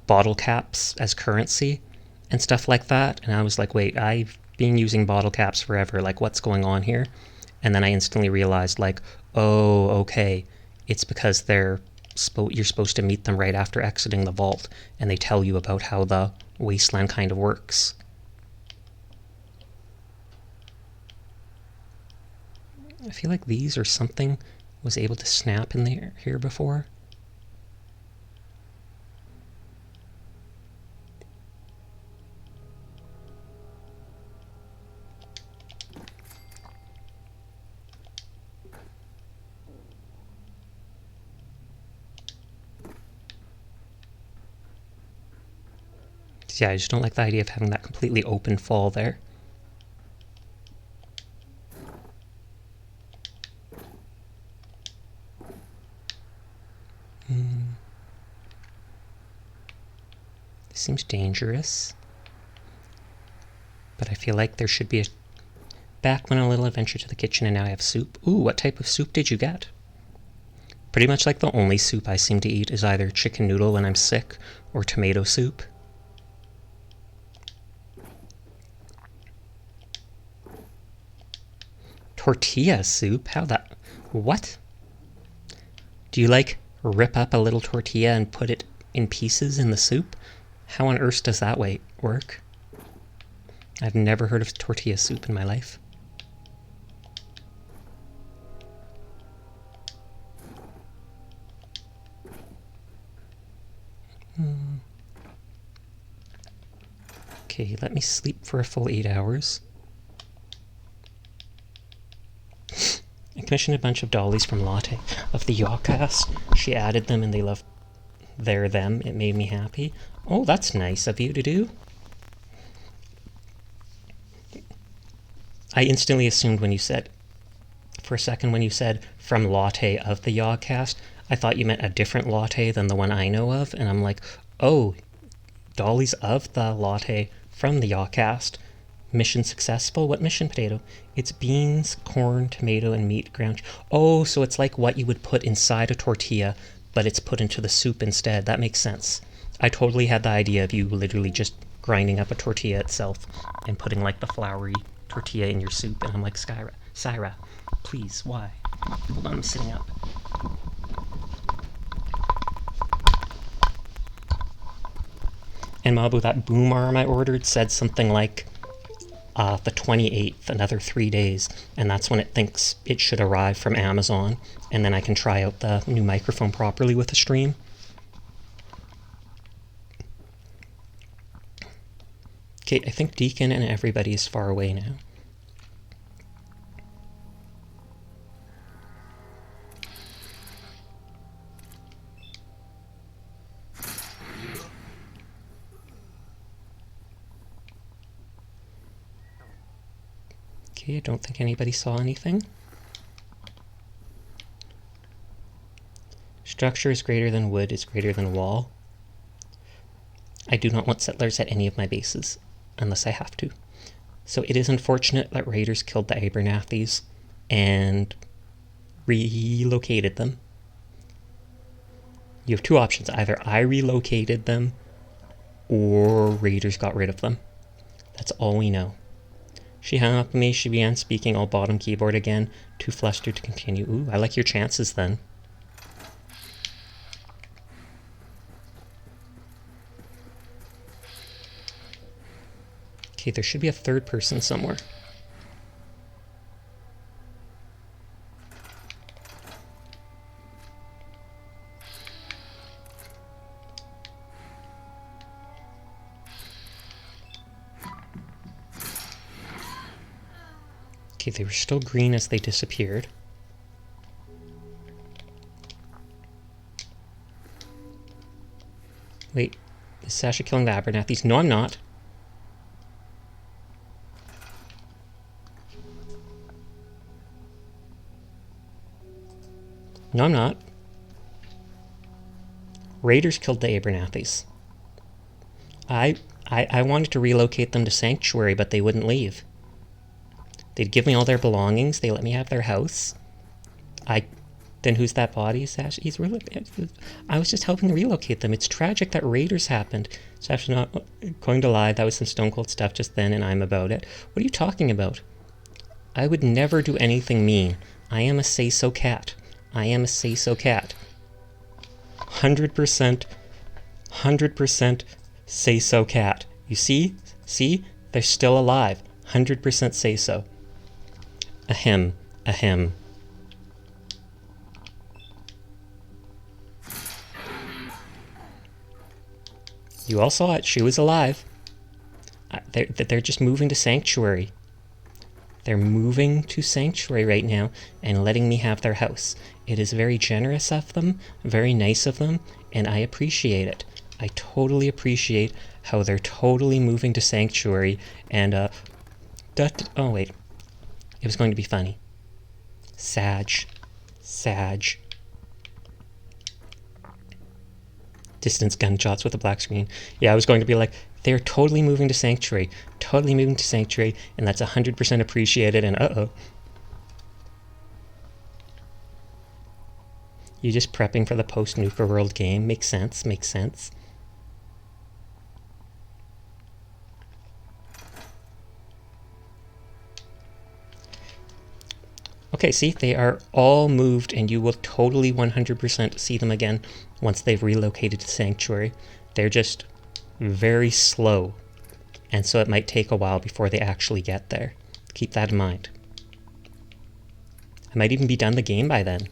bottle caps as currency and stuff like that. And I was like, wait, I've been using bottle caps forever. Like, what's going on here? And then I instantly realized, like, oh, okay. It's because you're supposed to meet them right after exiting the vault, and they tell you about how the wasteland kind of works. I feel like these or something was able to snap in there here before. Yeah, I just don't like the idea of having that completely open fall there. This seems dangerous. But I feel like there should be a... Back when a little adventure to the kitchen and now I have soup. Ooh, what type of soup did you get? Pretty much like the only soup I seem to eat is either chicken noodle when I'm sick or tomato soup. Tortilla soup? How that... What? Do you, like, rip up a little tortilla and put it in pieces in the soup? How on earth does that work? I've never heard of tortilla soup in my life. Okay, let me sleep for a full 8 hours. I commissioned a bunch of dollies from Latte of the Yawcast. She added them and they loved them. It made me happy. Oh, that's nice of you to do. I instantly assumed when you said, for a second when you said from Latte of the Yawcast, I thought you meant a different Latte than the one I know of. And I'm like, oh, dollies of the Latte from the Yawcast. Mission successful? What mission, Potato? It's beans, corn, tomato, and meat ground. Oh, so it's like what you would put inside a tortilla, but it's put into the soup instead. That makes sense. I totally had the idea of you literally just grinding up a tortilla itself and putting like the floury tortilla in your soup. And I'm like, Syra, please, why? Hold on, I'm sitting up. And Mabu, that boom arm I ordered said something like the 28th, another 3 days, and that's when it thinks it should arrive from Amazon, and then I can try out the new microphone properly with the stream. Okay, I think Deacon and everybody is far away now. Okay, I don't think anybody saw anything. Structure is greater than wood is greater than wall. I do not want settlers at any of my bases, unless I have to. So it is unfortunate that raiders killed the Abernathy's and relocated them. You have two options. Either I relocated them, or raiders got rid of them. That's all we know. She hung up on me. She began speaking all bottom keyboard again, too flustered to continue. Ooh, I like your chances then. Okay, there should be a third person somewhere. Okay, they were still green as they disappeared. Wait, is Sasha killing the Abernathy's? No, I'm not. No, I'm not. Raiders killed the Abernathy's. I wanted to relocate them to Sanctuary, but they wouldn't leave. They'd give me all their belongings. They let me have their house. Then who's that body, Sash? I was just helping relocate them. It's tragic that raiders happened. Sash, not going to lie. That was some stone cold stuff just then, and I'm about it. What are you talking about? I would never do anything mean. I am a say-so cat. I am a say-so cat. 100%, 100% say-so cat. You see? See? They're still alive. 100% say-so. Ahem. Ahem. You all saw it. She was alive. They're just moving to Sanctuary. They're moving to Sanctuary right now and letting me have their house. It is very generous of them, very nice of them, and I appreciate it. I totally appreciate how they're totally moving to Sanctuary and, oh wait. It was going to be funny. Sag. Distance gunshots with a black screen. Yeah, I was going to be like, they're totally moving to Sanctuary. Totally moving to Sanctuary, and that's 100% appreciated, and uh-oh. You're just prepping for the post-Nuka World game. Makes sense, makes sense. Okay, see, they are all moved, and you will totally 100% see them again once they've relocated to Sanctuary. They're just very slow, and so it might take a while before they actually get there. Keep that in mind. I might even be done the game by then.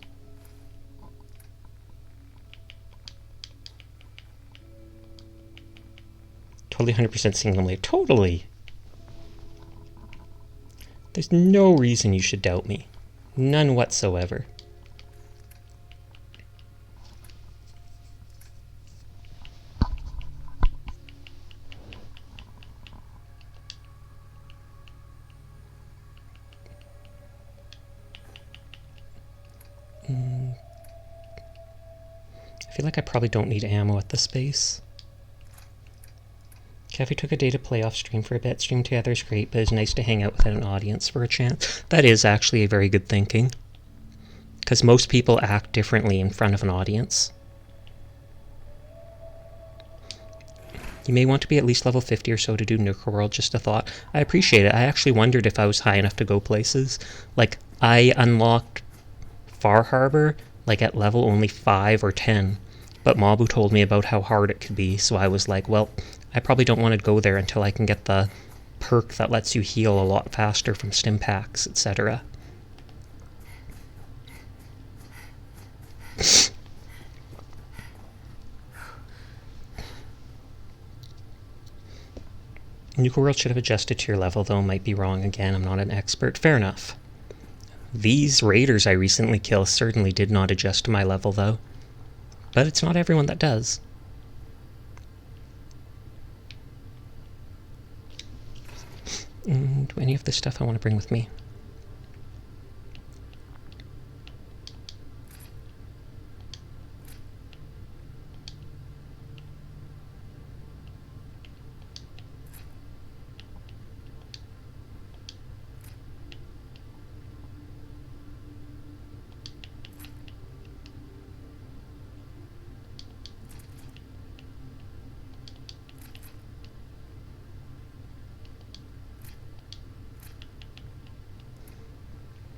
Totally 100% seeing them later. Totally! There's no reason you should doubt me. None whatsoever. I feel like I probably don't need ammo at this space. Kathy took a day to play off stream for a bit. Stream together is great, but it's nice to hang out without an audience for a chance. That is actually a very good thinking. Because most people act differently in front of an audience. You may want to be at least level 50 or so to do Nuka World, just a thought. I appreciate it. I actually wondered if I was high enough to go places. Like, I unlocked Far Harbor, like at level only 5 or 10. But Mabu told me about how hard it could be, so I was like, well, I probably don't want to go there until I can get the perk that lets you heal a lot faster from stim packs, etc. Nuka World should have adjusted to your level, though. Might be wrong again. I'm not an expert. Fair enough. These raiders I recently killed certainly did not adjust to my level, though. But it's not everyone that does. Do any of this stuff I want to bring with me?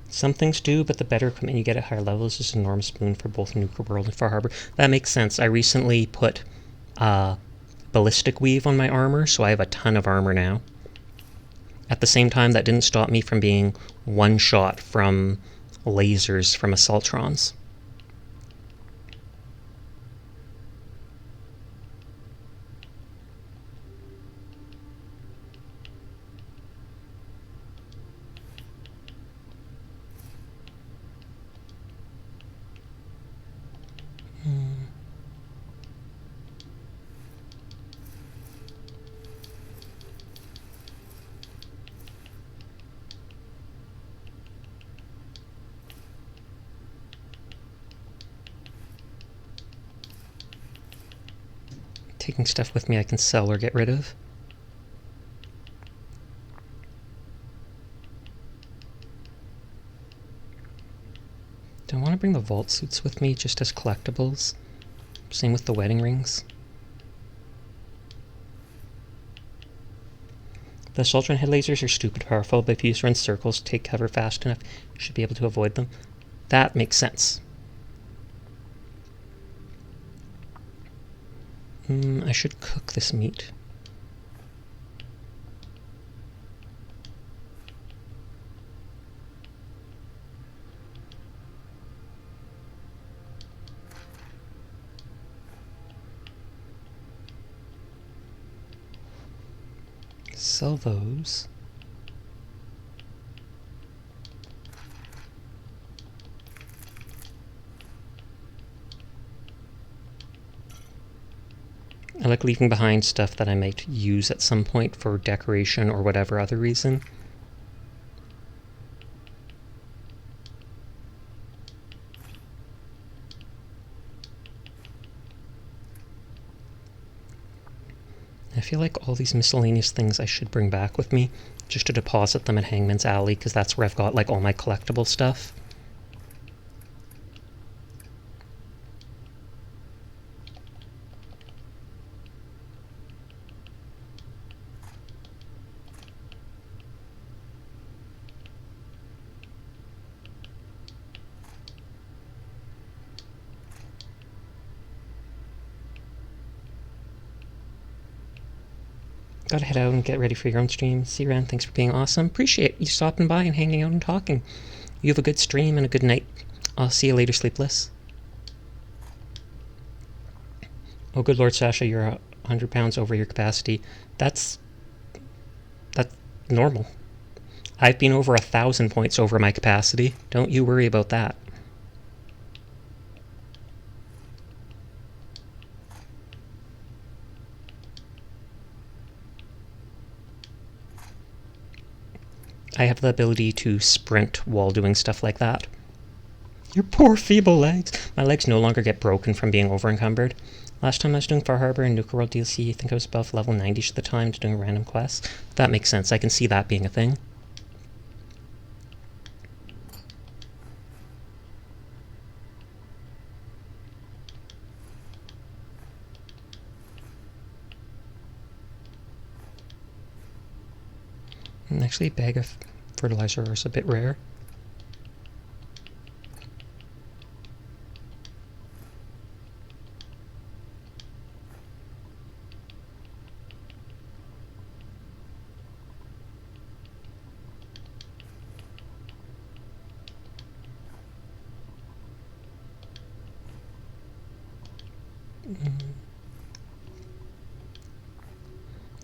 Some things do, but the better equipment you get at higher levels is an enormous boon for both Nuka World and Far Harbor. That makes sense. I recently put ballistic weave on my armor, so I have a ton of armor now. At the same time, that didn't stop me from being one shot from lasers from assaultrons. Taking stuff with me I can sell or get rid of. Do I want to bring the vault suits with me just as collectibles? Same with the wedding rings. The assaultron head lasers are stupid powerful, but if you just run circles, take cover fast enough, you should be able to avoid them. That makes sense. I should cook this meat. sell those. I like leaving behind stuff that I might use at some point for decoration or whatever other reason. I feel like all these miscellaneous things I should bring back with me just to deposit them at Hangman's Alley, because that's where I've got like all my collectible stuff. Gotta head out and get ready for your own stream. See you around. Thanks for being awesome. Appreciate you stopping by and hanging out and talking. You have a good stream and a good night. I'll see you later, Sleepless. Oh, good Lord, Sasha, you're 100 pounds over your capacity. That's normal. I've been over 1,000 points over my capacity. Don't you worry about that. I have the ability to sprint while doing stuff like that. Your poor feeble legs. My legs no longer get broken from being over-encumbered. Last time I was doing Far Harbor and Nuka World DLC, I think I was above level 90 at the time to doing random quests. That makes sense. I can see that being a thing. And actually, a bag of fertilizer is a bit rare.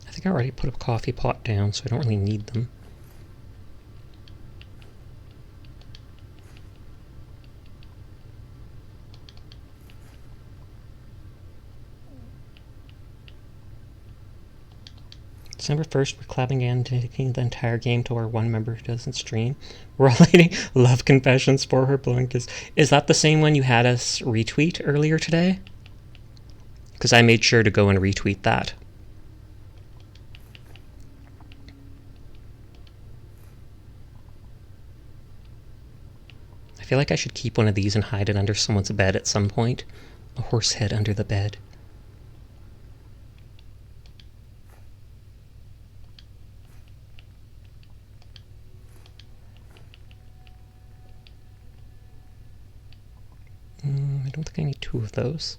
I think I already put a coffee pot down, so I don't really need them. December 1st, we're clapping and dedicating the entire game to our one member who doesn't stream. We're all writing love confessions for her, blowing kiss. Is that the same one you had us retweet earlier today? Because I made sure to go and retweet that. I feel like I should keep one of these and hide it under someone's bed at some point. A horse head under the bed. I don't think I need 2 of those.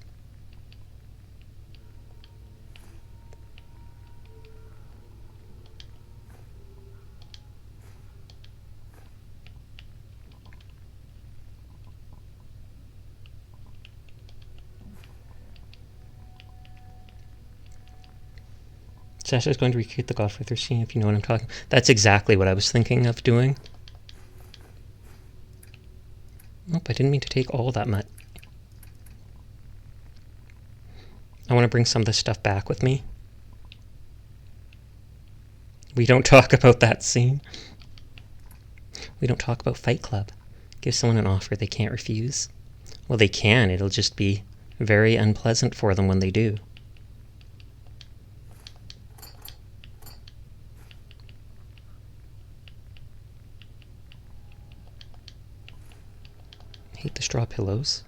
Sasha's going to recreate the Godfather scene, if you know what I'm talking. That's exactly what I was thinking of doing. Nope, I didn't mean to take all that much. I want to bring some of this stuff back with me. We don't talk about that scene. We don't talk about Fight Club. Give someone an offer they can't refuse. Well, they can. It'll just be very unpleasant for them when they do. I hate the straw pillows.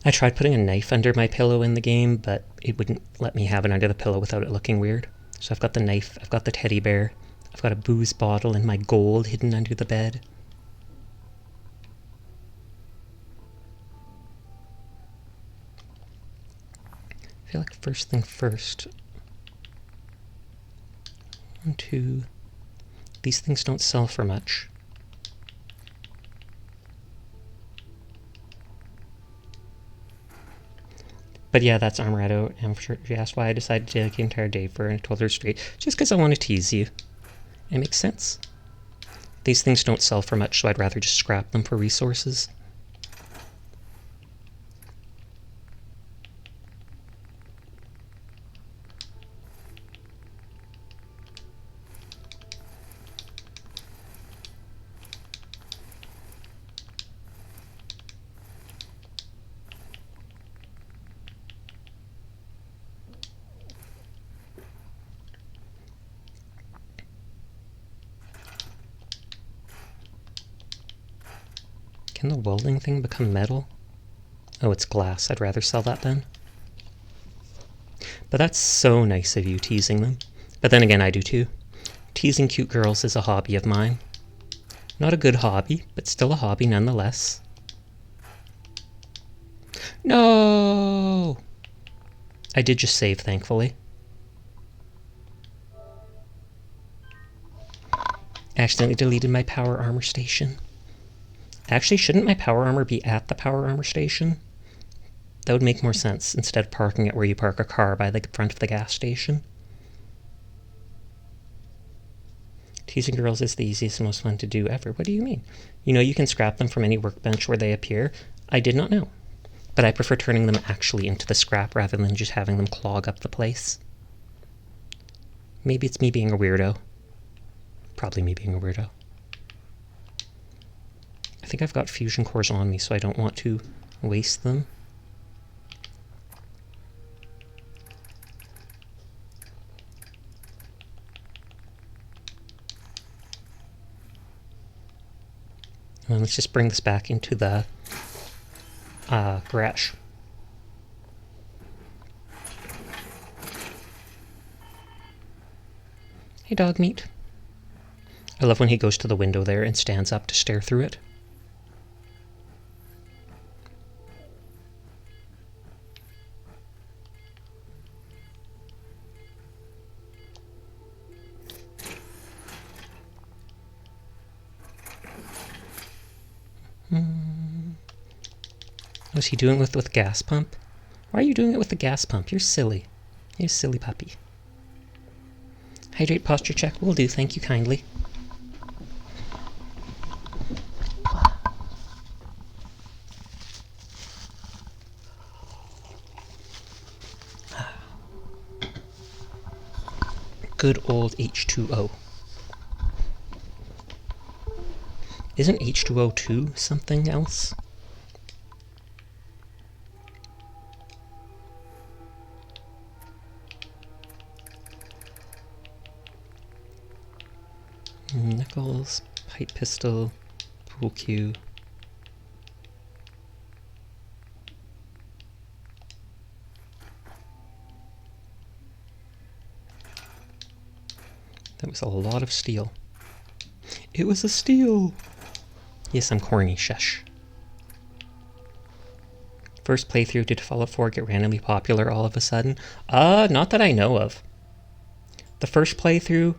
I tried putting a knife under my pillow in the game, but it wouldn't let me have it under the pillow without it looking weird. So I've got the knife, I've got the teddy bear, I've got a booze bottle and my gold hidden under the bed. I feel like first thing first, 1, 2. These things don't sell for much. But yeah, that's Amaretto. And she asked why I decided to dedicate an entire day for her, and I told her straight, just because I want to tease you. It makes sense. These things don't sell for much, so I'd rather just scrap them for resources. Can the welding thing become metal? Oh, it's glass. I'd rather sell that then. But that's so nice of you, teasing them. But then again, I do too. Teasing cute girls is a hobby of mine. Not a good hobby, but still a hobby nonetheless. No! I did just save, thankfully. Accidentally deleted my power armor station. Actually, shouldn't my power armor be at the power armor station? That would make more sense, instead of parking it where you park a car by the front of the gas station. Teasing girls is the easiest and most fun to do ever. What do you mean? You know you can scrap them from any workbench where they appear. I did not know. But I prefer turning them actually into the scrap rather than just having them clog up the place. Maybe it's me being a weirdo. Probably me being a weirdo. I think I've got fusion cores on me, so I don't want to waste them. And let's just bring this back into the garage. Hey, dog meat. I love when he goes to the window there and stands up to stare through it. Was he doing it with gas pump? Why are you doing it with the gas pump? You're silly. You're a silly puppy. Hydrate posture check will do, thank you kindly. Good old H2O. Isn't H2O2 something else? Nickels, pipe pistol, pool cue. That was a lot of steel. It was a steal! Yes, I'm corny, shush. First playthrough, did Fallout 4 get randomly popular all of a sudden? Not that I know of. The first playthrough,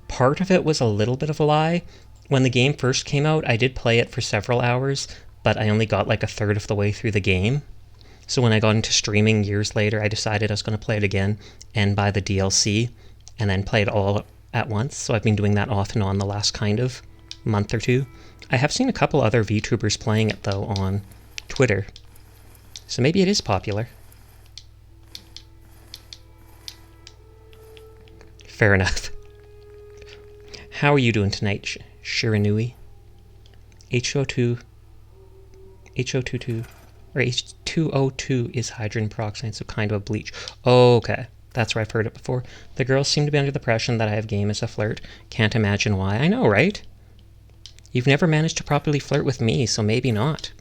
part of it was a little bit of a lie. When the game first came out, I did play it for several hours, but I only got like a third of the way through the game. So when I got into streaming years later, I decided I was going to play it again and buy the DLC, and then play it all at once. So I've been doing that off and on the last kind of month or two. I have seen a couple other VTubers playing it though on Twitter. So maybe it is popular. Fair enough. How are you doing tonight, Shiranui? H2O2, or H2O2 is hydrogen peroxide, so kind of a bleach. Oh, okay. That's where I've heard it before. The girls seem to be under the impression that I have game as a flirt. Can't imagine why. I know, right? You've never managed to properly flirt with me, so maybe not.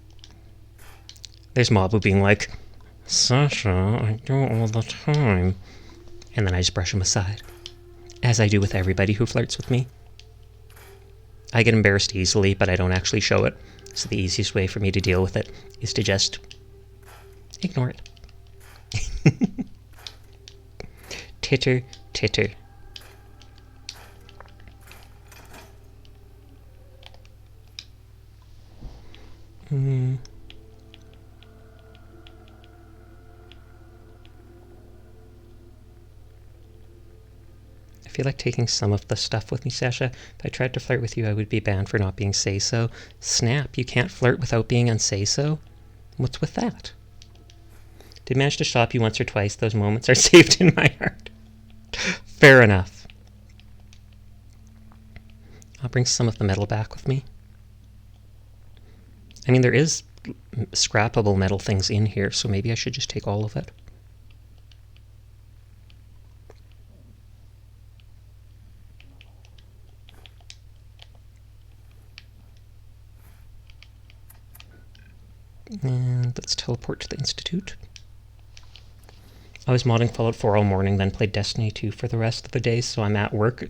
There's Mabu being like, Sasha, I do it all the time. And then I just brush him aside. As I do with everybody who flirts with me. I get embarrassed easily, but I don't actually show it. So the easiest way for me to deal with it is to just ignore it. Titter, titter. I feel like taking some of the stuff with me, Sasha. If I tried to flirt with you, I would be banned for not being say-so. Snap, you can't flirt without being unsay-so? What's with that? Did manage to stop you once or twice. Those moments are saved in my heart. Fair enough. I'll bring some of the metal back with me. I mean, there is scrappable metal things in here, so maybe I should just take all of it. And let's teleport to the Institute. I was modding Fallout 4 all morning, then played Destiny 2 for the rest of the day, so I'm at work.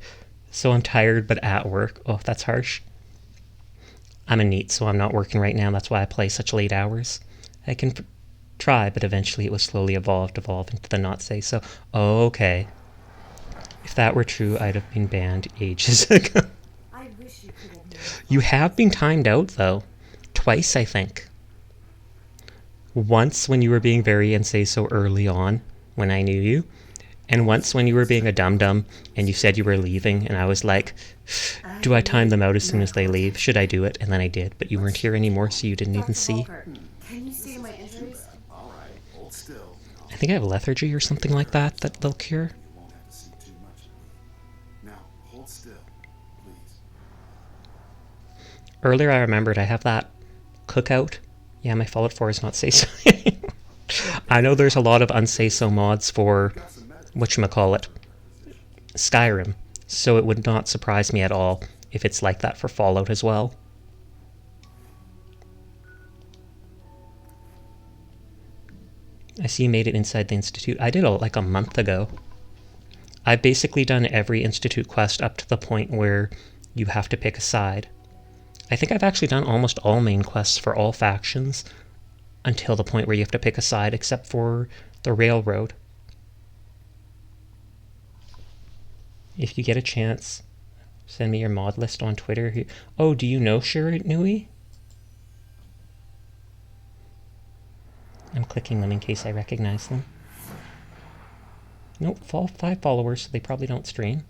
So I'm tired, but at work. Oh, that's harsh. I'm a NEET, so I'm not working right now. That's why I play such late hours. I can try, but eventually it will slowly evolve into the not say so. Oh, okay. If that were true, I'd have been banned ages ago. I wish you could have known. You have been timed out, though. Twice, I think. Once when you were being very unsay-so early on, when I knew you. And once when you were being a dum-dum and you said you were leaving, and I was like, do I time them out as soon as they leave? Should I do it? And then I did, but you weren't here anymore, so you didn't even see. Can you see my injuries? All right, hold still. I think I have lethargy or something like that they'll cure. You won't have to see too much of me. Now, hold still, please. Earlier I remembered I have that cookout. Yeah, my Fallout 4 is not say-so. I know there's a lot of unsay-so mods for whatchamacallit, Skyrim, so it would not surprise me at all if it's like that for Fallout as well. I see you made it inside the Institute. I did it like a month ago. I've basically done every Institute quest up to the point where you have to pick a side. I think I've actually done almost all main quests for all factions until the point where you have to pick a side, except for the railroad. If you get a chance, send me your mod list on Twitter. Oh, do you know Shirt Nui? I'm clicking them in case I recognize them. Nope, 5 followers, so they probably don't stream.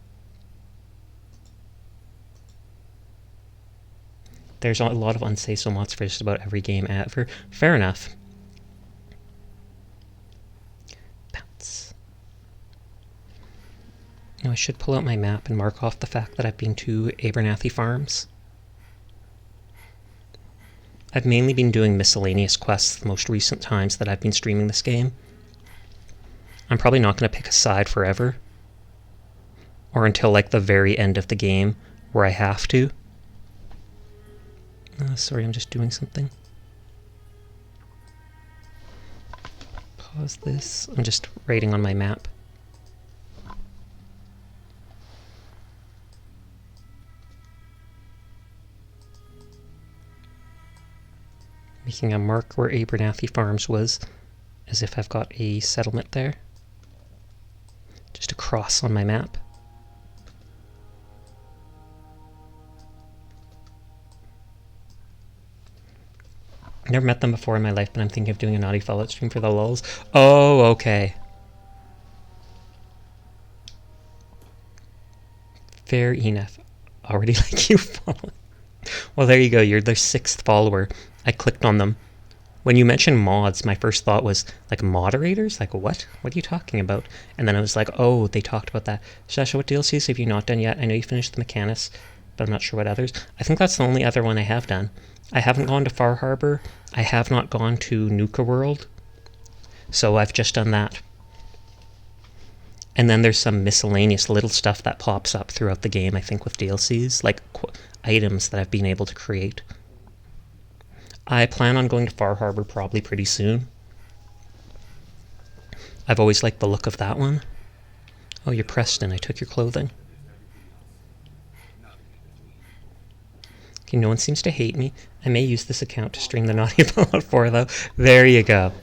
There's a lot of unsay-so mods for just about every game ever. Fair enough. Bounce. Now I should pull out my map and mark off the fact that I've been to Abernathy Farms. I've mainly been doing miscellaneous quests the most recent times that I've been streaming this game. I'm probably not going to pick a side forever. Or until like the very end of the game where I have to. Sorry, I'm just doing something. Pause this. I'm just writing on my map. Making a mark where Abernathy Farms was, as if I've got a settlement there. Just a cross on my map. Never met them before in my life, but I'm thinking of doing a naughty Fallout stream for the lulz. Oh, okay. Fair enough. Already like you follow. Well, there you go. You're their 6th follower. I clicked on them. When you mentioned mods, my first thought was, like, moderators? Like, what? What are you talking about? And then I was like, oh, they talked about that. Sasha, what DLCs have you not done yet? I know you finished the Mechanus, but I'm not sure what others. I think that's the only other one I have done. I haven't gone to Far Harbor. I have not gone to Nuka World. So I've just done that. And then there's some miscellaneous little stuff that pops up throughout the game, I think, with DLCs, like items that I've been able to create. I plan on going to Far Harbor probably pretty soon. I've always liked the look of that one. Oh, you're Preston. I took your clothing. Okay, no one seems to hate me. I may use this account to stream the Naughty Fallout 4, though. There you go.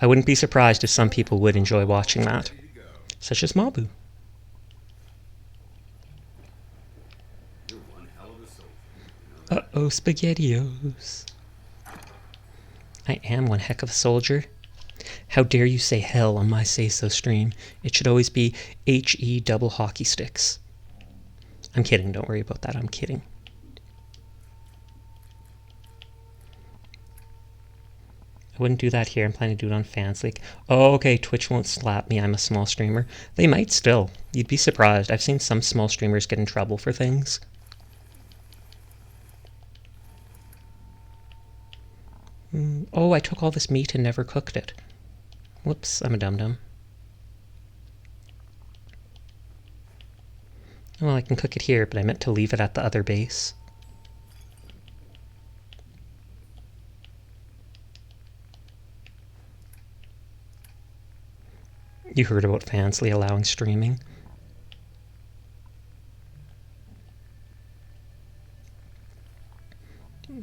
I wouldn't be surprised if some people would enjoy watching that. Such as Mabu. Uh-oh, SpaghettiOs. I am one heck of a soldier. How dare you say hell on my say-so stream? It should always be HE double hockey sticks. I'm kidding, don't worry about that, I'm kidding. I wouldn't do that here, I'm planning to do it on Fansleak. Oh, okay, Twitch won't slap me, I'm a small streamer. They might still. You'd be surprised. I've seen some small streamers get in trouble for things. Oh, I took all this meat and never cooked it. Whoops, I'm a dum-dum. Well, I can cook it here, but I meant to leave it at the other base. You heard about Fansly allowing streaming.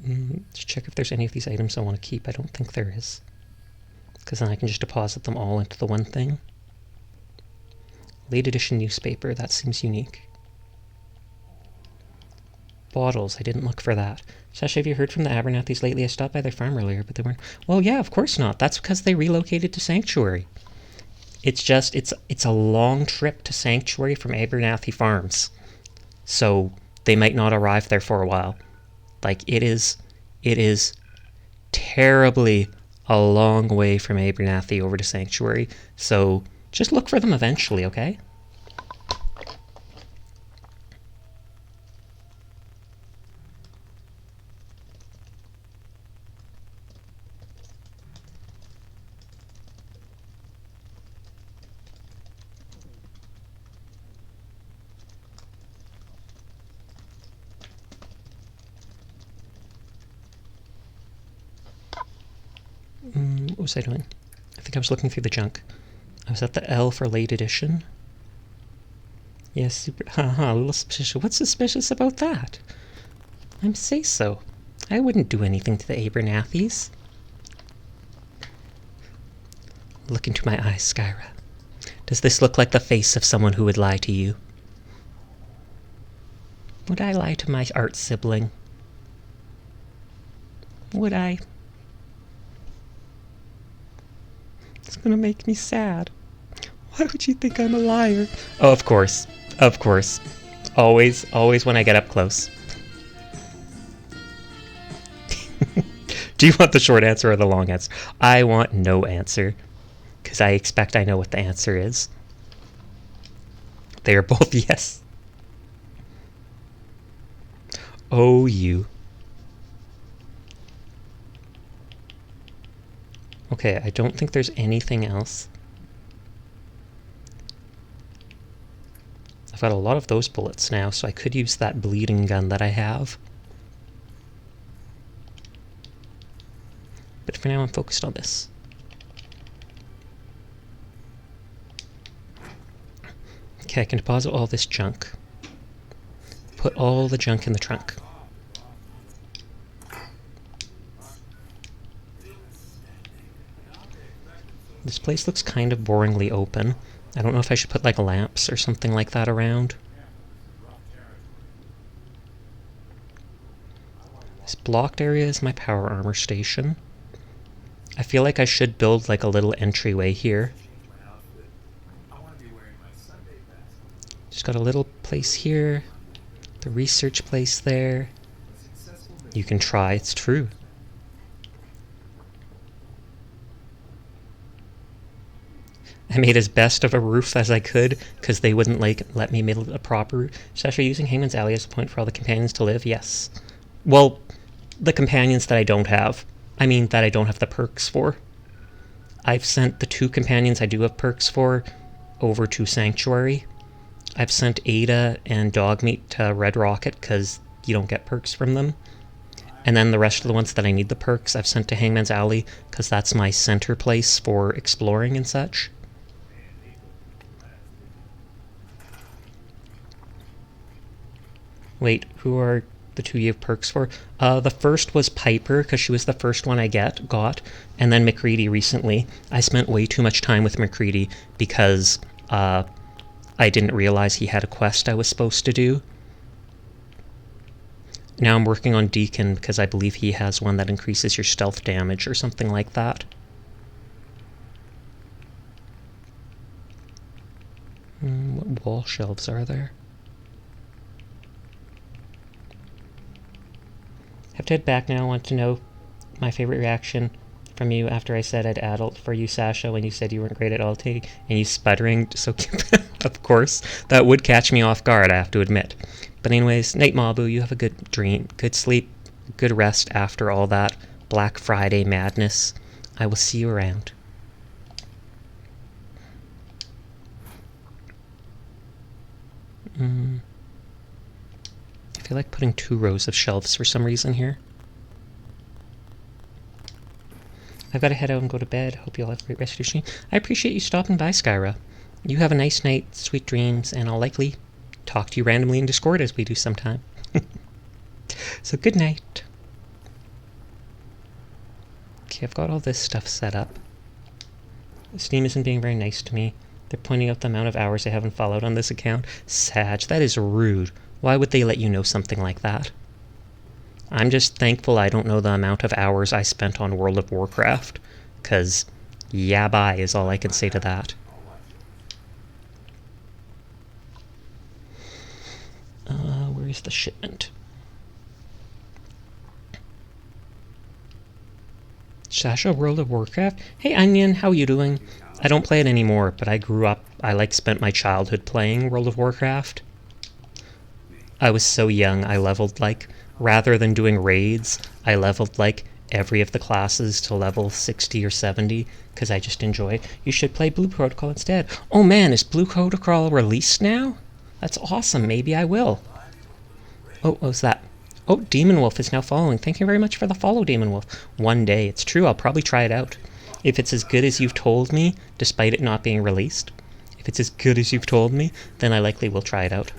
Let's check if there's any of these items I want to keep. I don't think there is. Because then I can just deposit them all into the one thing. Late edition newspaper, that seems unique. Bottles, I didn't look for that. Sasha, have you heard from the Abernathys lately? I stopped by their farm earlier, but they weren't... Well, yeah, of course not. That's because they relocated to Sanctuary. It's just, it's a long trip to Sanctuary from Abernathy Farms. So they might not arrive there for a while. Like, it is terribly a long way from Abernathy over to Sanctuary. So just look for them eventually, okay? What was I doing? I think I was looking through the junk. I was at the L for late edition. Yes, super... Haha, a little suspicious. What's suspicious about that? I'm say-so. I wouldn't do anything to the Abernathys. Look into my eyes, Skyra. Does this look like the face of someone who would lie to you? Would I lie to my art sibling? Would I? It's gonna make me sad. Why would you think I'm a liar? Oh, of course. Of course. Always when I get up close. Do you want the short answer or the long answer? I want no answer. Because I expect I know what the answer is. They are both yes. Oh, you. Okay, I don't think there's anything else. I've got a lot of those bullets now, so I could use that bleeding gun that I have. But for now, I'm focused on this. Okay, I can deposit all this junk. Put all the junk in the trunk. This place looks kind of boringly open. I don't know if I should put like lamps or something like that around. This blocked area is my power armor station. I feel like I should build like a little entryway here. Just got a little place here. The research place there. You can try, it's true. I made as best of a roof as I could, because they wouldn't let me build a proper roof. Sasha, using Hangman's Alley as a point for all the companions to live? Yes. Well, the companions that I don't have. I mean, that I don't have the perks for. I've sent the 2 companions I do have perks for over to Sanctuary. I've sent Ada and Dogmeat to Red Rocket, because you don't get perks from them. And then the rest of the ones that I need the perks, I've sent to Hangman's Alley, because that's my center place for exploring and such. Wait, who are the 2 you have perks for? The first was Piper, because she was the first one I got, and then McCready recently. I spent way too much time with McCready because I didn't realize he had a quest I was supposed to do. Now I'm working on Deacon because I believe he has one that increases your stealth damage or something like that. What wall shelves are there? Have to head back now. I want to know my favorite reaction from you after I said I'd adult for you, Sasha, when you said you weren't great at adulting, and you sputtering so of course, that would catch me off guard, I have to admit. But anyways, night Mabu, you have a good dream, good sleep, good rest after all that Black Friday madness. I will see you around. I feel like putting 2 rows of shelves for some reason here. I've got to head out and go to bed. Hope you all have a great rest of your stream. I appreciate you stopping by, Skyra. You have a nice night, sweet dreams, and I'll likely talk to you randomly in Discord as we do sometime. So good night. Okay, I've got all this stuff set up. Steam isn't being very nice to me. They're pointing out the amount of hours I haven't followed on this account. Sag, that is rude. Why would they let you know something like that? I'm just thankful I don't know the amount of hours I spent on World of Warcraft, 'cause yeah bye is all I can say to that. Where's the shipment? Sasha, World of Warcraft? Hey Onion, how you doing? I don't play it anymore, but I grew up, spent my childhood playing World of Warcraft. I was so young, I leveled rather than doing raids, I leveled every of the classes to level 60 or 70, because I just enjoy it. You should play Blue Protocol instead. Oh man, is Blue Protocol released now? That's awesome, maybe I will. Oh, what was that? Oh, Demon Wolf is now following. Thank you very much for the follow, Demon Wolf. One day, it's true, I'll probably try it out. If it's as good as you've told me, despite it not being released, if it's as good as you've told me, then I likely will try it out.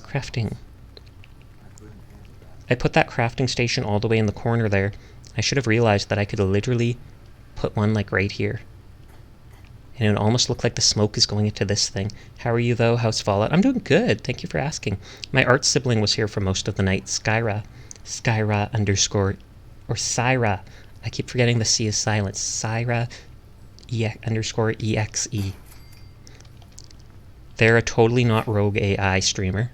Crafting. I put that crafting station all the way in the corner there. I should have realized that I could literally put one right here. And it would almost look like the smoke is going into this thing. How are you though? How's Fallout? I'm doing good. Thank you for asking. My art sibling was here for most of the night. Skyra. Skyra _ or Syra. I keep forgetting the C is silent. Syra _EXE. They're a totally not rogue AI streamer.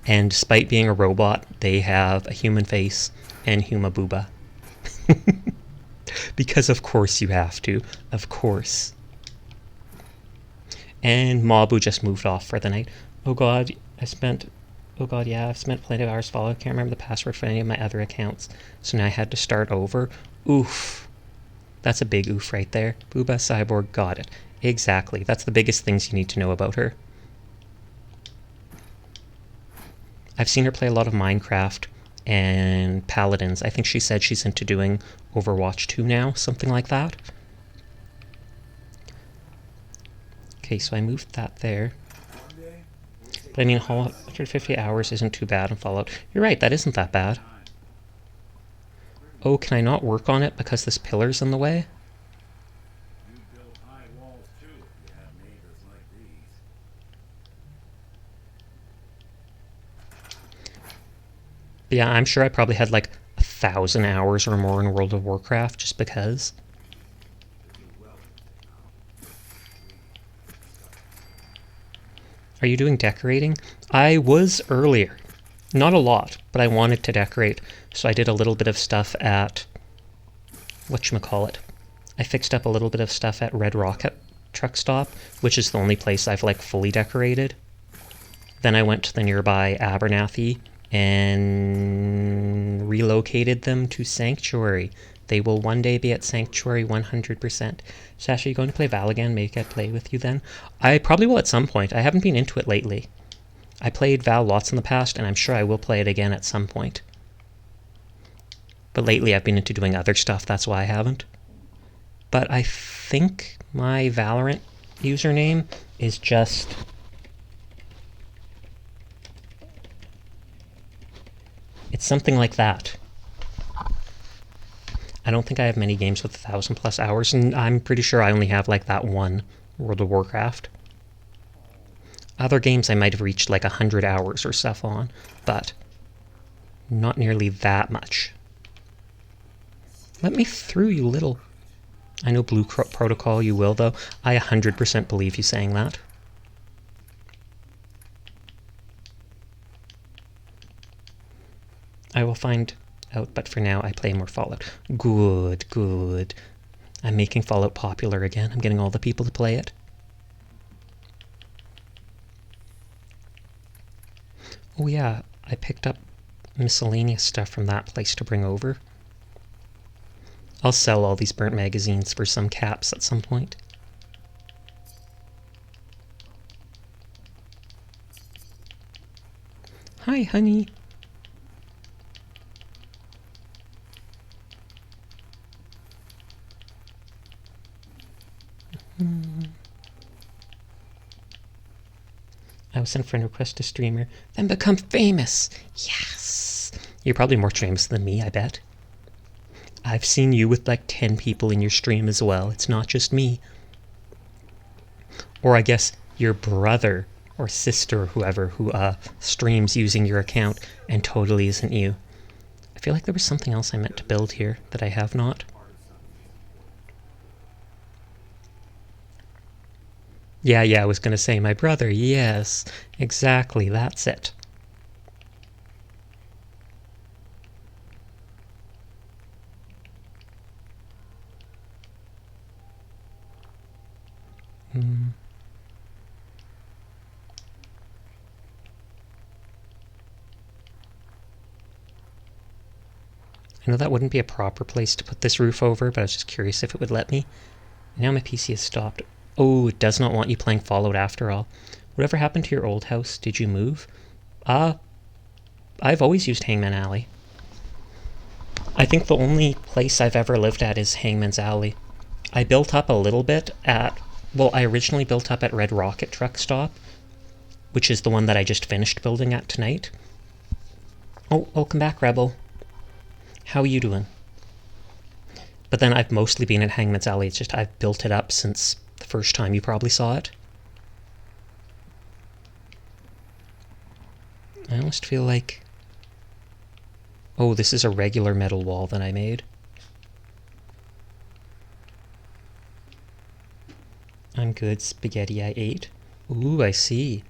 And despite being a robot, they have a human face and Huma Booba. Because of course you have to. Of course. And Mabu just moved off for the night. Oh god, I've spent plenty of hours following. I can't remember the password for any of my other accounts. So now I had to start over. Oof. That's a big oof right there. Booba Cyborg, got it. Exactly. That's the biggest things you need to know about her. I've seen her play a lot of Minecraft and Paladins. I think she said she's into doing Overwatch 2 now, something like that. Okay, so I moved that there. But I mean, 150 hours isn't too bad in Fallout. You're right, that isn't that bad. Oh, can I not work on it because this pillar's in the way? You build high walls too if you have neighbors like these. Yeah, I'm sure I probably had 1,000 hours or more in World of Warcraft just because. Are you doing decorating? I was earlier. Not a lot, but I wanted to decorate, so I did a little bit of stuff at whatchamacallit. I fixed up a little bit of stuff at Red Rocket Truck Stop, which is the only place I've fully decorated. Then I went to the nearby Abernathy and relocated them to Sanctuary. They will one day be at Sanctuary 100%. Sasha, you going to play Val again? Maybe I play with you then? I probably will at some point. I haven't been into it lately. I played Val lots in the past, and I'm sure I will play it again at some point. But lately I've been into doing other stuff, that's why I haven't. But I think my Valorant username is just... it's something like that. I don't think I have many games with 1,000+ hours, and I'm pretty sure I only have that one World of Warcraft. Other games I might have reached like 100 hours or stuff on, but not nearly that much. Let me through, you little... I know Blue Protocol you will, though. I 100% believe you saying that. I will find out, but for now I play more Fallout. Good, good. I'm making Fallout popular again. I'm getting all the people to play it. Oh yeah, I picked up miscellaneous stuff from that place to bring over. I'll sell all these burnt magazines for some caps at some point. Hi, honey. I will send a friend request to streamer, then become famous. Yes! You're probably more famous than me, I bet. I've seen you with like 10 people in your stream as well. It's not just me. Or I guess your brother or sister or whoever who streams using your account and totally isn't you. I feel like there was something else I meant to build here that I have not. Yeah, I was going to say my brother. Yes, exactly. That's it. I know that wouldn't be a proper place to put this roof over, but I was just curious if it would let me. Now my PC has stopped. Oh, it does not want you playing Fallout after all. Whatever happened to your old house? Did you move? I've always used Hangman Alley. I think the only place I've ever lived at is Hangman's Alley. I built up a little bit at... Well, I originally built up at Red Rocket Truck Stop, which is the one that I just finished building at tonight. Oh, welcome back, Rebel. How are you doing? But then I've mostly been at Hangman's Alley. It's just I've built it up since the first time you probably saw it. I almost feel like... Oh, this is a regular metal wall that I made. I'm good. Spaghetti I ate. Ooh, I see.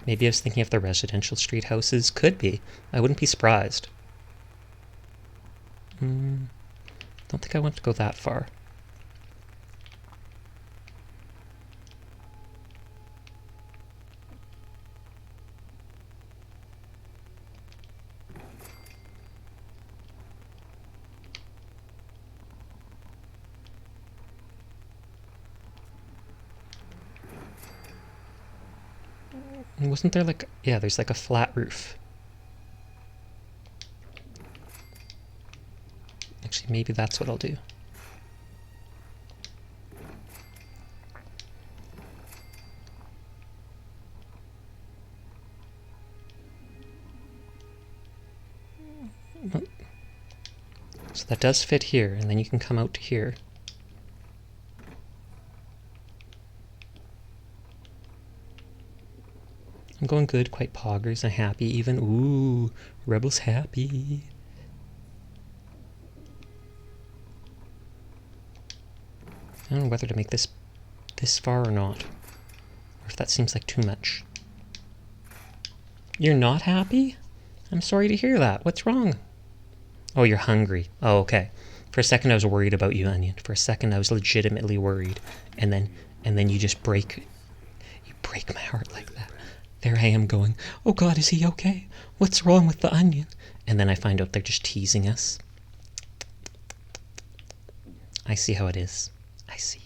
Maybe I was thinking of the residential street houses. Could be. I wouldn't be surprised. Don't think I want to go that far. Wasn't there like... Yeah, there's like a flat roof. Actually, maybe that's what I'll do. So that does fit here, and then you can come out to here. I'm going good, quite poggers and happy even. Ooh, Rebel's happy. I don't know whether to make this far or not. Or if that seems like too much. You're not happy? I'm sorry to hear that. What's wrong? Oh, you're hungry. Oh, okay. For a second I was worried about you, Onion. For a second I was legitimately worried. And then you just break my heart like that. There I am going, oh God, is he okay? What's wrong with the Onion? And then I find out they're just teasing us. I see how it is. I see.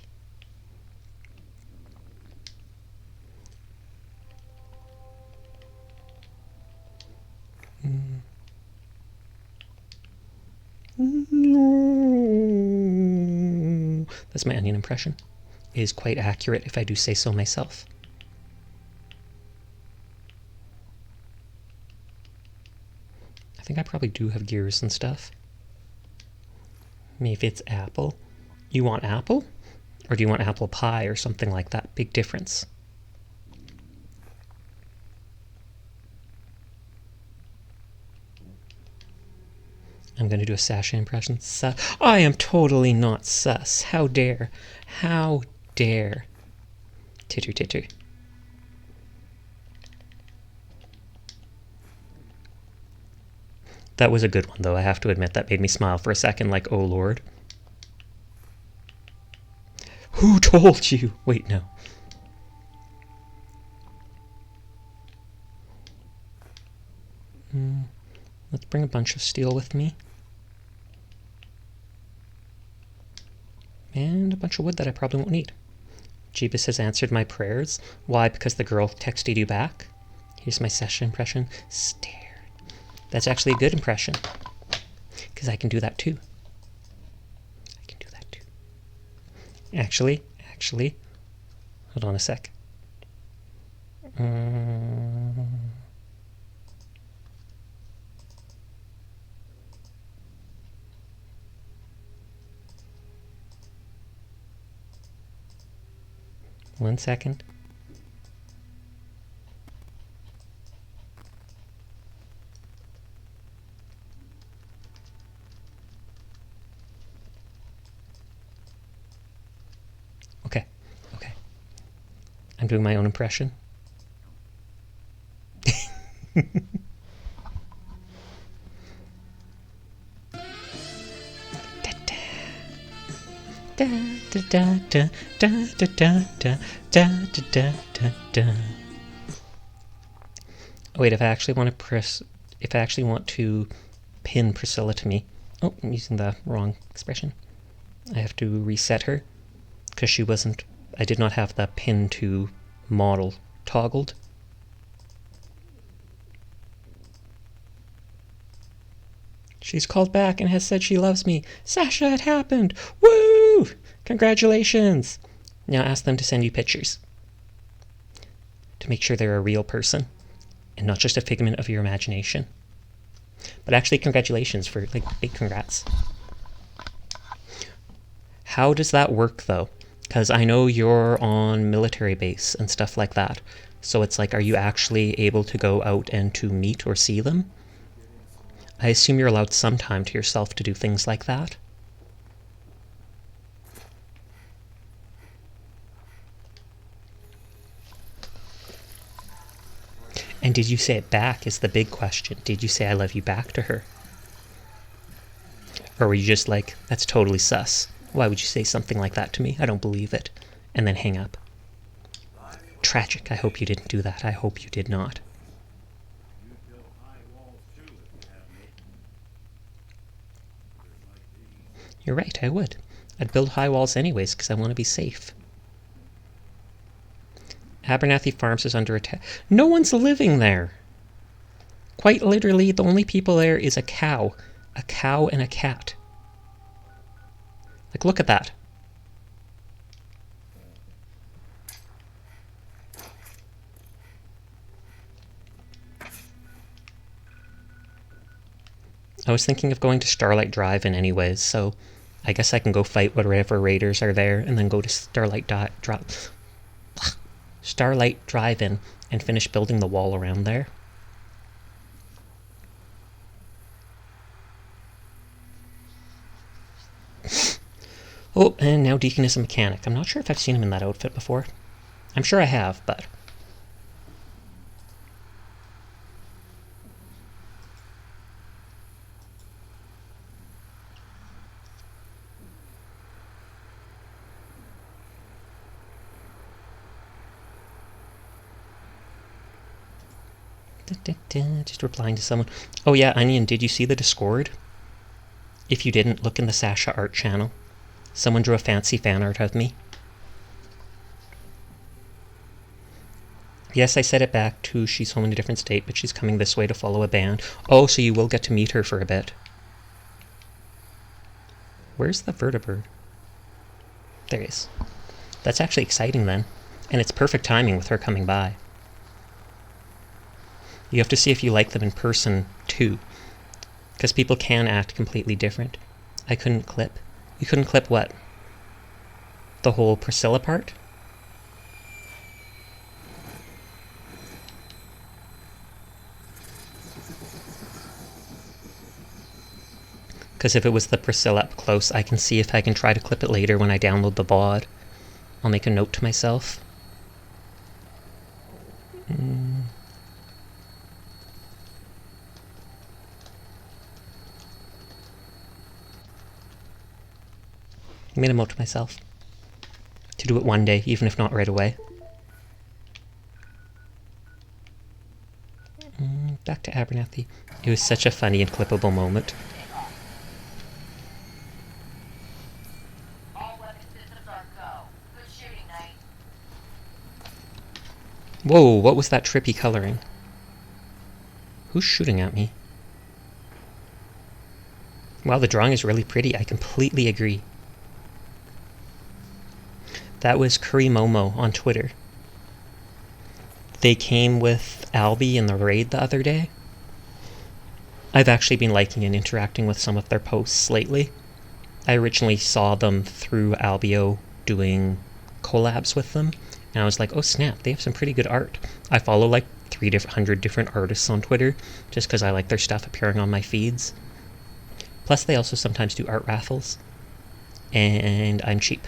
That's my Onion impression. It is quite accurate if I do say so myself. I think I probably do have gears and stuff. Maybe it's apple. You want apple? Or do you want apple pie or something like that? Big difference. I'm going to do a Sasha impression. I am totally not sus. How dare. How dare. Titter titter. That was a good one, though. I have to admit, that made me smile for a second, like, oh lord. Who told you? Wait, no. Let's bring a bunch of steel with me. And a bunch of wood that I probably won't need. Jeebus has answered my prayers. Why? Because the girl texted you back? Here's my Sasha impression. Stare. That's actually a good impression. Because I can do that too. I can do that too. Actually, hold on a sec. One second. Okay. I'm doing my own impression. Wait, if I actually want to pin Priscilla to me. Oh, I'm using the wrong expression. I have to reset her because I did not have the pin to model toggled. She's called back and has said she loves me. Sasha, it happened! Woo! Congratulations! Now ask them to send you pictures. To make sure they're a real person and not just a figment of your imagination. But actually, congratulations for, like, big congrats. How does that work, though? Because I know you're on military base and stuff like that. So it's like, are you actually able to go out and to meet or see them? I assume you're allowed some time to yourself to do things like that. And did you say it back is the big question. Did you say I love you back to her? Or were you just like, that's totally sus. Why would you say something like that to me? I don't believe it. And then hang up. Tragic. I hope you didn't do that. I hope you did not. You're right, I would. I'd build high walls anyways because I want to be safe. Abernathy Farms is under attack. No one's living there. Quite literally, the only people there is a cow. A cow and a cat. Like, look at that. I was thinking of going to Starlight Drive-In anyways, so I guess I can go fight whatever raiders are there and then go to Starlight Drive-In and finish building the wall around there. Oh, and now Deacon is a mechanic. I'm not sure if I've seen him in that outfit before. I'm sure I have, but... Just replying to someone. Oh yeah, Onion, did you see the Discord? If you didn't, look in the Sasha art channel. Someone drew a fancy fan art of me. Yes, I said it back to she's home in a different state, but she's coming this way to follow a band. Oh, so you will get to meet her for a bit. Where's the vertibird? There he is. That's actually exciting then. And it's perfect timing with her coming by. You have to see if you like them in person, too. Because people can act completely different. I couldn't clip. You couldn't clip what? the whole Priscilla part. Because if it was the Priscilla up close, I can see if I can try to clip it later when I download the VOD. I'll make a note to myself. I made a note to myself to do it one day, even if not right away. Back to Abernathy. It was such a funny and clippable moment. Whoa, what was that trippy coloring? Who's shooting at me? Wow, the drawing is really pretty. I completely agree. That was Curry Momo on Twitter. They came with Albie in the raid the other day. I've actually been liking and interacting with some of their posts lately. I originally saw them through Albio doing collabs with them, and I was like, oh snap, they have some pretty good art. I follow like 300 different artists on Twitter, just because I like their stuff appearing on my feeds. Plus they also sometimes do art raffles, and I'm cheap.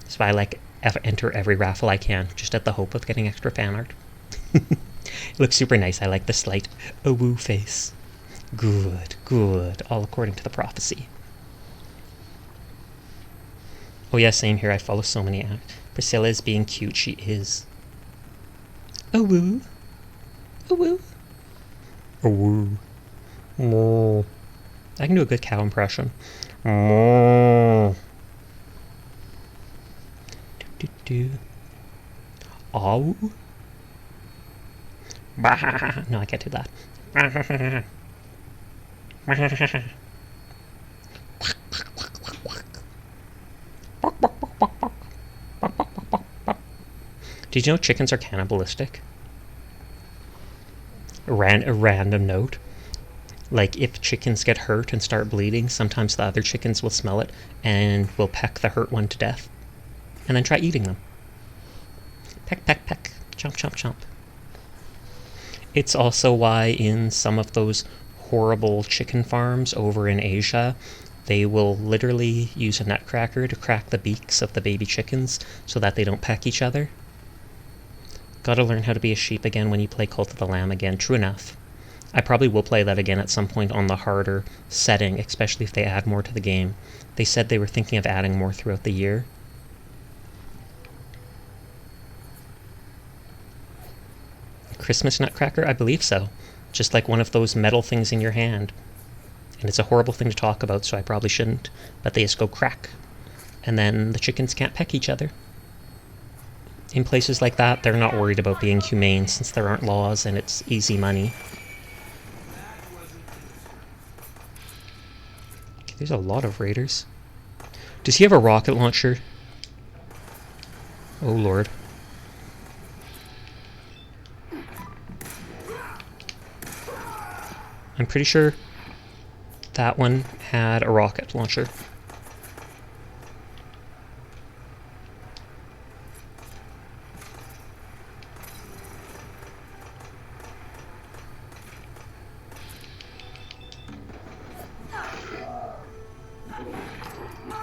So I like enter every raffle I can, just at the hope of getting extra fan art. It looks super nice. I like the slight woo face. Good, good, all according to the prophecy. Oh yeah, same here. I follow so many. Priscilla is being cute. She is. Oh woo. Oh woo. Oh woo. Oh. I can do a good cow impression. Oh. Do do do. Oh. Bah. No, I can't do that. Did you know chickens are cannibalistic? A random note. Like, if chickens get hurt and start bleeding, sometimes the other chickens will smell it and will peck the hurt one to death. And then try eating them. Peck, peck, peck. Chomp, chomp, chomp. It's also why in some of those horrible chicken farms over in Asia, they will literally use a nutcracker to crack the beaks of the baby chickens so that they don't peck each other. Gotta learn how to be a sheep again when you play Cult of the Lamb again. True enough. I probably will play that again at some point on the harder setting, especially if they add more to the game. They said they were thinking of adding more throughout the year. Christmas nutcracker? I believe so. Just like one of those metal things in your hand. And it's a horrible thing to talk about, so I probably shouldn't. But they just go crack. And then the chickens can't peck each other. In places like that, they're not worried about being humane since there aren't laws and it's easy money. Okay, there's a lot of raiders. Does he have a rocket launcher? Oh lord. I'm pretty sure that one had a rocket launcher.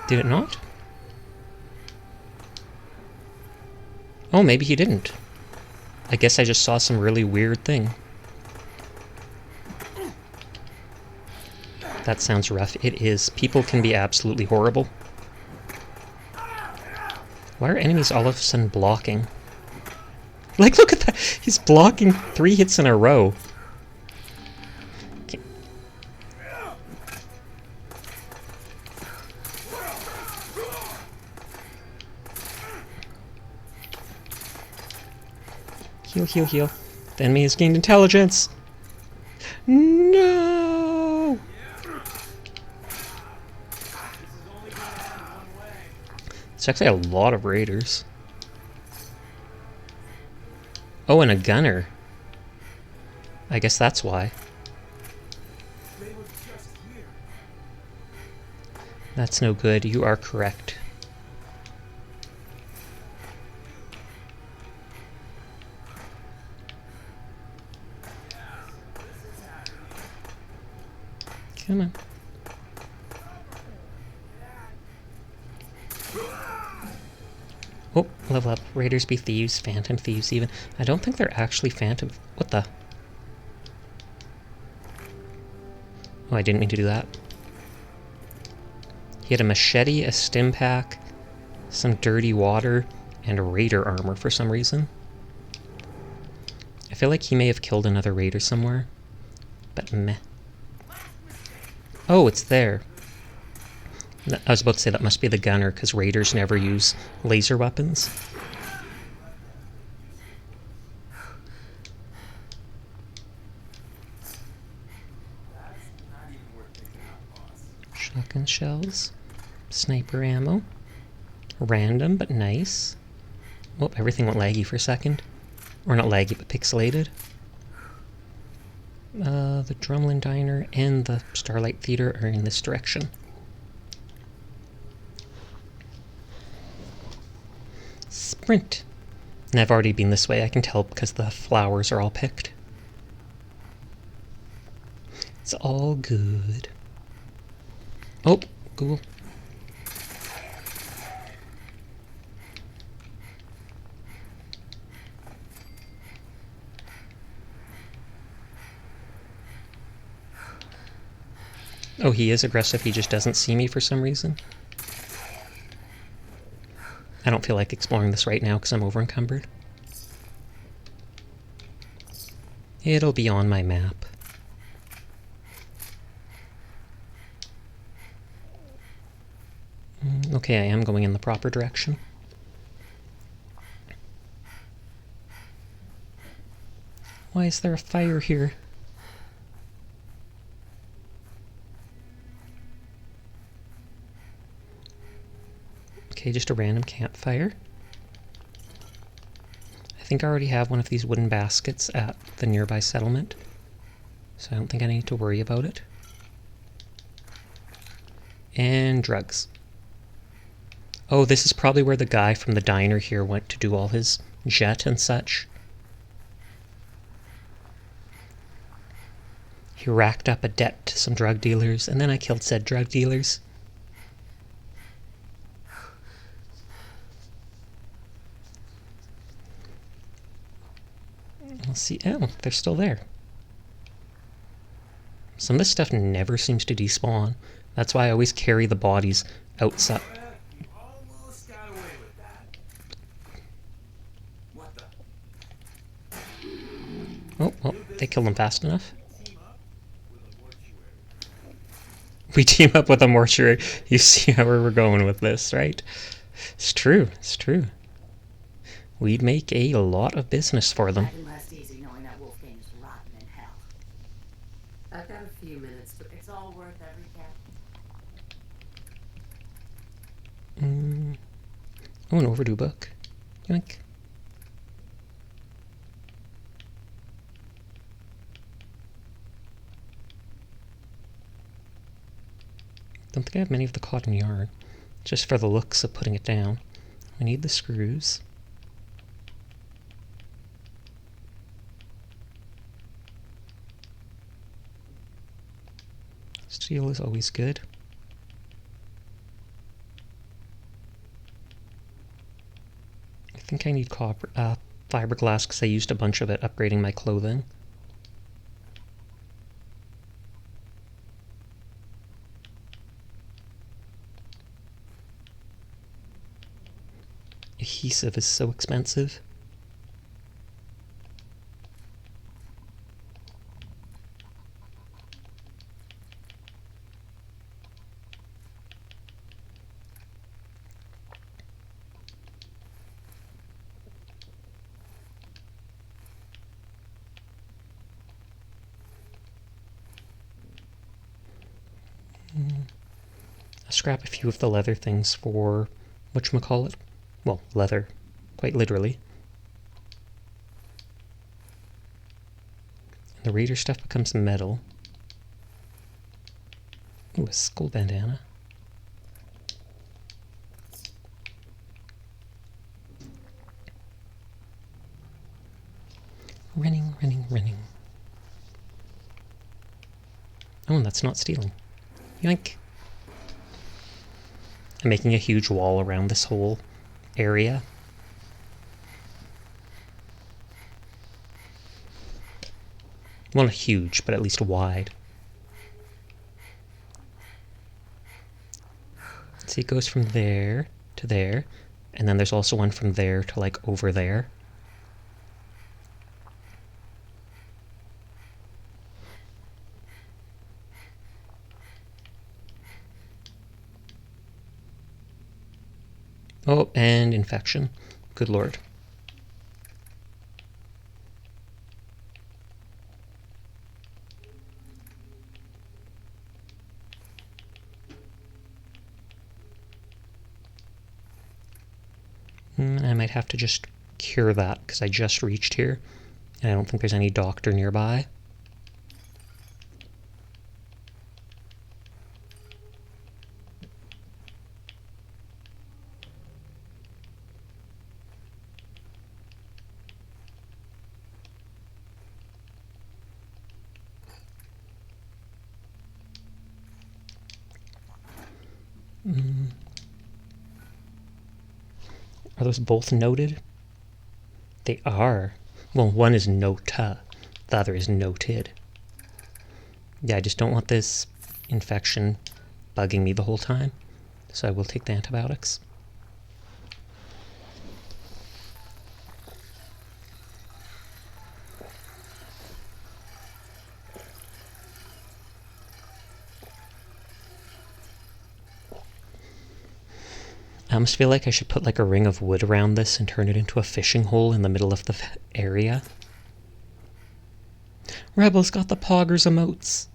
Did it not? Oh, maybe he didn't. I guess I just saw some really weird thing. That sounds rough. It is. People can be absolutely horrible. Why are enemies all of a sudden blocking? Like, look at that! He's blocking 3 hits in a row. Okay. Heal, heal, heal. The enemy has gained intelligence! No! It's actually a lot of raiders. Oh, and a gunner. I guess that's why. That's no good. You are correct. Come on. Oh, level up. Raiders be thieves, phantom thieves even. I don't think they're actually phantom... What the? Oh, I didn't mean to do that. He had a machete, a stim pack, some dirty water, and a raider armor for some reason. I feel like he may have killed another raider somewhere. But meh. Oh, it's there. I was about to say that must be the gunner, because raiders never use laser weapons. Shotgun shells. Sniper ammo. Random, but nice. Oh, everything went laggy for a second. Or not laggy, but pixelated. The Drumlin Diner and the Starlight Theater are in this direction. Sprint! And I've already been this way, I can tell because the flowers are all picked. It's all good. Oh, Google. Oh, he is aggressive, he just doesn't see me for some reason. I don't feel like exploring this right now because I'm over encumbered. It'll be on my map. Okay, I am going in the proper direction. Why is there a fire here? Okay, just a random campfire. I think I already have one of these wooden baskets at the nearby settlement, so I don't think I need to worry about it. And drugs. Oh, this is probably where the guy from the diner here went to do all his jet and such. He racked up a debt to some drug dealers, and then I killed said drug dealers. Let's see. Oh, they're still there. Some of this stuff never seems to despawn. That's why I always carry the bodies outside. You almost got away with that. What the? Oh, well, they killed them fast enough. Team up with a mortuary. We team up with a mortuary. You see how we're going with this, right? It's true. It's true. We'd make a lot of business for them. Imagine less easy knowing that Wolfgang is rotten in hell. I've got a few minutes, but it's all worth every cap. Oh, an overdue book. Yoink. Don't think I have many of the cotton yarn. Just for the looks of putting it down. I need the screws. Steel is always good. I think I need copper, fiberglass because I used a bunch of it upgrading my clothing. Adhesive is so expensive. I'll scrap a few of the leather things for whatchamacallit. Well, leather, quite literally. And the raider stuff becomes metal. Ooh, a skull bandana. Running. Oh, and that's not stealing. Yoink. I'm making a huge wall around this whole area. Well, not huge, but at least wide. See, it goes from there to there, and then there's also one from there to, like, over there. Oh, and infection. Good lord. I might have to just cure that, because I just reached here, and I don't think there's any doctor nearby. Are those both noted? They are. Well, one is nota, the other is noted. Yeah, I just don't want this infection bugging me the whole time, so I will take the antibiotics. I almost feel like I should put like a ring of wood around this and turn it into a fishing hole in the middle of the area. Rebel's got the Poggers emotes.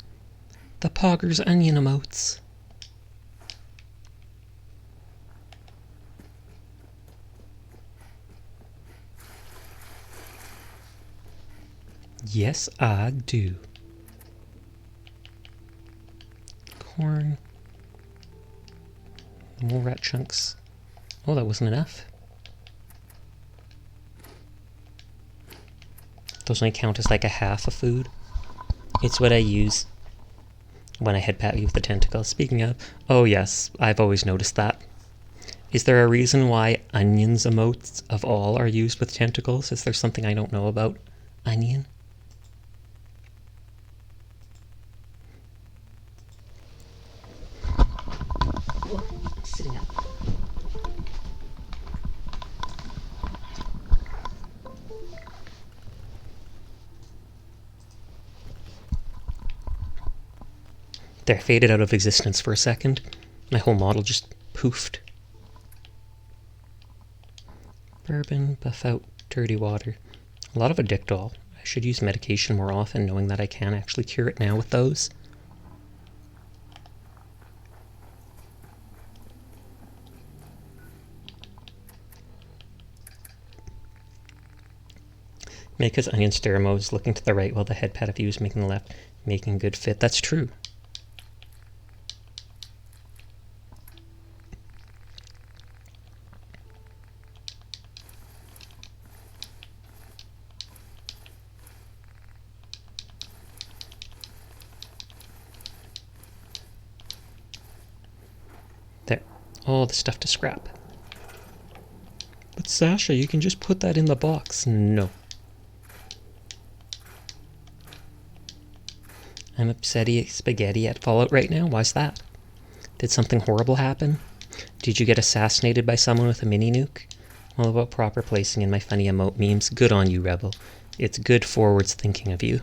The Poggers onion emotes. Yes, I do. Corn. More rat chunks. Oh, that wasn't enough. Those only count as like a half of food. It's what I use when I head pat you with the tentacles. Speaking of, oh yes, I've always noticed that. Is there a reason why onions emotes of all are used with tentacles? Is there something I don't know about onion? Sitting up. There, faded out of existence for a second. My whole model just poofed. Bourbon, buff out, dirty water. A lot of Addictol. I should use medication more often, knowing that I can actually cure it now with those. Mika's onion stermo is looking to the right while the head pat of you is making the left, making good fit. That's true. There. All the stuff to scrap. But Sasha, you can just put that in the box. No. I'm upsetty spaghetti at Fallout right now? Why's that? Did something horrible happen? Did you get assassinated by someone with a mini nuke? All about proper placing in my funny emote memes. Good on you, Rebel. It's good forwards thinking of you.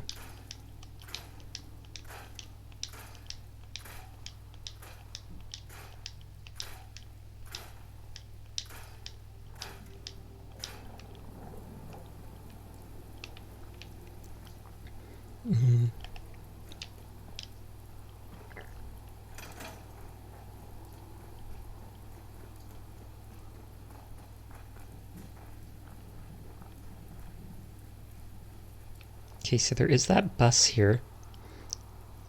Okay, so there is that bus here.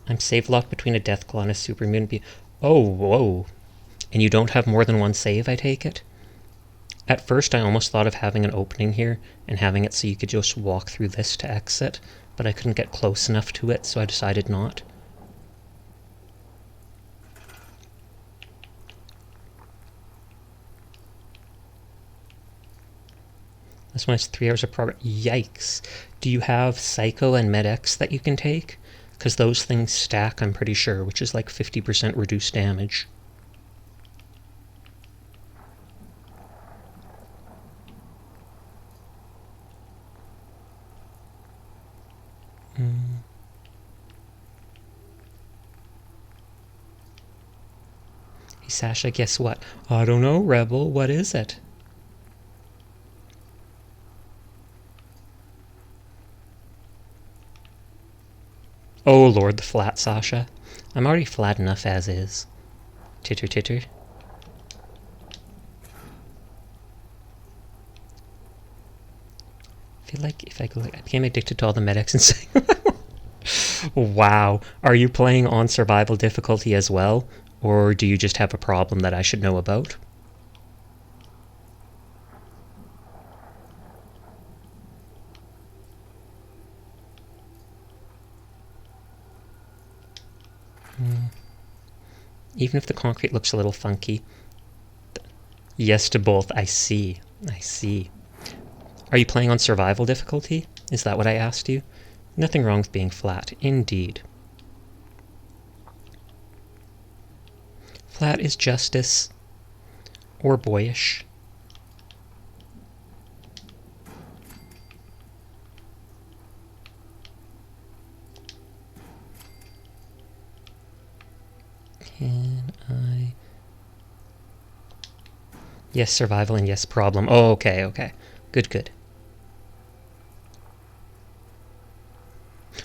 I'm save locked between a Deathclaw and a Supermoon Bee. Oh, whoa. And you don't have more than one save, I take it? At first, I almost thought of having an opening here and having it so you could just walk through this to exit, but I couldn't get close enough to it, so I decided not. This one has 3 hours of progress. Yikes. Do you have Psycho and Med-X that you can take? Because those things stack, I'm pretty sure, which is like 50% reduced damage. Hey, Sasha, guess what? I don't know, Rebel. What is it? Oh, Lord, the flat, Sasha. I'm already flat enough as is. Titter, titter. I feel like if I go, I became addicted to all the medics and saying, wow. Are you playing on survival difficulty as well? Or do you just have a problem that I should know about? Even if the concrete looks a little funky. Yes to both. I see. I see. Are you playing on survival difficulty? Is that what I asked you? Nothing wrong with being flat. Indeed. Flat is justice. Or boyish. Can I... Yes, survival, and yes, problem. Oh, okay, okay. Good, good.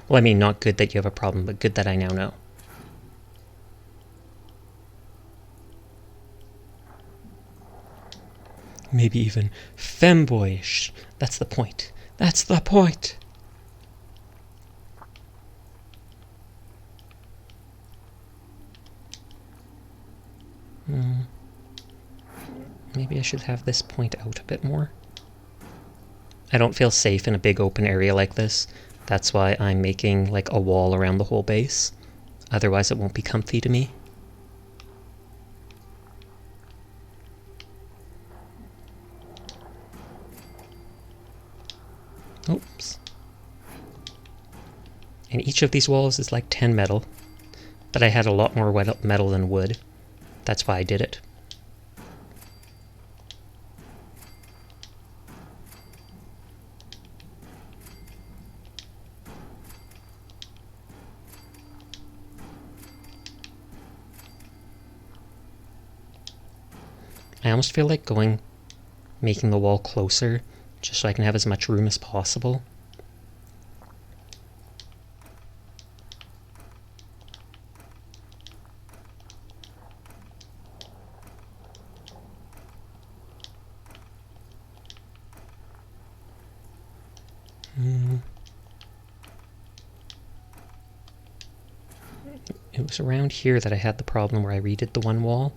Well, I mean, not good that you have a problem, but good that I now know. Maybe even femboyish. That's the point. That's the point! Maybe I should have this point out a bit more. I don't feel safe in a big open area like this. That's why I'm making like a wall around the whole base. Otherwise it won't be comfy to me. Oops. And each of these walls is like 10 metal. But I had a lot more metal than wood. That's why I did it. I almost feel like making the wall closer, just so I can have as much room as possible. It was around here that I had the problem where I redid the one wall.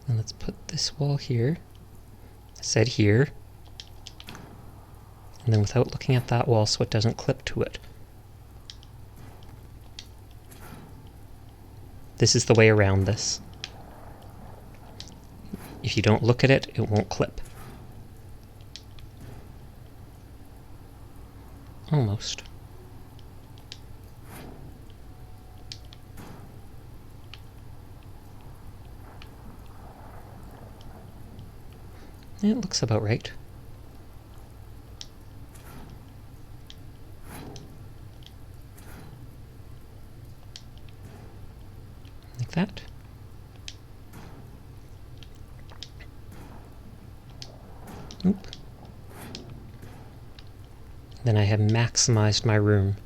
And let's put this wall here. I said here. And then without looking at that wall so it doesn't clip to it. This is the way around this. If you don't look at it, it won't clip. Almost. It looks about right. Like that. Oop. Then I have maximized my room.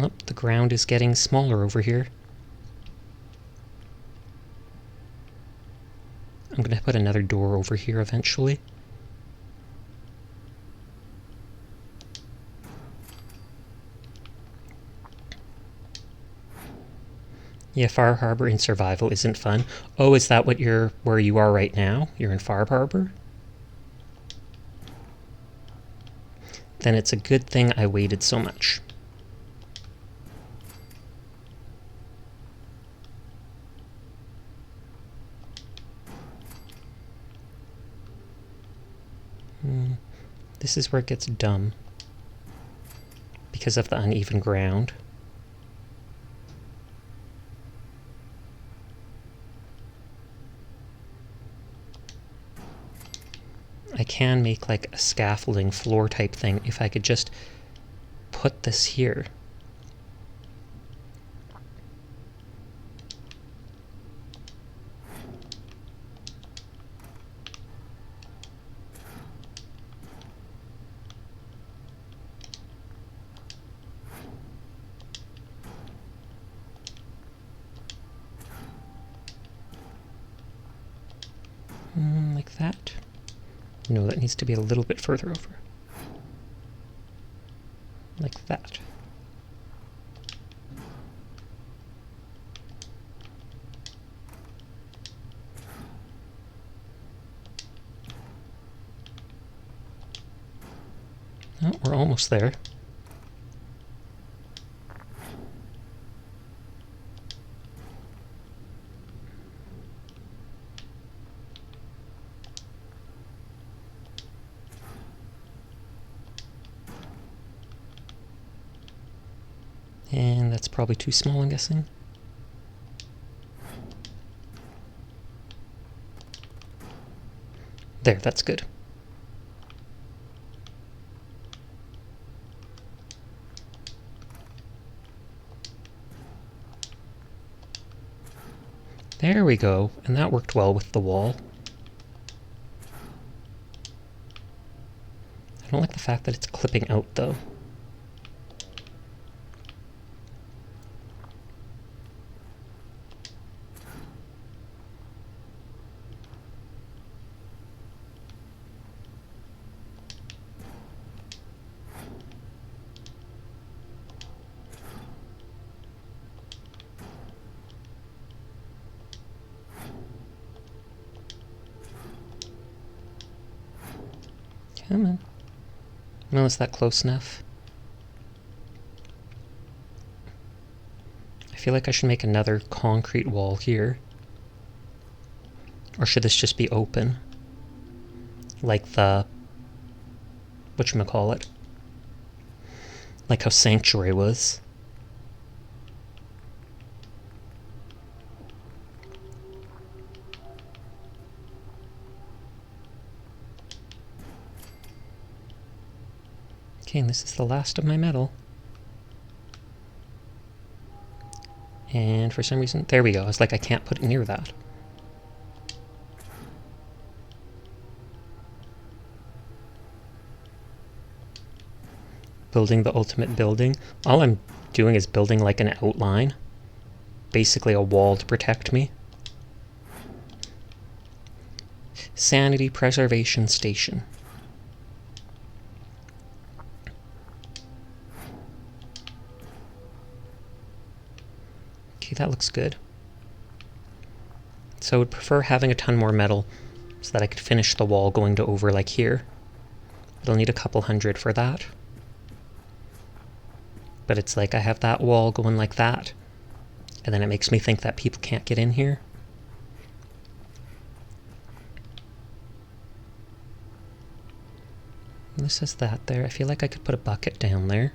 Oh, the ground is getting smaller over here. I'm going to put another door over here eventually. Yeah, Far Harbor in survival isn't fun. Oh, is that where you are right now? You're in Far Harbor? Then it's a good thing I waited so much. This is where it gets dumb. Because of the uneven ground. I can make like a scaffolding floor type thing if I could just put this here. Like that. No, that needs to be a little bit further over. Like that. Oh, we're almost there. And that's probably too small, I'm guessing. There, that's good. There we go, and that worked well with the wall. I don't like the fact that it's clipping out, though. Come on. Well, is that close enough? I feel like I should make another concrete wall here. Or should this just be open? Like the... whatchamacallit? Like how Sanctuary was. Okay, and this is the last of my metal. And for some reason, there we go. It's like I can't put it near that. Building the ultimate building. All I'm doing is building like an outline. Basically a wall to protect me. Sanity Preservation Station. Okay, that looks good. So I would prefer having a ton more metal so that I could finish the wall going to over like here. But I'll need a couple hundred for that. But it's like I have that wall going like that. And then it makes me think that people can't get in here. And this is that there. I feel like I could put a bucket down there.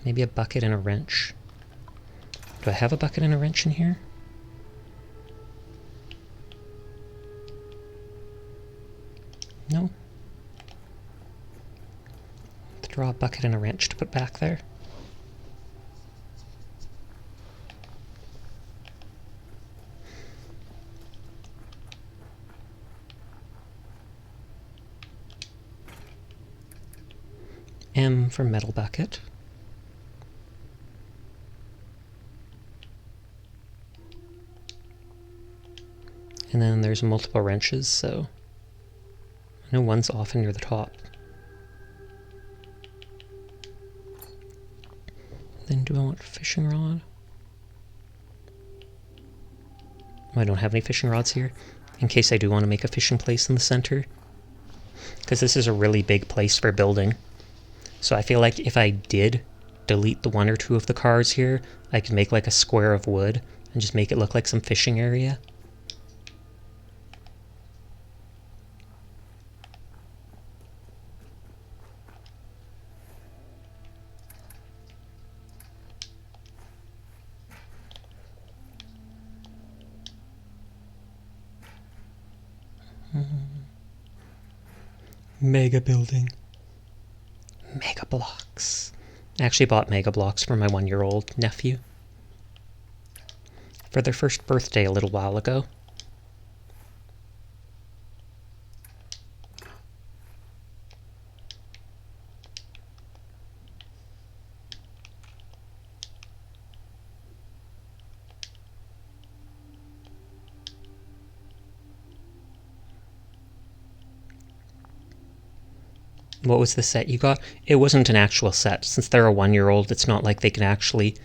Maybe a bucket and a wrench. Do I have a bucket and a wrench in here? No. To draw a bucket and a wrench to put back there. M for metal bucket. And then there's multiple wrenches, so I know one's off near the top. Then do I want a fishing rod? I don't have any fishing rods here, in case I do want to make a fishing place in the center. Because this is a really big place for building. So I feel like if I did delete the one or two of the cars here, I could make like a square of wood and just make it look like some fishing area. Mega building. Mega blocks. I actually bought mega blocks for my 1-year-old nephew for their first birthday a little while ago. What was the set you got? It wasn't an actual set. Since they're a 1-year-old, it's not like they can actually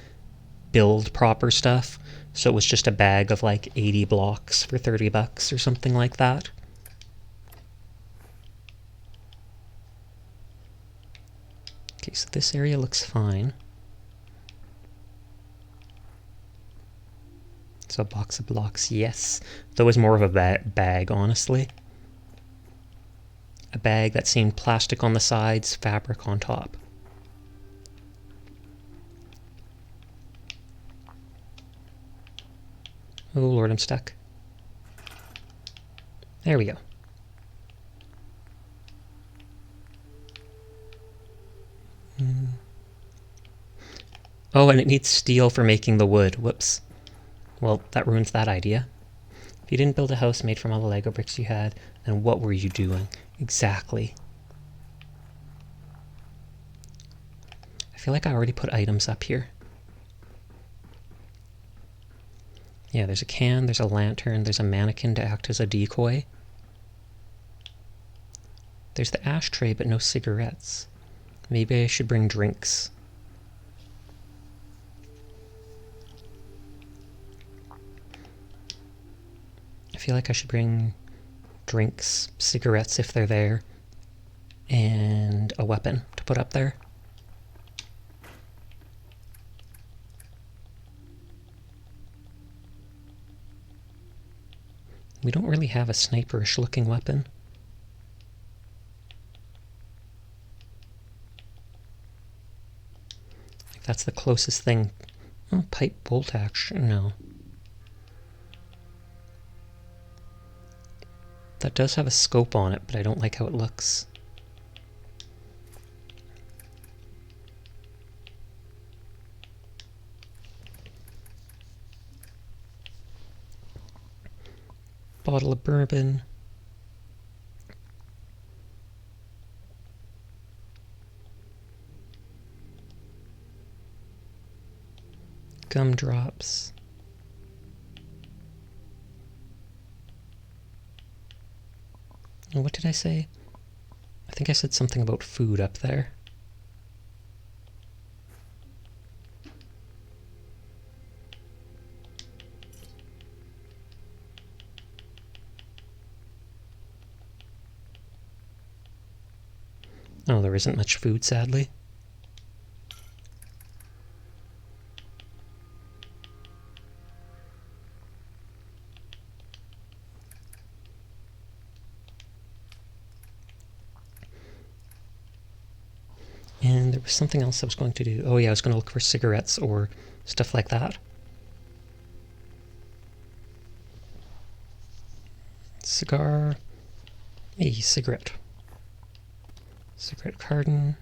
build proper stuff. So it was just a bag of like 80 blocks for 30 bucks or something like that. Okay, so this area looks fine. So a box of blocks, yes. That was more of a bag, honestly. A bag that seemed plastic on the sides, fabric on top. Oh Lord, I'm stuck. There we go. Oh, and it needs steel for making the wood. Whoops. Well, that ruins that idea. If you didn't build a house made from all the Lego bricks you had, then what were you doing? Exactly. I feel like I already put items up here. Yeah, there's a can, there's a lantern, there's a mannequin to act as a decoy. There's the ashtray, but no cigarettes. Maybe I should bring drinks. I feel like I should bring drinks, cigarettes if they're there, and a weapon to put up there. We don't really have a sniperish looking weapon. Like that's the closest thing. Oh, pipe bolt action, no. That does have a scope on it, but I don't like how it looks. Bottle of bourbon. Gumdrops. And what did I say? I think I said something about food up there. Oh, there isn't much food, sadly. And there was something else I was going to do. Oh yeah, I was going to look for cigarettes or stuff like that. Cigar. A cigarette. Cigarette carton.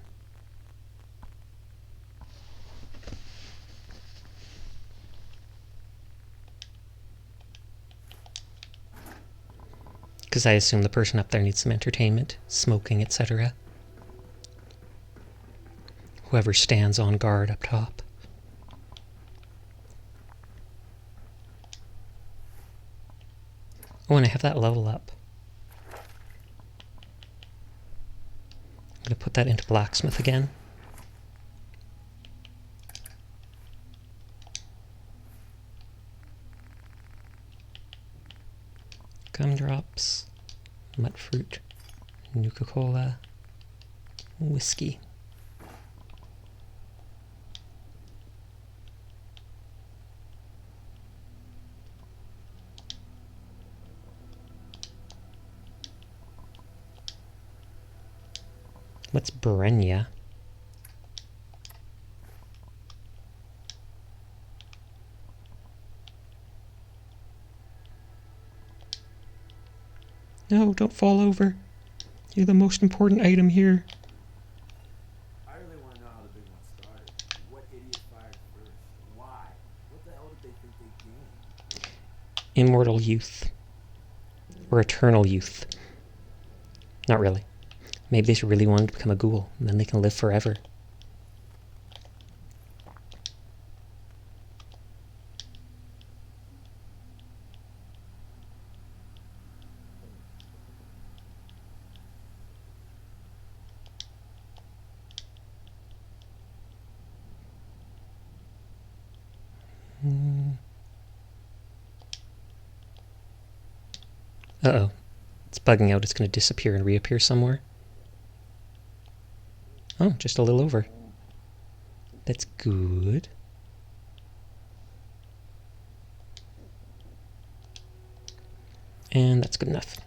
Because I assume the person up there needs some entertainment, smoking, etc. Whoever stands on guard up top. Oh, and I have that level up. I'm going to put that into blacksmith again. Gumdrops, mutfruit, Nuka-Cola, whiskey. What's Brenya? No, don't fall over. You're the most important item here. I really want to know how the big one started. What idiot fired first? Why? What the hell did they think they gained? Immortal youth. Or eternal youth. Not really. Maybe they really wanted to become a ghoul, and then they can live forever. Uh-oh. It's bugging out. It's going to disappear and reappear somewhere. Oh, just a little over. That's good. And that's good enough.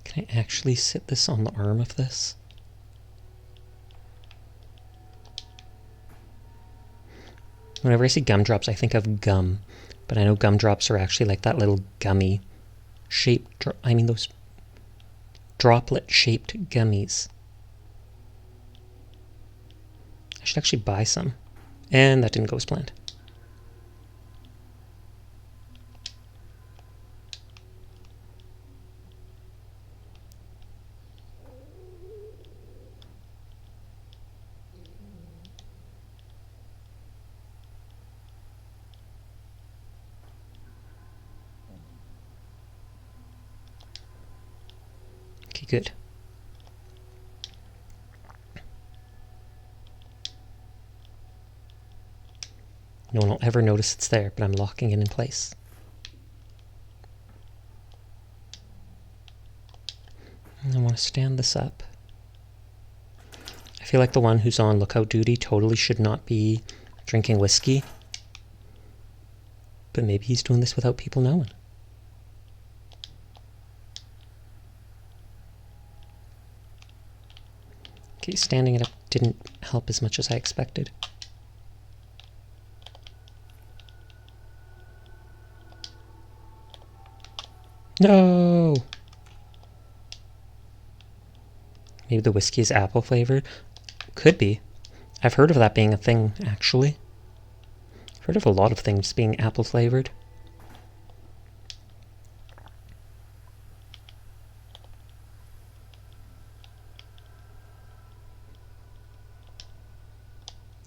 Can I actually sit this on the arm of this? Whenever I see gumdrops, I think of gum. But I know gumdrops are actually like that little gummy shaped, those droplet-shaped gummies. I should actually buy some. And that didn't go as planned. Okay, good. No one will ever notice it's there, but I'm locking it in place. And I want to stand this up. I feel like the one who's on lookout duty totally should not be drinking whiskey. But maybe he's doing this without people knowing. Okay, standing it up didn't help as much as I expected. No! Maybe the whiskey is apple flavored? Could be. I've heard of that being a thing, actually. I've heard of a lot of things being apple flavored.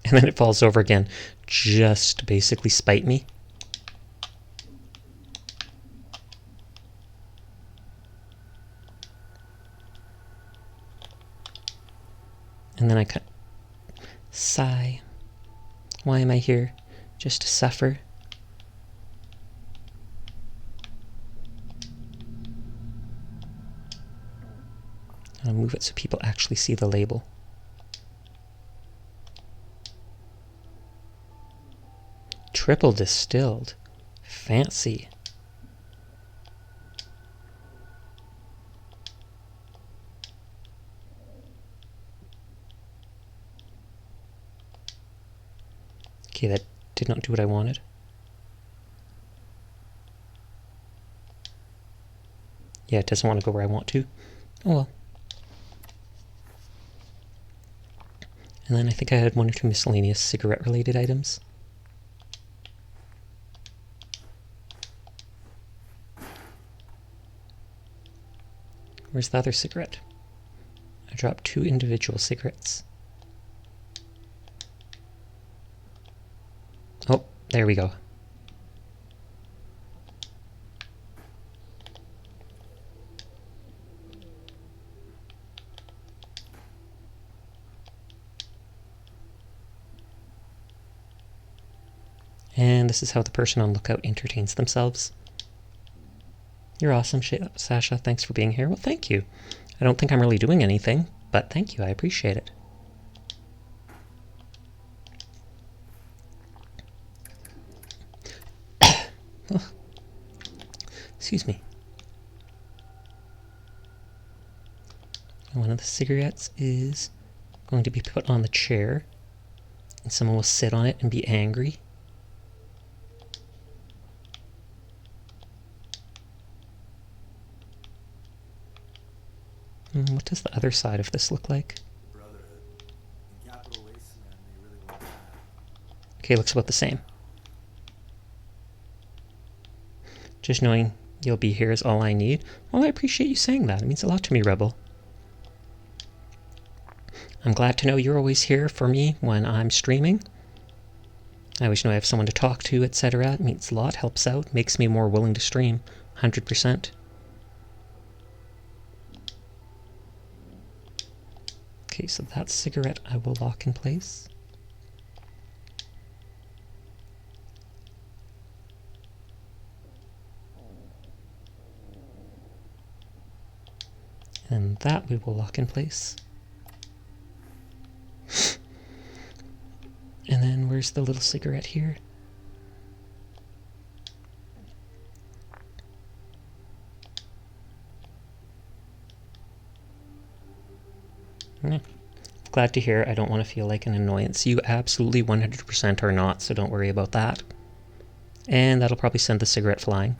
And then it falls over again, just to basically spite me. And then I sigh. Why am I here? Just to suffer? I'll move it so people actually see the label. Triple distilled. Fancy. Okay, that did not do what I wanted. Yeah, it doesn't want to go where I want to. Oh well. And then I think I had one or two miscellaneous cigarette-related items. Where's the other cigarette? I dropped 2 individual cigarettes. Oh, there we go. And this is how the person on lookout entertains themselves. You're awesome, Sasha. Thanks for being here. Well, thank you. I don't think I'm really doing anything, but thank you. I appreciate it. Oh. Excuse me. And one of the cigarettes is going to be put on the chair, and someone will sit on it and be angry. What does the other side of this look like? Brotherhood. In Capital Wasteland, they really want that. Okay, looks about the same. Just knowing you'll be here is all I need. Well, I appreciate you saying that. It means a lot to me, Rebel. I'm glad to know you're always here for me when I'm streaming. I always know I have someone to talk to, etc. It means a lot, helps out, makes me more willing to stream. 100%. Okay, so that cigarette I will lock in place. And that we will lock in place. And then where's the little cigarette here? Glad to hear. I don't want to feel like an annoyance. You absolutely 100% are not, so don't worry about that. And that'll probably send the cigarette flying.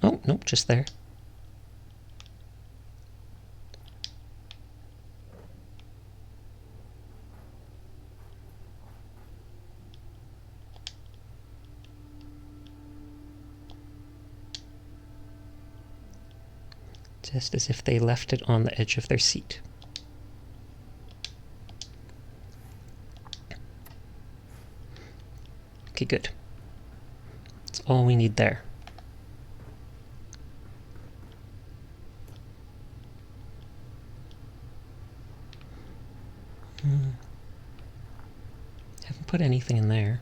Oh, nope, just there. Just as if they left it on the edge of their seat. Okay, good. That's all we need there. Haven't put anything in there.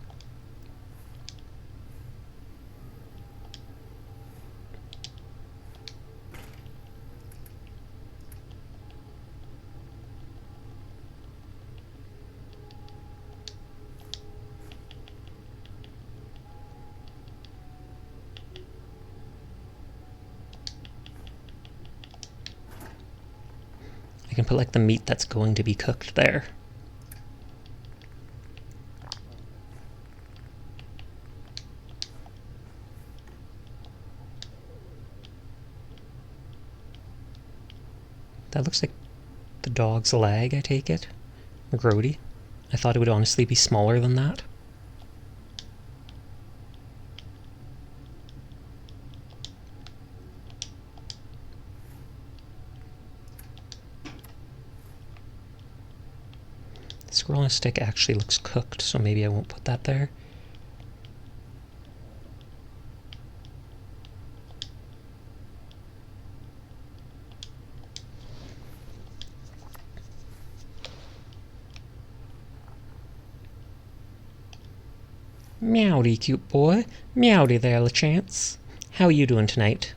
I can put like the meat that's going to be cooked there. That looks like the dog's leg, I take it. Or Grody. I thought it would honestly be smaller than that. The squirrel on a stick actually looks cooked, so maybe I won't put that there. Meowdy, cute boy. Meowdy there, LaChance. How are you doing tonight?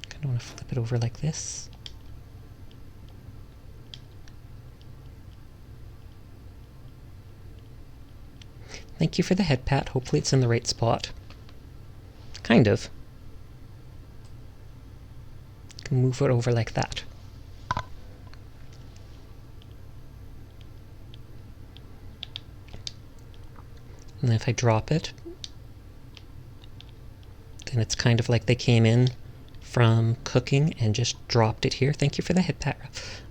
Kind of want to flip it over like this. Thank you for the head pat. Hopefully it's in the right spot. Kind of. Can move it over like that. And then if I drop it, then it's kind of like they came in from cooking and just dropped it here. Thank you for the head pat.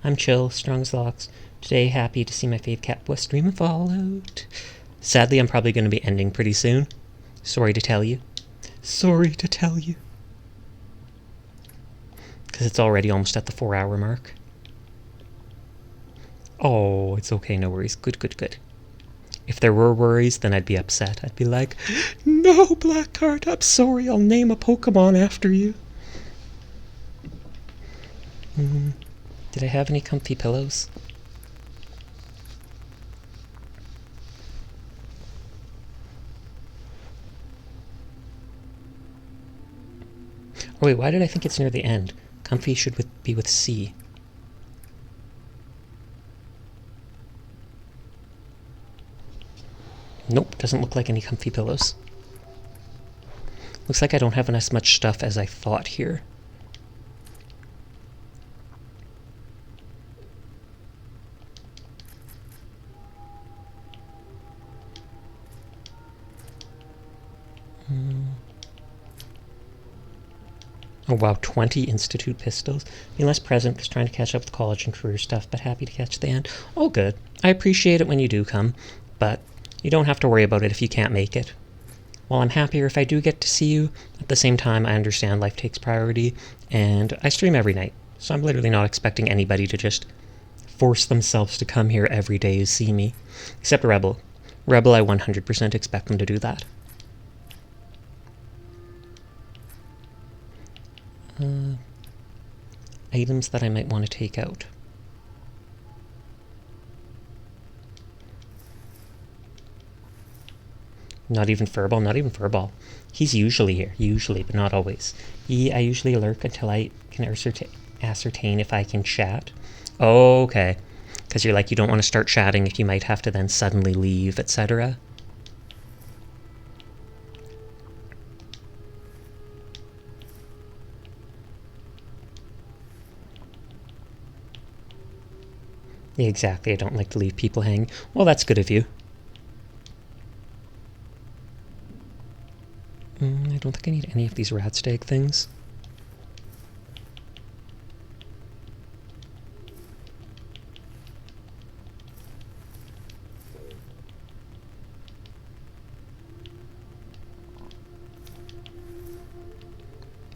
I'm chill, strong as locks. Today, happy to see my fave cat boy stream Fallout. Sadly, I'm probably going to be ending pretty soon. Sorry to tell you. Sorry to tell you. Because it's already almost at the 4-hour mark. Oh, it's okay, no worries. Good, good, good. If there were worries, then I'd be upset. I'd be like, no, Blackheart, I'm sorry, I'll name a Pokemon after you. Did I have any comfy pillows? Oh wait, why did I think it's near the end? Comfy should be with C. Nope, doesn't look like any comfy pillows. Looks like I don't have as much stuff as I thought here. Oh wow, 20 Institute pistols. Be less present because trying to catch up with college and career stuff, but happy to catch the end. All good. I appreciate it when you do come, but you don't have to worry about it if you can't make it. While I'm happier if I do get to see you, at the same time I understand life takes priority, and I stream every night, so I'm literally not expecting anybody to just force themselves to come here every day to see me. Except Rebel. Rebel, I 100% expect them to do that. Items that I might want to take out. Not even Furball, not even Furball. He's usually here, usually, but not always. I usually lurk until I can ascertain if I can chat. Oh, okay. Because you're like, you don't want to start chatting if you might have to then suddenly leave, etc. Yeah, exactly, I don't like to leave people hanging. Well, that's good of you. I don't think I need any of these rat stag things.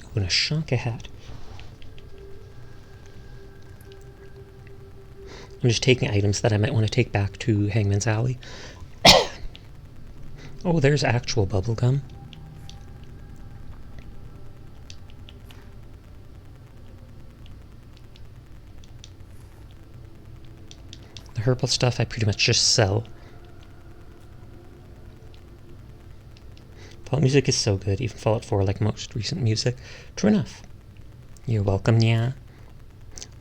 Oh, and a Shonka hat. I'm just taking items that I might want to take back to Hangman's Alley. Oh, there's actual bubblegum. The herbal stuff I pretty much just sell. Fallout music is so good, even Fallout 4 like most recent music. True enough. You're welcome, Nya.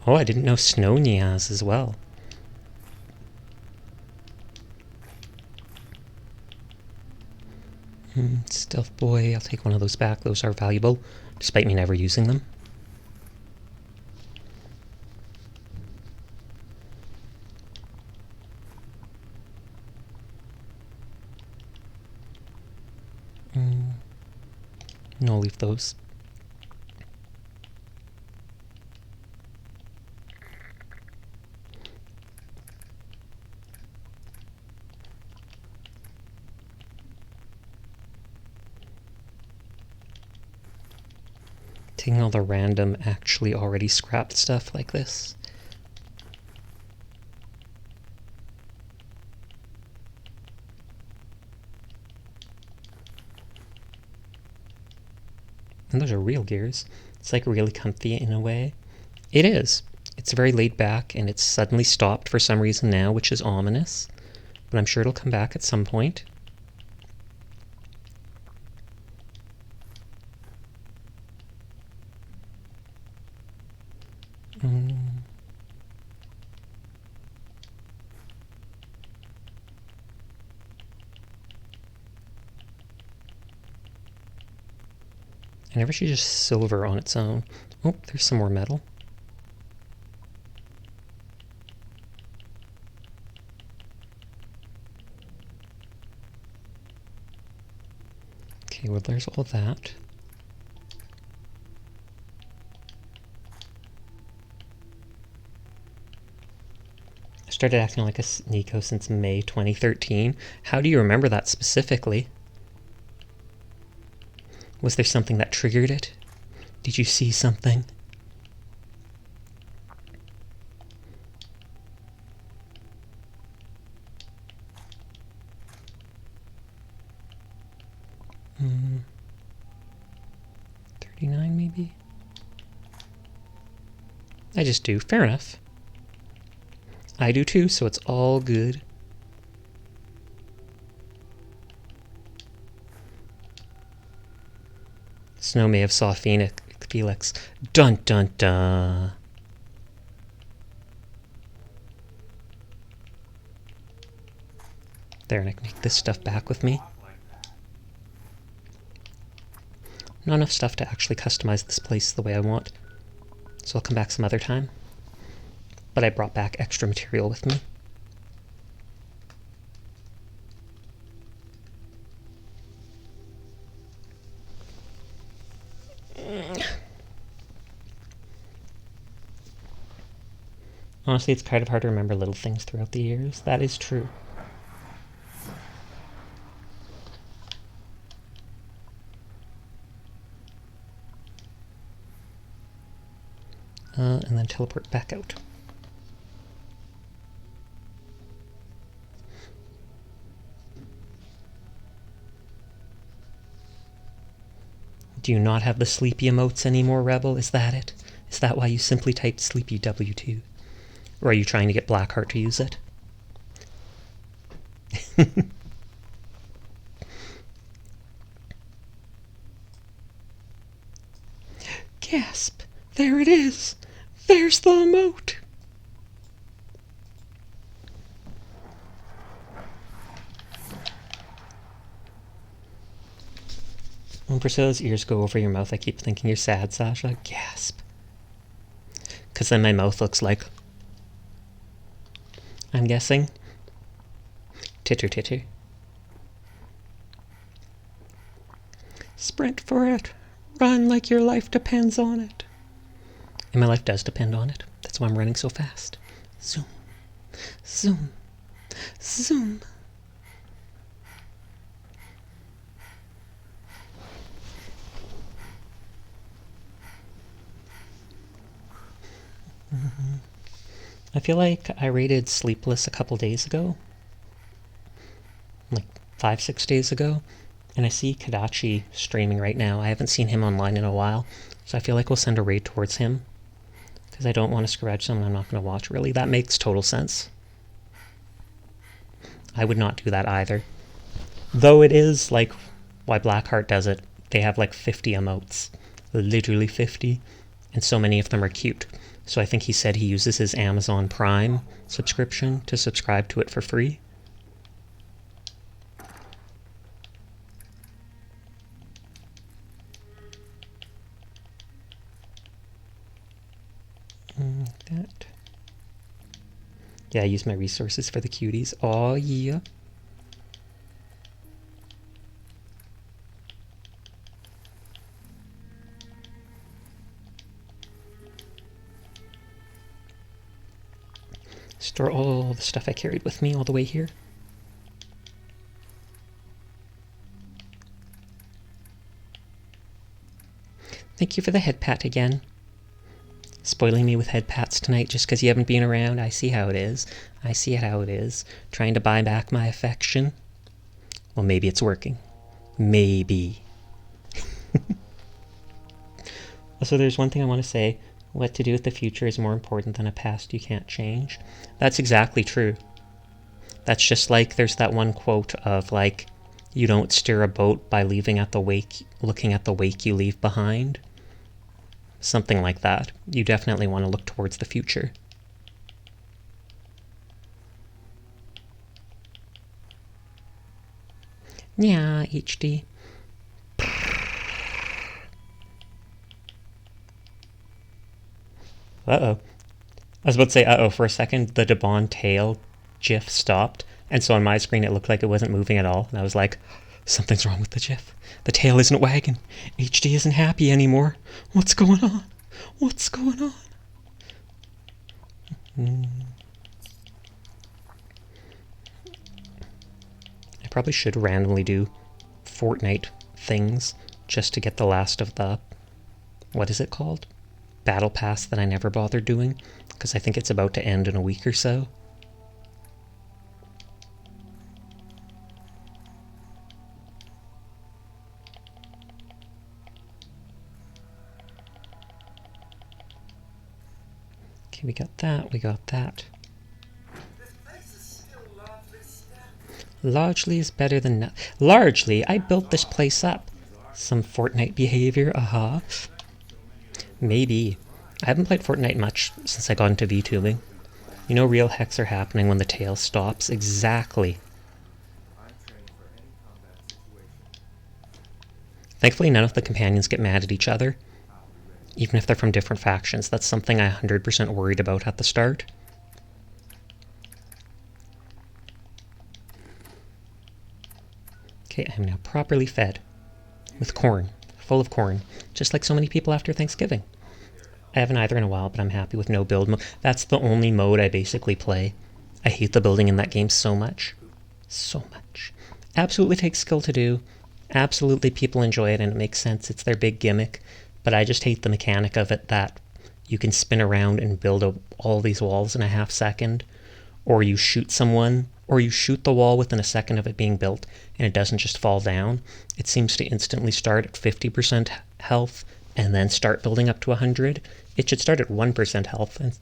Oh, I didn't know Snow Nyas as well. Stealth Boy, I'll take one of those back. Those are valuable, despite me never using them. No, I'll leave those. Taking all the random, actually already scrapped stuff like this. And those are real gears. It's like really comfy in a way. It is. It's very laid back, and it's suddenly stopped for some reason now, which is ominous. But I'm sure it'll come back at some point. I never see just silver on its own. Oh, there's some more metal. Okay, well there's all that. Started acting like a Nico since May 2013. How do you remember that specifically? Was there something that triggered it? Did you see something? Hmm. 39 maybe? I just do. Fair enough. I do too, so it's all good. Snow may have saw Felix. Dun dun dun. There, and I can take this stuff back with me. Not enough stuff to actually customize this place the way I want, so I'll come back some other time. But I brought back extra material with me. Honestly, it's kind of hard to remember little things throughout the years. That is true. And then teleport back out. Do you not have the sleepy emotes anymore, Rebel? Is that it? Is that why you simply typed sleepy W2? Or are you trying to get Blackheart to use it? Gasp! There it is! There's the emote! When Priscilla's ears go over your mouth, I keep thinking you're sad, Sasha. Gasp. Because then my mouth looks like... I'm guessing. Titter titter. Sprint for it. Run like your life depends on it. And my life does depend on it. That's why I'm running so fast. Zoom. Zoom. Zoom. I feel like I rated Sleepless a couple days ago. Like 5-6 days ago. And I see Kadachi streaming right now. I haven't seen him online in a while. So I feel like we'll send a raid towards him. Because I don't want to scratch someone I'm not going to watch, really. That makes total sense. I would not do that either. Though it is, like, why Blackheart does it. They have, like, 50 emotes. Literally 50. And so many of them are cute. So I think he said he uses his Amazon Prime subscription to subscribe to it for free. That. Yeah, I use my resources for the cuties. Oh yeah. Store all the stuff I carried with me all the way here. Thank you for the head pat again. Spoiling me with head pats tonight just because you haven't been around. I see how it is. I see how it is. Trying to buy back my affection. Well, maybe it's working. Maybe. Also, there's one thing I want to say. What to do with the future is more important than a past you can't change. That's exactly true. That's just like there's that one quote of like, you don't steer a boat by looking at the wake you leave behind. Something like that. You definitely want to look towards the future. Yeah, HD. Uh-oh. I was about to say uh-oh for a second. The Debon tail GIF stopped. And so on my screen it looked like it wasn't moving at all. And I was like, something's wrong with the GIF. The tail isn't wagging. HD isn't happy anymore. What's going on? What's going on? I probably should randomly do Fortnite things just to get the last of the, what is it called? Battle Pass that I never bothered doing, because I think it's about to end in a week or so. Okay, we got that, we got that. This place is still largely static. Largely is better than no- Largely, I built this place up. Some Fortnite behavior, aha. Maybe. I haven't played Fortnite much since I got into VTubing. You know real hacks are happening when the tail stops. Exactly. I'm training for any combat situation. Thankfully, none of the companions get mad at each other, even if they're from different factions. That's something I 100% worried about at the start. Okay, I'm now properly fed. With corn. Full of corn. Just like so many people after Thanksgiving. I haven't either in a while, but I'm happy with no build mode. That's the only mode I basically play. I hate the building in that game so much. So much. Absolutely takes skill to do. Absolutely people enjoy it and it makes sense. It's their big gimmick. But I just hate the mechanic of it that you can spin around and build all these walls in a half second. Or you shoot someone, or you shoot the wall within a second of it being built and it doesn't just fall down. It seems to instantly start at 50% health and then start building up to 100. It should start at 1% health. And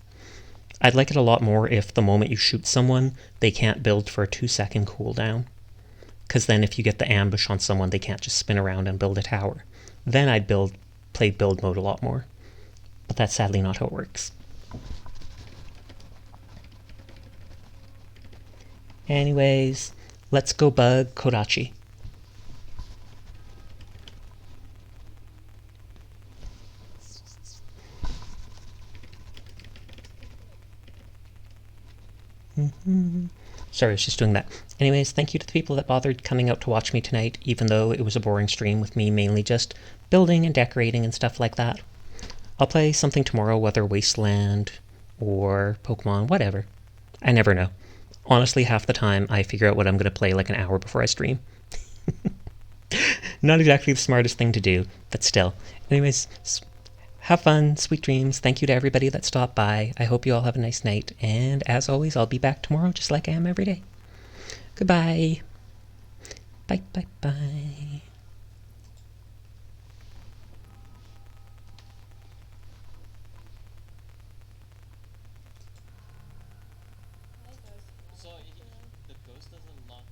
I'd like it a lot more if the moment you shoot someone, they can't build for a 2-second cooldown. Because then if you get the ambush on someone, they can't just spin around and build a tower. Then I'd play build mode a lot more. But that's sadly not how it works. Anyways, let's go bug Kodachi. Sorry, I was just doing that. Anyways, thank you to the people that bothered coming out to watch me tonight, even though it was a boring stream with me mainly just building and decorating and stuff like that. I'll play something tomorrow, whether Wasteland or Pokemon, whatever. I never know. Honestly, half the time I figure out what I'm going to play like an hour before I stream. Not exactly the smartest thing to do, but still. Anyways, have fun, sweet dreams. Thank you to everybody that stopped by. I hope you all have a nice night. And as always, I'll be back tomorrow just like I am every day. Goodbye. Bye, bye, bye. So the ghost doesn't lock